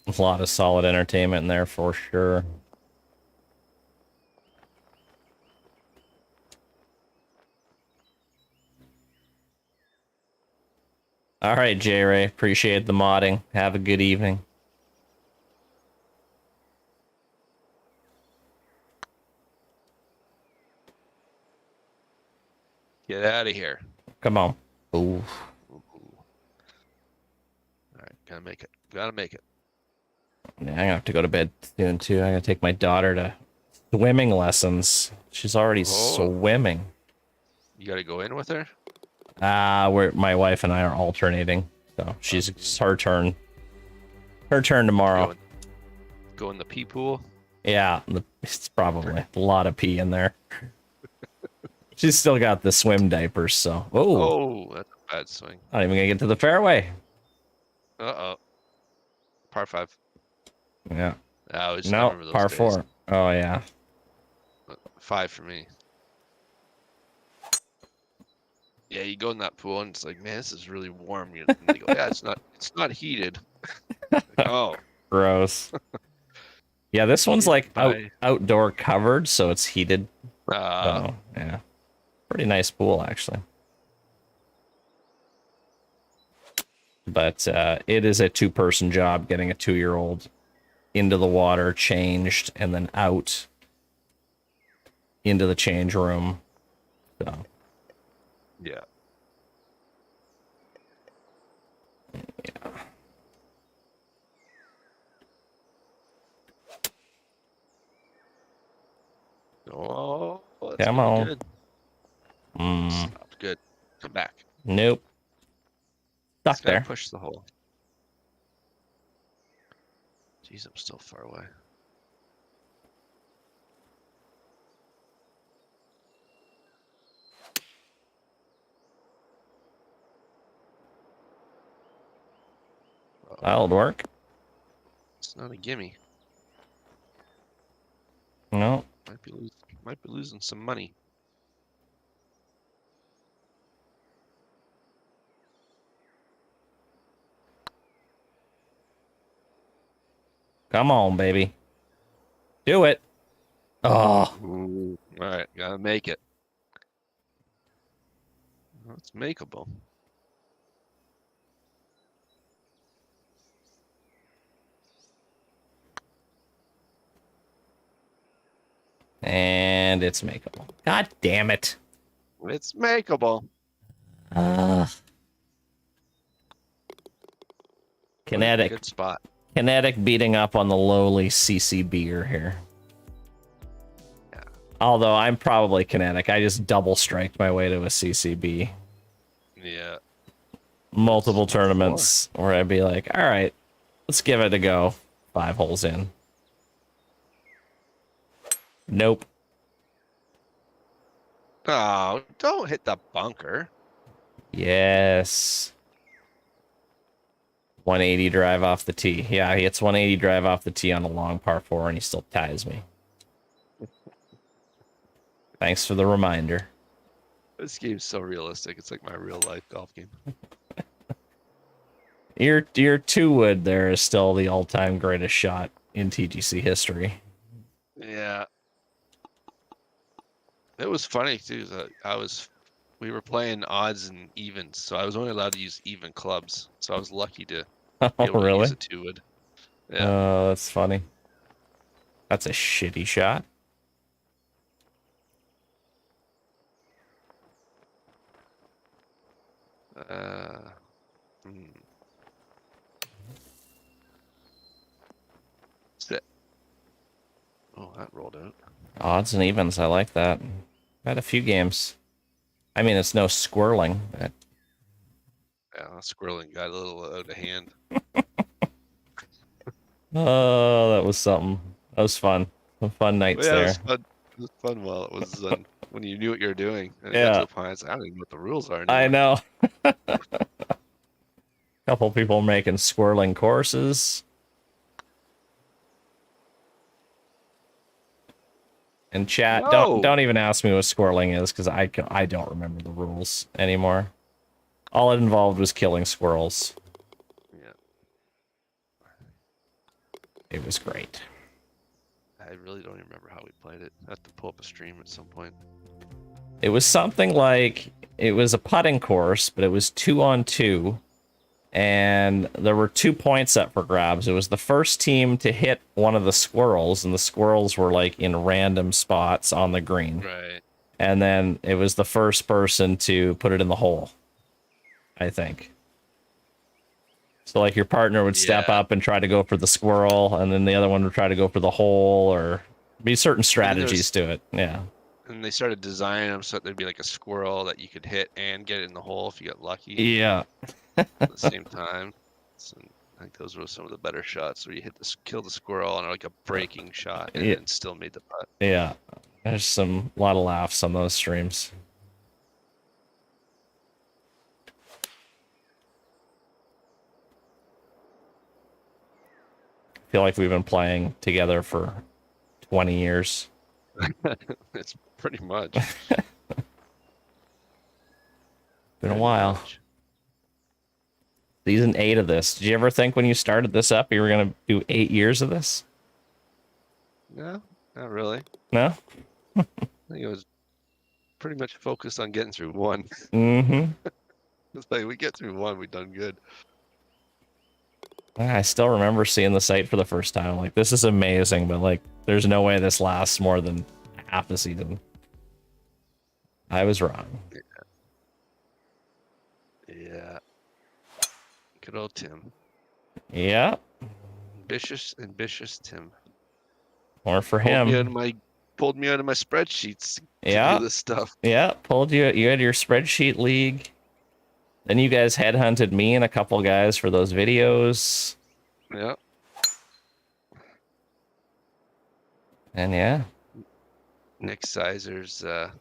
A lot of solid entertainment in there for sure. All right, J-Ray. Appreciate the modding. Have a good evening. Get out of here. Come on. Ooh. Ooh. All right, gotta make it. Gotta make it. Yeah, I'm gonna have to go to bed soon too. I'm gonna take my daughter to swimming lessons. She's already swimming. You gotta go in with her? Where my wife and I are alternating. So it's her turn. Her turn tomorrow. Go in the pee pool? Yeah, it's probably a lot of pee in there. She's still got the swim diapers, so. Oh, that's a bad swing. Not even gonna get to the fairway. Uh-oh. Par 5. Yeah. No, par 4. Oh, yeah. 5 for me. Yeah, you go in that pool and it's like, man, this is really warm. And they go, yeah, it's not heated. Like, oh. Gross. Yeah, this one's like outdoor covered, so it's heated. Oh, yeah. Pretty nice pool, actually. But it is a 2-person job getting a 2-year-old into the water, changed, and then out into the change room. So. Yeah. Yeah. Oh, come on. Good. Stop. Good. Come back. Nope. Stuck there. Push the hole. Jeez, I'm still far away. That'll work. It's not a gimme. No. Might be losing some money. Come on, baby. Do it. Oh. Ooh. All right, gotta make it. Well, it's makeable. And it's makeable. God damn it. It's makeable. Kinetic. Good spot. Kinetic beating up on the lowly CCBer here. Yeah. Although I'm probably Kinetic. I just double striked my way to a CCB. Yeah. Multiple tournaments where I'd be like, all right, let's give it a go. 5 holes in. Nope. Oh, don't hit the bunker. Yes. 180 drive off the tee. Yeah, he hits 180 drive off the tee on a long par 4 and he still ties me. Thanks for the reminder. This game's so realistic. It's like my real life golf game. Your 2-wood there is still the all-time greatest shot in TGC history. Yeah. It was funny too. That we were playing odds and evens, so I was only allowed to use even clubs. So I was lucky to be able to use a 2-wood. Yeah. Oh, that's funny. That's a shitty shot. Sit. Oh, that rolled out. Odds and evens, I like that. Had a few games. I mean, it's no squirreling. But... yeah, squirreling got a little out of hand. Oh, that was something. That was fun. Some fun nights there. It was fun while it was when you knew what you were doing. And yeah. Got to the point, I was like, I don't even know what the rules are anymore. I know. Couple people making squirreling courses. And chat, don't even ask me what squirreling is because I don't remember the rules anymore. All it involved was killing squirrels. Yeah. It was great. I really don't even remember how we played it. I have to pull up a stream at some point. It was something like it was a putting course, but it was 2-on-2. And there were 2 points up for grabs. It was the first team to hit one of the squirrels, and the squirrels were like in random spots on the green. Right. and then it was the first person to put it in the hole, I think. So like your partner would step up and try to go for the squirrel, and then the other one would try to go for the hole, or be certain strategies to it. Yeah. And they started designing them so that there'd be like a squirrel that you could hit and get it in the hole if you got lucky. Yeah. At the same time. So I think those were some of the better shots where you kill the squirrel on like a breaking shot and then still made the putt. Yeah. There's a lot of laughs on those streams. I feel like we've been playing together for 20 years. It's pretty much. Been a while. Season 8 of this. Did you ever think when you started this up you were going to do 8 years of this? No, not really. No? I think it was pretty much focused on getting through one. Mm-hmm. It's like we get through one, we've done good. I still remember seeing the site for the first time. Like, this is amazing, but like, there's no way this lasts more than half a season. I was wrong. Yeah. Good old Tim. Yeah. Ambitious Tim. Or for him. Pulled me out of my spreadsheets to do this stuff. Yeah, pulled you. You had your spreadsheet league. Then you guys headhunted me and a couple guys for those videos. Yeah. And yeah. Nick Sizer's the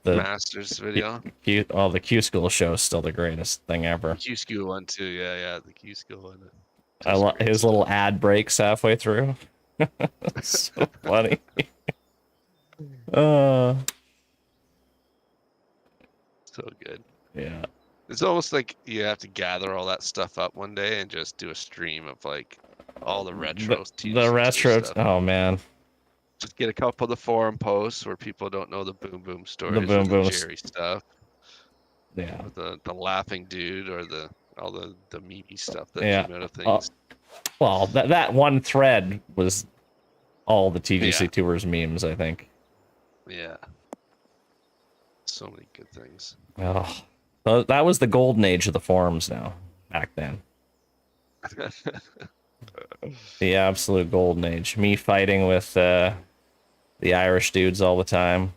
Masters video. The Q School show is still the greatest thing ever. The Q School one too, yeah, the Q School one. I love his little ad breaks halfway through. So funny. So good. Yeah. It's almost like you have to gather all that stuff up one day and just do a stream of like all the retro stuff. Oh man. Just get a couple of the forum posts where people don't know the Boom Boom stories, the Jerry stuff. Yeah. Or the laughing dude or all the meme stuff that came out of things. Well, that one thread was all the TGCTours memes, I think. Yeah. So many good things. Oh, that was the golden age of the forums now, back then. The absolute golden age. Me fighting with the Irish dudes all the time.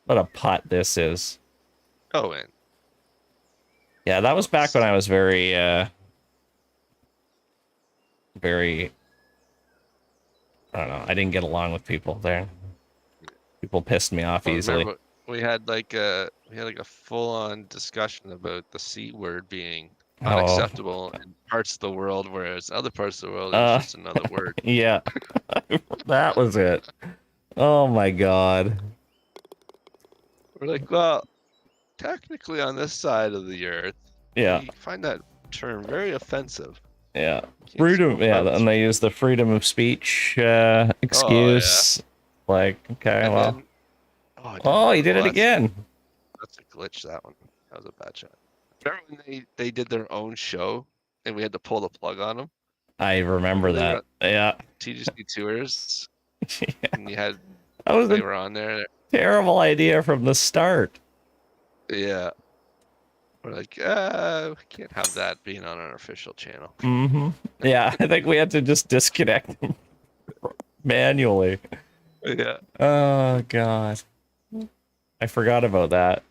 What a putt this is. Oh, man. Yeah, that was back when I was very, I don't know, I didn't get along with people there. People pissed me off easily. We had like a full-on discussion about the C word being unacceptable in parts of the world, whereas other parts of the world it's just another word. Yeah, that was it. Oh my god. We're like, well, technically on this side of the earth, we find that term very offensive. Yeah, freedom. Yeah, and they use the freedom of speech excuse. Like, okay, and well. Then, he did it again. That's a glitch. That one. That was a bad shot. Remember when they did their own show and we had to pull the plug on them? I remember that. Yeah. TGCTours. Yeah. And you had. They were on there. Terrible idea from the start. Yeah. We're like, we can't have that being on our official channel. Mm-hmm. Yeah, I think we had to just disconnect them manually. Yeah. Oh god. I forgot about that.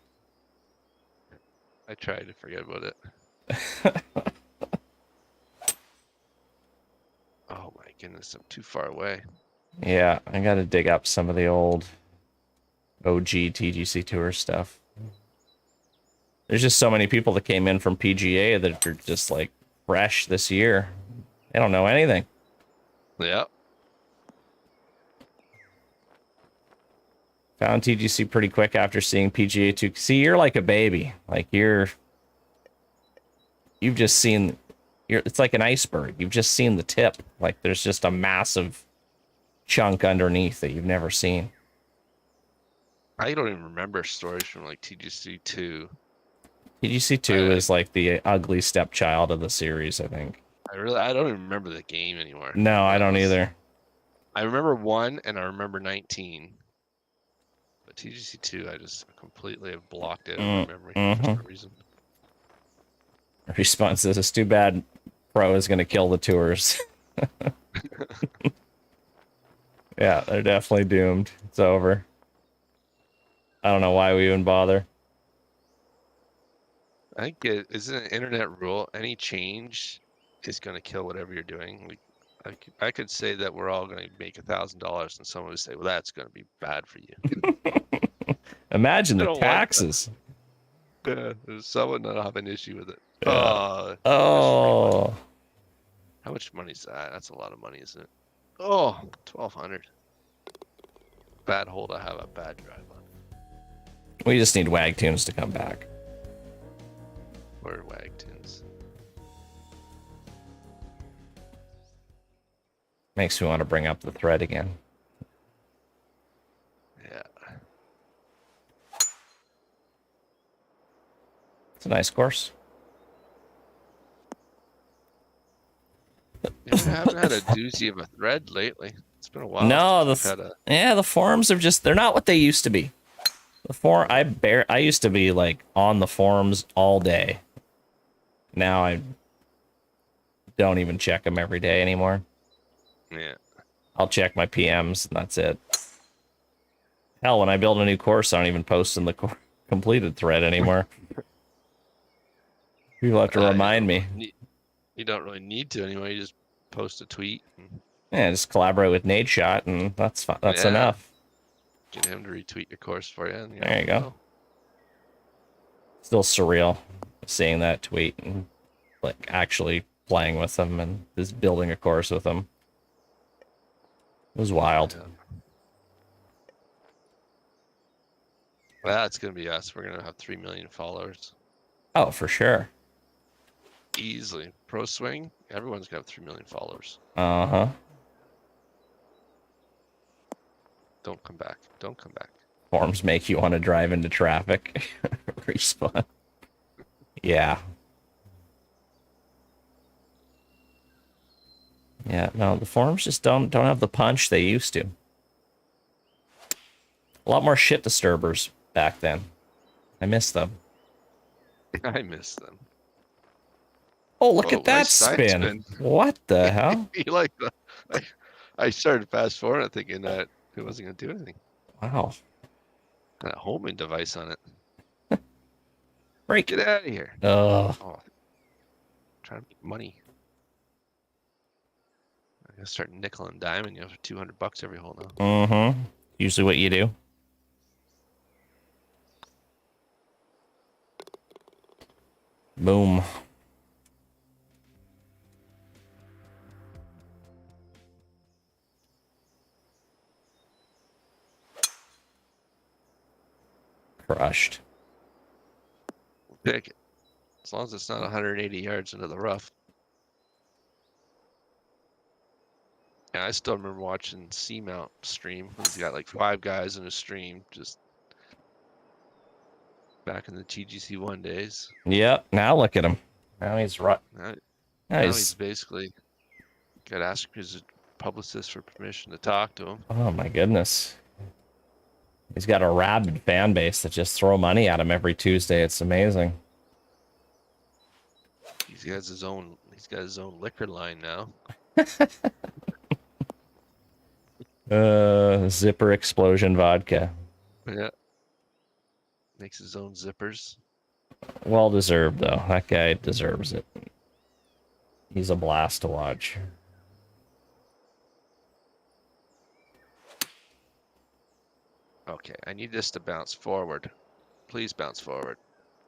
I tried to forget about it. Oh my goodness, I'm too far away. Yeah, I gotta dig up some of the old OG TGCTours stuff. There's just so many people that came in from PGA that are just like fresh this year. They don't know anything. Yeah. Found TGC pretty quick after seeing PGA 2. See, you're like a baby. Like you've just seen, it's like an iceberg. You've just seen the tip. Like there's just a massive chunk underneath that you've never seen. I don't even remember stories from like TGC2. TGC2 is like the ugly stepchild of the series, I think. I don't even remember the game anymore. No, I don't either. I remember 1 and I remember 19. But TGC2, I just completely have blocked it out of my memory for some reason. Response says, it's too bad Pro is going to kill the tours. Yeah, they're definitely doomed. It's over. I don't know why we even bother. I think it isn't an internet rule. Any change is going to kill whatever you're doing. I could say that we're all going to make $1,000, and someone would say, "Well, that's going to be bad for you." Imagine I the don't want taxes. that. Someone will have an issue with it. Yeah. Oh. How much money is that? That's a lot of money, isn't it? Oh, 1,200. Bad hole to have a bad drive on. We just need Wagtunes to come back. Or Wagtunes. Makes me want to bring up the thread again. Yeah. It's a nice course. Yeah, we haven't had a doozy of a thread lately. It's been a while. No, the forums are just—they're not what they used to be. I used to be like on the forums all day. Now I don't even check them every day anymore. Yeah. I'll check my PMs and that's it. Hell, when I build a new course, I don't even post in the completed thread anymore. People have to remind me. You don't really need to anyway. You just post a tweet. Yeah, just collaborate with Nadeshot, and that's enough. Get him to retweet your course for you. And there you go. Still surreal seeing that tweet and like actually playing with them and just building a course with them. It was wild. Yeah. Well, that's gonna be us. We're gonna have 3 million followers. Oh, for sure. Easily. Pro Swing, everyone's got 3 million followers. Uh-huh. Don't come back. Don't come back. Forms make you want to drive into traffic. Respawn. Yeah. Yeah, no, the forums just don't have the punch they used to. A lot more shit disturbers back then. I miss them. I miss them. Oh, look at that spin. What the hell? You like that? I started fast forward thinking that it wasn't going to do anything. Wow. Got a homing device on it. Break. Get out of here. Oh. Trying to make money. I'm going to start nickel and diming you for $200 every hole now. Mm-hmm. Usually what you do. Boom. Crushed. Pick it. As long as it's not 180 yards into the rough. Yeah, I still remember watching Seamount stream. He's got like 5 guys in a stream, just back in the TGC1 days. Yep. Now look at him. Now he's right. Now he's basically got to ask his publicist for permission to talk to him. Oh my goodness. He's got a rabid fan base that just throw money at him every Tuesday. It's amazing. He's got his own liquor line now. Zipper explosion vodka. Yeah. Makes his own zippers. Well deserved though. That guy deserves it. He's a blast to watch. Okay, I need this to bounce forward. Please bounce forward.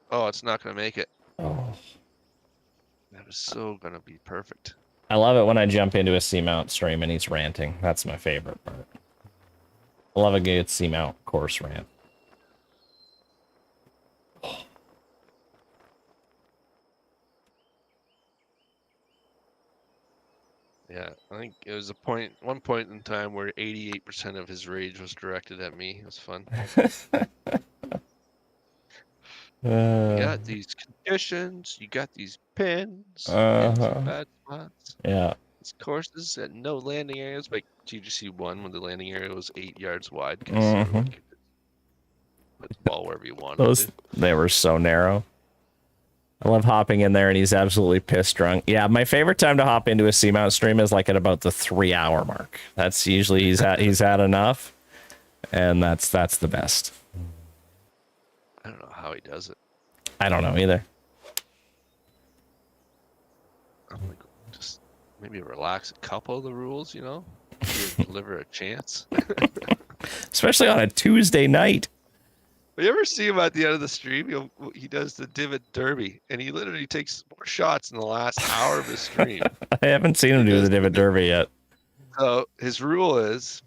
Oh, it's not going to make it. Oh. That was so going to be perfect. I love it when I jump into a Seamount stream and he's ranting. That's my favorite part. I love a good Seamount course rant. Yeah, I think it was one point in time where 88% of his rage was directed at me. It was fun. You got these conditions, you got these pins, bad spots. Yeah. These courses at no landing areas, like TGC1 when the landing area was 8 yards wide. put the ball wherever you want Those, to. they were so narrow. I love hopping in there, and he's absolutely pissed drunk. Yeah, my favorite time to hop into a Seamount stream is like at about the 3-hour mark. That's usually he's had enough, and that's the best. I don't know how he does it. I don't know either. I'm like, just maybe relax a couple of the rules, you know? Give liver a chance. Especially on a Tuesday night. You ever see him at the end of the stream? He does the divot derby, and he literally takes more shots in the last hour of his stream. I haven't seen him do the divot derby yet. So his rule is,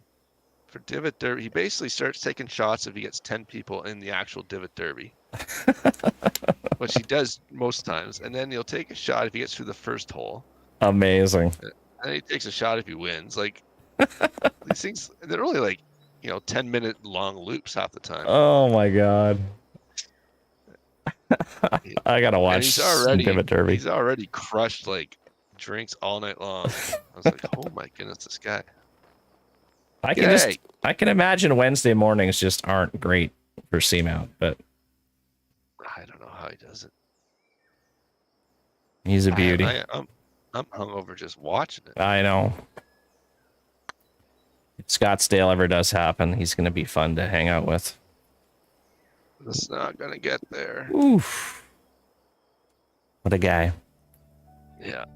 for divot derby, he basically starts taking shots if he gets 10 people in the actual divot derby. Which he does most times. And then he'll take a shot if he gets through the first hole. Amazing. And he takes a shot if he wins. Like, these things, they're only like, 10-minute long loops half the time. Oh my god. I gotta watch divot derby. He's already crushed like drinks all night long. I was like, oh my goodness, this guy. I can imagine Wednesday mornings just aren't great for Seamount, but I don't know how he does it. He's a beauty. I'm hungover just watching it. I know. If Scottsdale ever does happen, he's going to be fun to hang out with. It's not going to get there. Oof. What a guy. Yeah.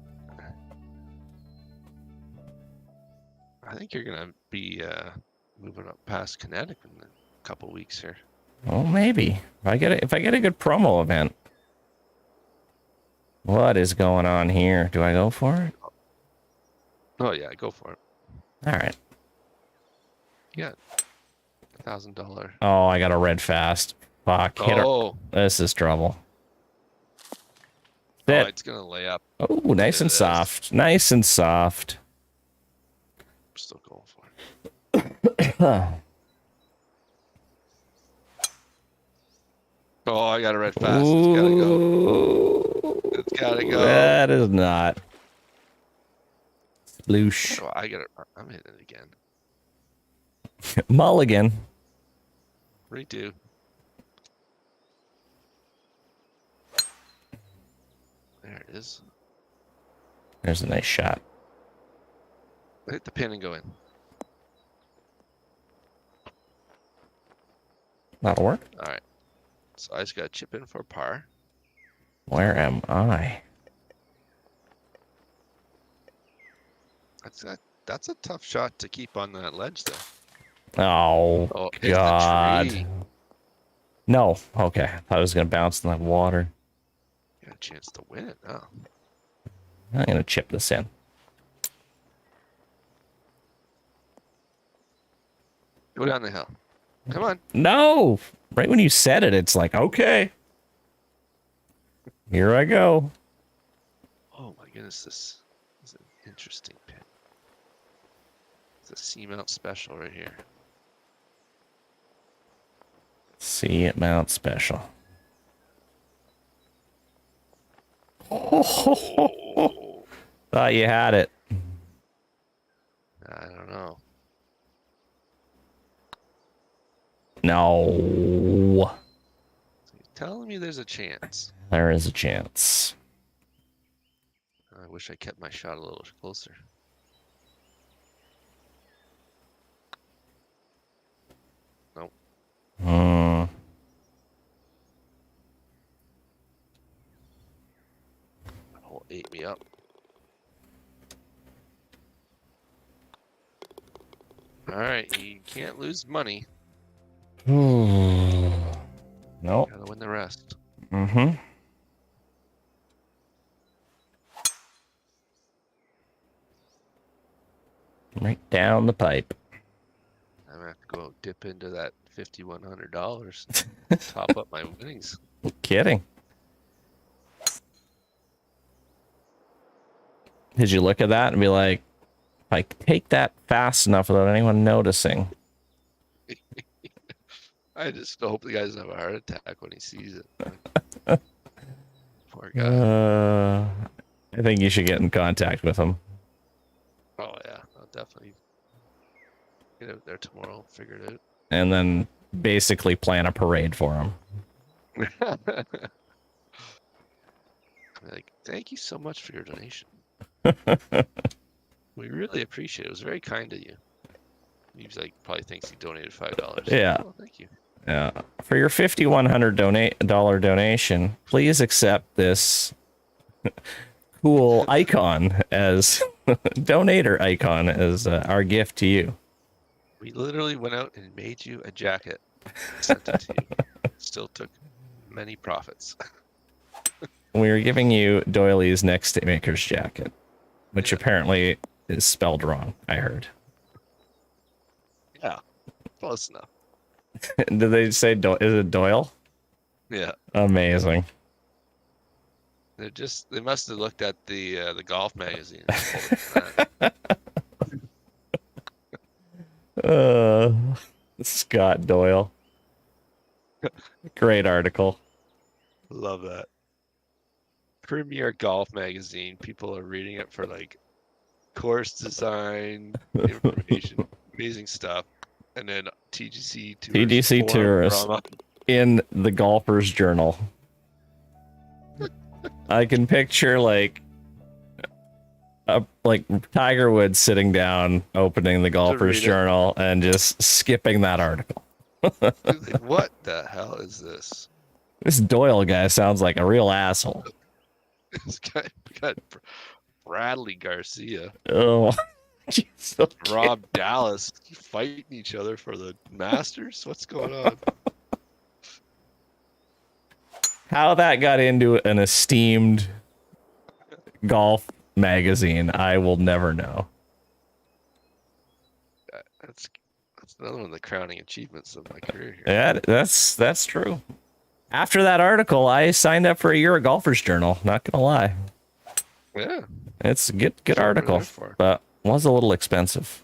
I think you're going to be moving up past Kinetic in a couple weeks here. Well, maybe. If I get a good promo event. What is going on here? Do I go for it? Oh, yeah, go for it. All right. Yeah. $1,000. Oh, I got a red fast. Fuck. Hit her. This is trouble. Oh, it's going to lay up. Oh, nice and soft. Nice and soft. I'm still going for it. Oh, I got a red fast. It's got to go. It's got to go. That is not. Sploosh. Oh, I got it. I'm hitting it again. Mulligan. Redo. There it is. There's a nice shot. Hit the pin and go in. That'll work. All right. So I just got to chip in for a par. Where am I? That's a tough shot to keep on that ledge, though. Oh, God. No. Okay. I thought I was going to bounce in that water. You got a chance to win it now. I'm going to chip this in. Go down the hill. Come on. No. Right when you said it, it's like, okay. Here I go. Oh, my goodness. This is an interesting pin. It's a Seamount special right here. Seamount special. Oh. Thought you had it. I don't know. No. So you're telling me there's a chance. There is a chance. I wish I kept my shot a little closer. Nope. Hole ate me up. All right, you can't lose money. Nope. Gotta win the rest. Mm-hmm. Right down the pipe. I'm gonna have to go dip into that $5,100. Top up my winnings. Kidding. Did you look at that and be like, if I take that fast enough without anyone noticing? I just hope the guy doesn't have a heart attack when he sees it. Poor guy. I think you should get in contact with him. Oh yeah, I'll definitely get out there tomorrow. Figure it out. And then basically plan a parade for him. Like, thank you so much for your donation. We really appreciate it. It was very kind of you. He's like, probably thinks he donated $5. Yeah. Oh, thank you. Yeah. For your $5,100 donation, please accept this cool icon as donator icon as our gift to you. We literally went out and made you a jacket, sent it to you. Still took many profits. We are giving you Doyley's next maker's jacket, which apparently is spelled wrong, I heard. Yeah, close enough. Did they say is it Doyle? Yeah. Amazing. They must have looked at the golf magazine. Scott Doyle. Great article. Love that. Premier Golf Magazine. People are reading it for like course design, information, amazing stuff. And then TGCTours in the Golfer's Journal. I can picture like Tiger Woods sitting down, opening the Golfer's Journal, and just skipping that article. Like, what the hell is this? This Doyle guy sounds like a real asshole. This guy got Bradley Garcia. Oh, Rob Dallas fighting each other for the Masters. What's going on? How that got into an esteemed golf magazine, I will never know. That's another one of the crowning achievements of my career here. Yeah, that's true. After that article, I signed up for a year of Golfer's Journal. Not gonna lie. Yeah, it's a good article, but was a little expensive.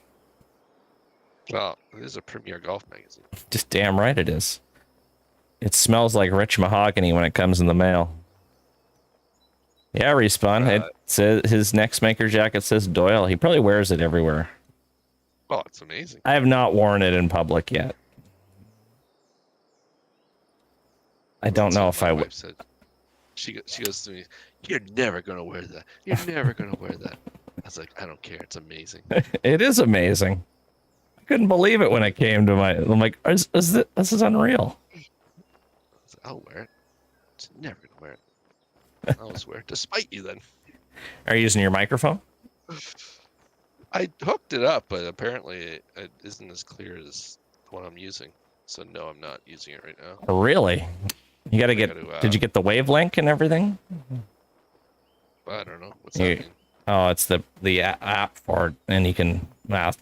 Well, it is a premier golf magazine. Just damn right it is. It smells like rich mahogany when it comes in the mail. Yeah, Respawn. It says his next maker jacket says Doyle. He probably wears it everywhere. Oh, it's amazing. I have not worn it in public yet. I don't know if I would. She goes to me, "You're never gonna wear that. You're never gonna wear that." I was like, "I don't care. It's amazing." It is amazing. I couldn't believe it when it came to my. I'm like, this is unreal. I'll wear it. It's never gonna wear it. I'll swear, despite you. Then. Are you using your microphone? I hooked it up, but apparently it isn't as clear as the one I'm using. So no, I'm not using it right now. Really? You gotta get. Did you get the wavelength and everything? I don't know. What's that mean? Oh, it's the app for it, and you can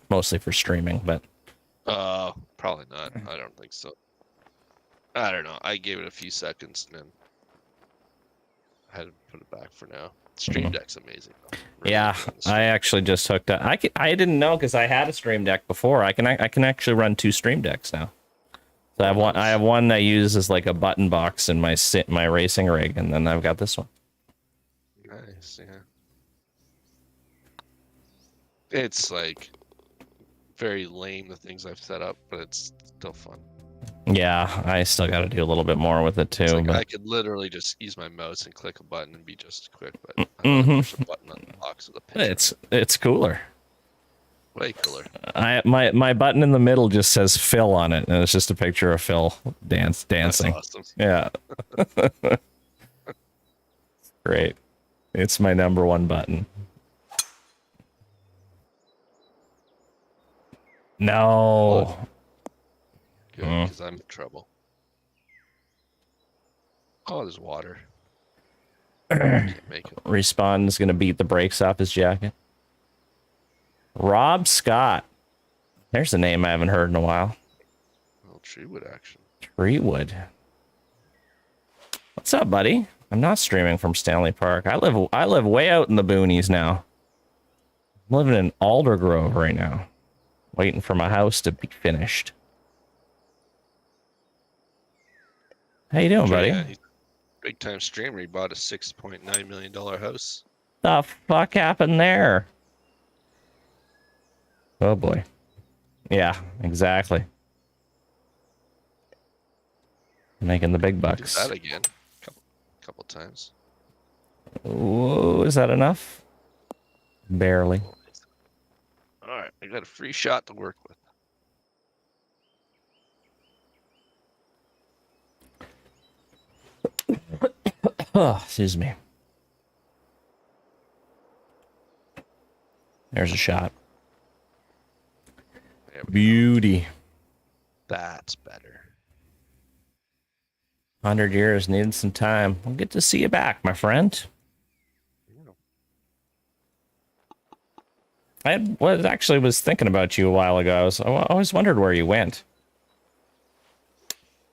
mostly for streaming, but. Probably not. I don't think so. I don't know. I gave it a few seconds and then I had to put it back for now. Stream Deck's amazing. Really yeah, I actually just hooked up. I didn't know because I had a Stream Deck before. I can actually run 2 Stream Decks now. So I have one I use as like a button box in my racing rig, and then I've got this one. Nice, yeah. It's like very lame the things I've set up, but it's still fun. Yeah, I still got to do a little bit more with it too. Like but... I could literally just use my mouse and click a button and be just as quick, but I don't push a button on the box with a picture. It's cooler. Way cooler. My button in the middle just says Phil on it, and it's just a picture of Phil dancing. That's awesome. Yeah. Great. It's my #1 button. No. Good, because I'm in trouble. Oh, there's water. Can't make it. Respawn is going to beat the brakes off his jacket. Rob Scott. There's a name I haven't heard in a while. Well, Treewood action. Treewood. What's up, buddy? I'm not streaming from Stanley Park. I live way out in the boonies now. I'm living in Aldergrove right now. Waiting for my house to be finished. How you doing, buddy? He's a big time streamer. He bought a $6.9 million house. The fuck happened there? Oh boy. Yeah, exactly. Making the big Do bucks. that again. Couple times. Whoa, is that enough? Barely. All right, I got a free shot to work with. Oh, excuse me. There's a shot. Beauty. Go. That's better. 100 years, needed some time. We'll get to see you back, my friend. Actually was thinking about you a while ago. I always wondered where you went.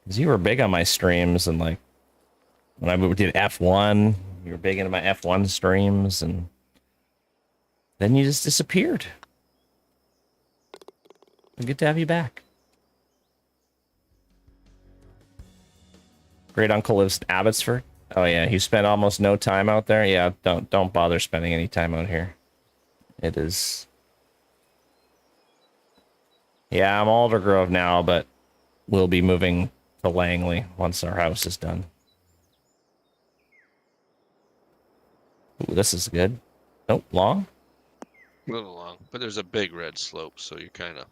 Because you were big on my streams, and like when I did F1, you were big into my F1 streams, and then you just disappeared. Good to have you back. Great uncle lives in Abbotsford. Oh yeah, he spent almost no time out there. Yeah, don't bother spending any time out here. It is. Yeah, I'm Aldergrove now, but we'll be moving to Langley once our house is done. Ooh, this is good. Nope, long? A little long, but there's a big red slope, so you're kind of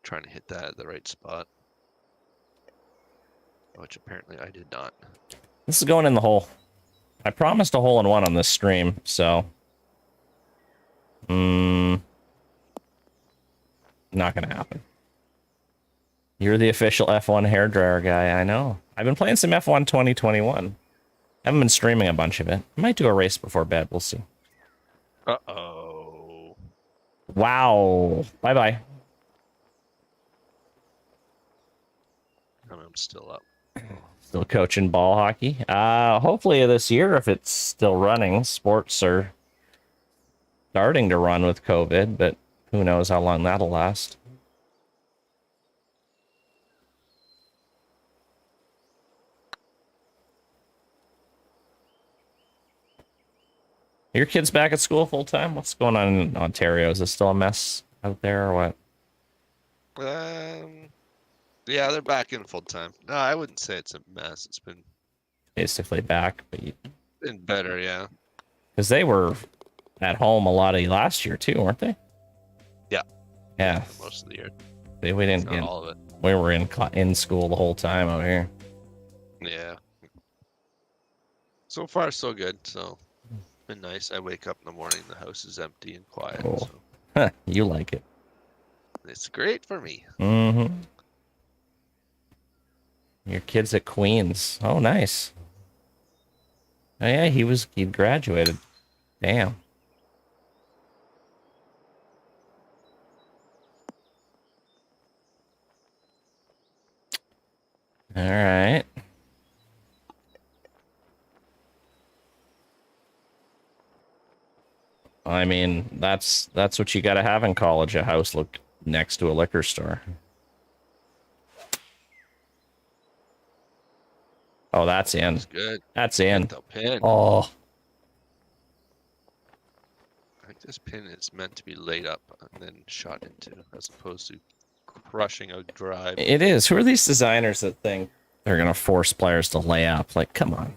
trying to hit that at the right spot. Which apparently I did not. This is going in the hole. I promised a hole-in-one on this stream, so... not gonna happen. You're the official F1 hairdryer guy, I know. I've been playing some F1 2021. Haven't been streaming a bunch of it. I might do a race before bed, we'll see. Uh-oh. Wow. Bye-bye. I'm still up. Still coaching ball hockey. Hopefully this year, if it's still running. Sports are starting to run with COVID, but who knows how long that'll last. Are your kids back at school full time? What's going on in Ontario? Is it still a mess out there or what? Yeah, they're back in full time. No, I wouldn't say it's a mess. It's been Basically back, but been better, yeah. because they were at home a lot of last year too, weren't they? Yeah. Yeah. Most of the year. We didn't Not all of it. We were in school the whole time out here. Yeah. So far, so good. So, been nice. I wake up in the morning, the house is empty and quiet. Cool. So Huh, you like it. it's great for me. Mm-hmm. Your kid's at Queens. Oh, nice. Oh, yeah, he graduated. Damn. All right. I mean, that's what you got to have in college, a house look next to a liquor store. Oh, that's in. That's good. That's in. The pin. Oh. I think this pin is meant to be laid up and then shot into, as opposed to crushing a drive. It is. Who are these designers that think they're going to force players to lay up? Like, come on.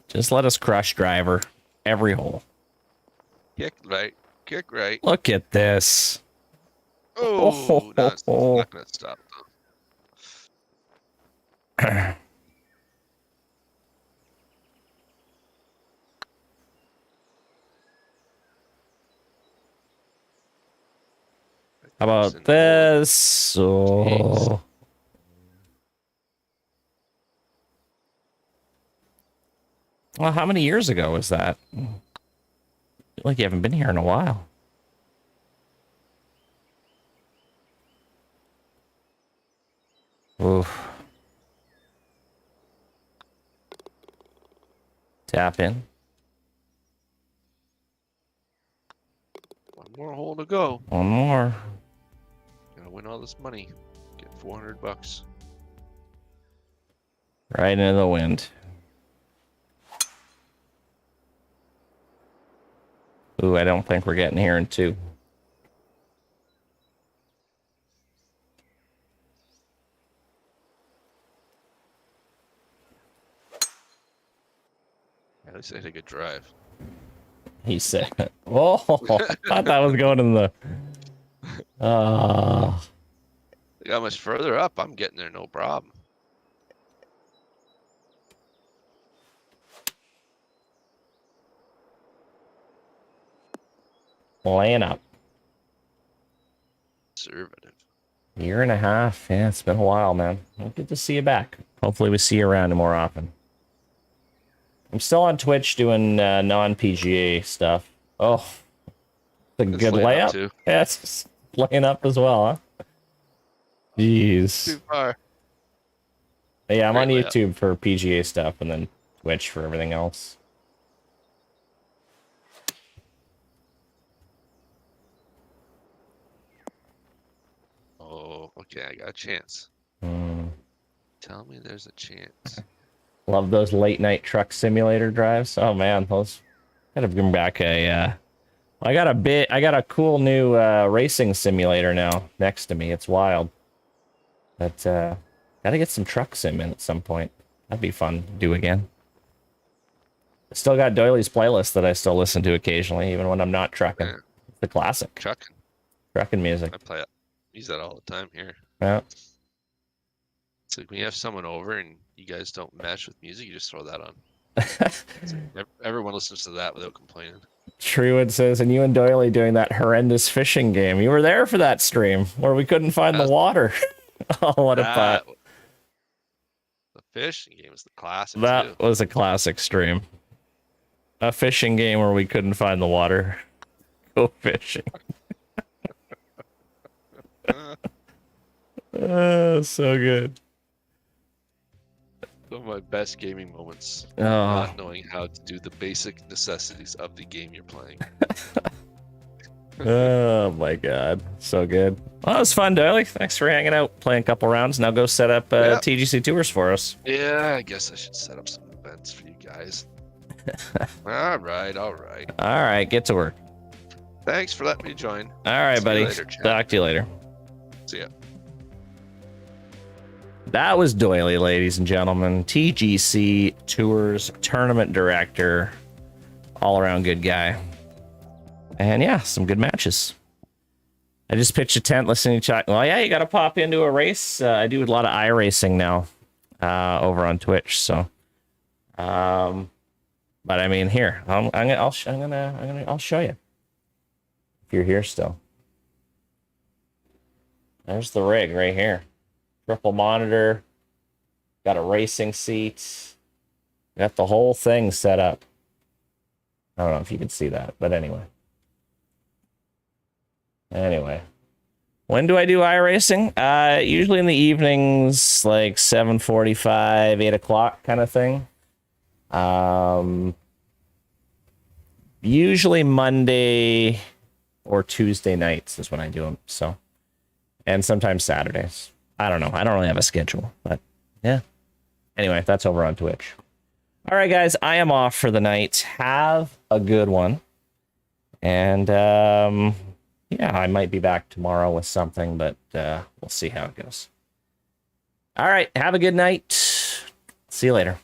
Just let us crush driver every hole. Kick right. Kick right. Look at this. Oh, that's not going to stop, though. How about this? Oh. Well, how many years ago was that? I feel like you haven't been here in a while. Oof. Tap in. One more hole to go. One more. Gonna win all this money. Get $400. Right into the wind. Ooh, I don't think we're getting here in two. Nice, I had a good drive. He said, "Whoa, I thought that was going in the." Uh, Like, how much further up? I'm getting there, no problem. laying up. Conservative. Year and a half. Yeah, it's been a while, man. Well, good to see you back. Hopefully we see you around more often. I'm still on Twitch doing non-PGA stuff. Oh, the It's good laying up layup. too. Yeah, it's just laying up as well, huh? Jeez. Too far. Yeah, I'm Great on layup. YouTube for PGA stuff and then Twitch for everything else. Oh, okay, I got a chance. Mm. Tell me there's a chance. Love those late night truck simulator drives. Oh man, those gotta bring back a I got a cool new racing simulator now next to me. It's wild. But gotta get some truck sim in at some point. That'd be fun to do again. Still got Doyley's playlist that I still listen to occasionally, even when I'm not trucking. Yeah. It's the classic. Trucking music. I play it. Use that all the time here. Yeah. It's like when you have someone over and you guys don't match with music, you just throw that on. It's like everyone listens to that without complaining. Truewood says, and you and Doyley doing that horrendous fishing game. You were there for that stream where we couldn't find the water. Oh, what a butt. The fishing game is the classic That too. was a classic stream. A fishing game where we couldn't find the water. Go fishing. So good. Some of my best gaming moments. Oh. Not knowing how to do the basic necessities of the game you're playing. Oh my god. So good. Well, that was fun, Doyley. Thanks for hanging out, playing a couple rounds. Now go set up TGCTours for us. Yeah, I guess I should set up some events for you guys. All right. All right, get to work. Thanks for letting me join. All right, See you buddy. later, chat. Talk to you later. See ya. That was Doyley, ladies and gentlemen. TGC Tours tournament director. All around good guy. And yeah, some good matches. I just pitched a tent listening to chat. Well, yeah, you got to pop into a race. I do a lot of iRacing now over on Twitch. So, but I mean, here I'll show you if you're here still. There's the rig right here. Triple monitor. Got a racing seat. Got the whole thing set up. I don't know if you can see that, but anyway. When do I do iRacing? Usually in the evenings, like 7:45, 8 o'clock kind of thing. Usually Monday or Tuesday nights is when I do them. So, and sometimes Saturdays. I don't know. I don't really have a schedule, but yeah. Anyway, that's over on Twitch. All right, guys, I am off for the night. Have a good one. And yeah, I might be back tomorrow with something, but we'll see how it goes. All right, have a good night. See you later.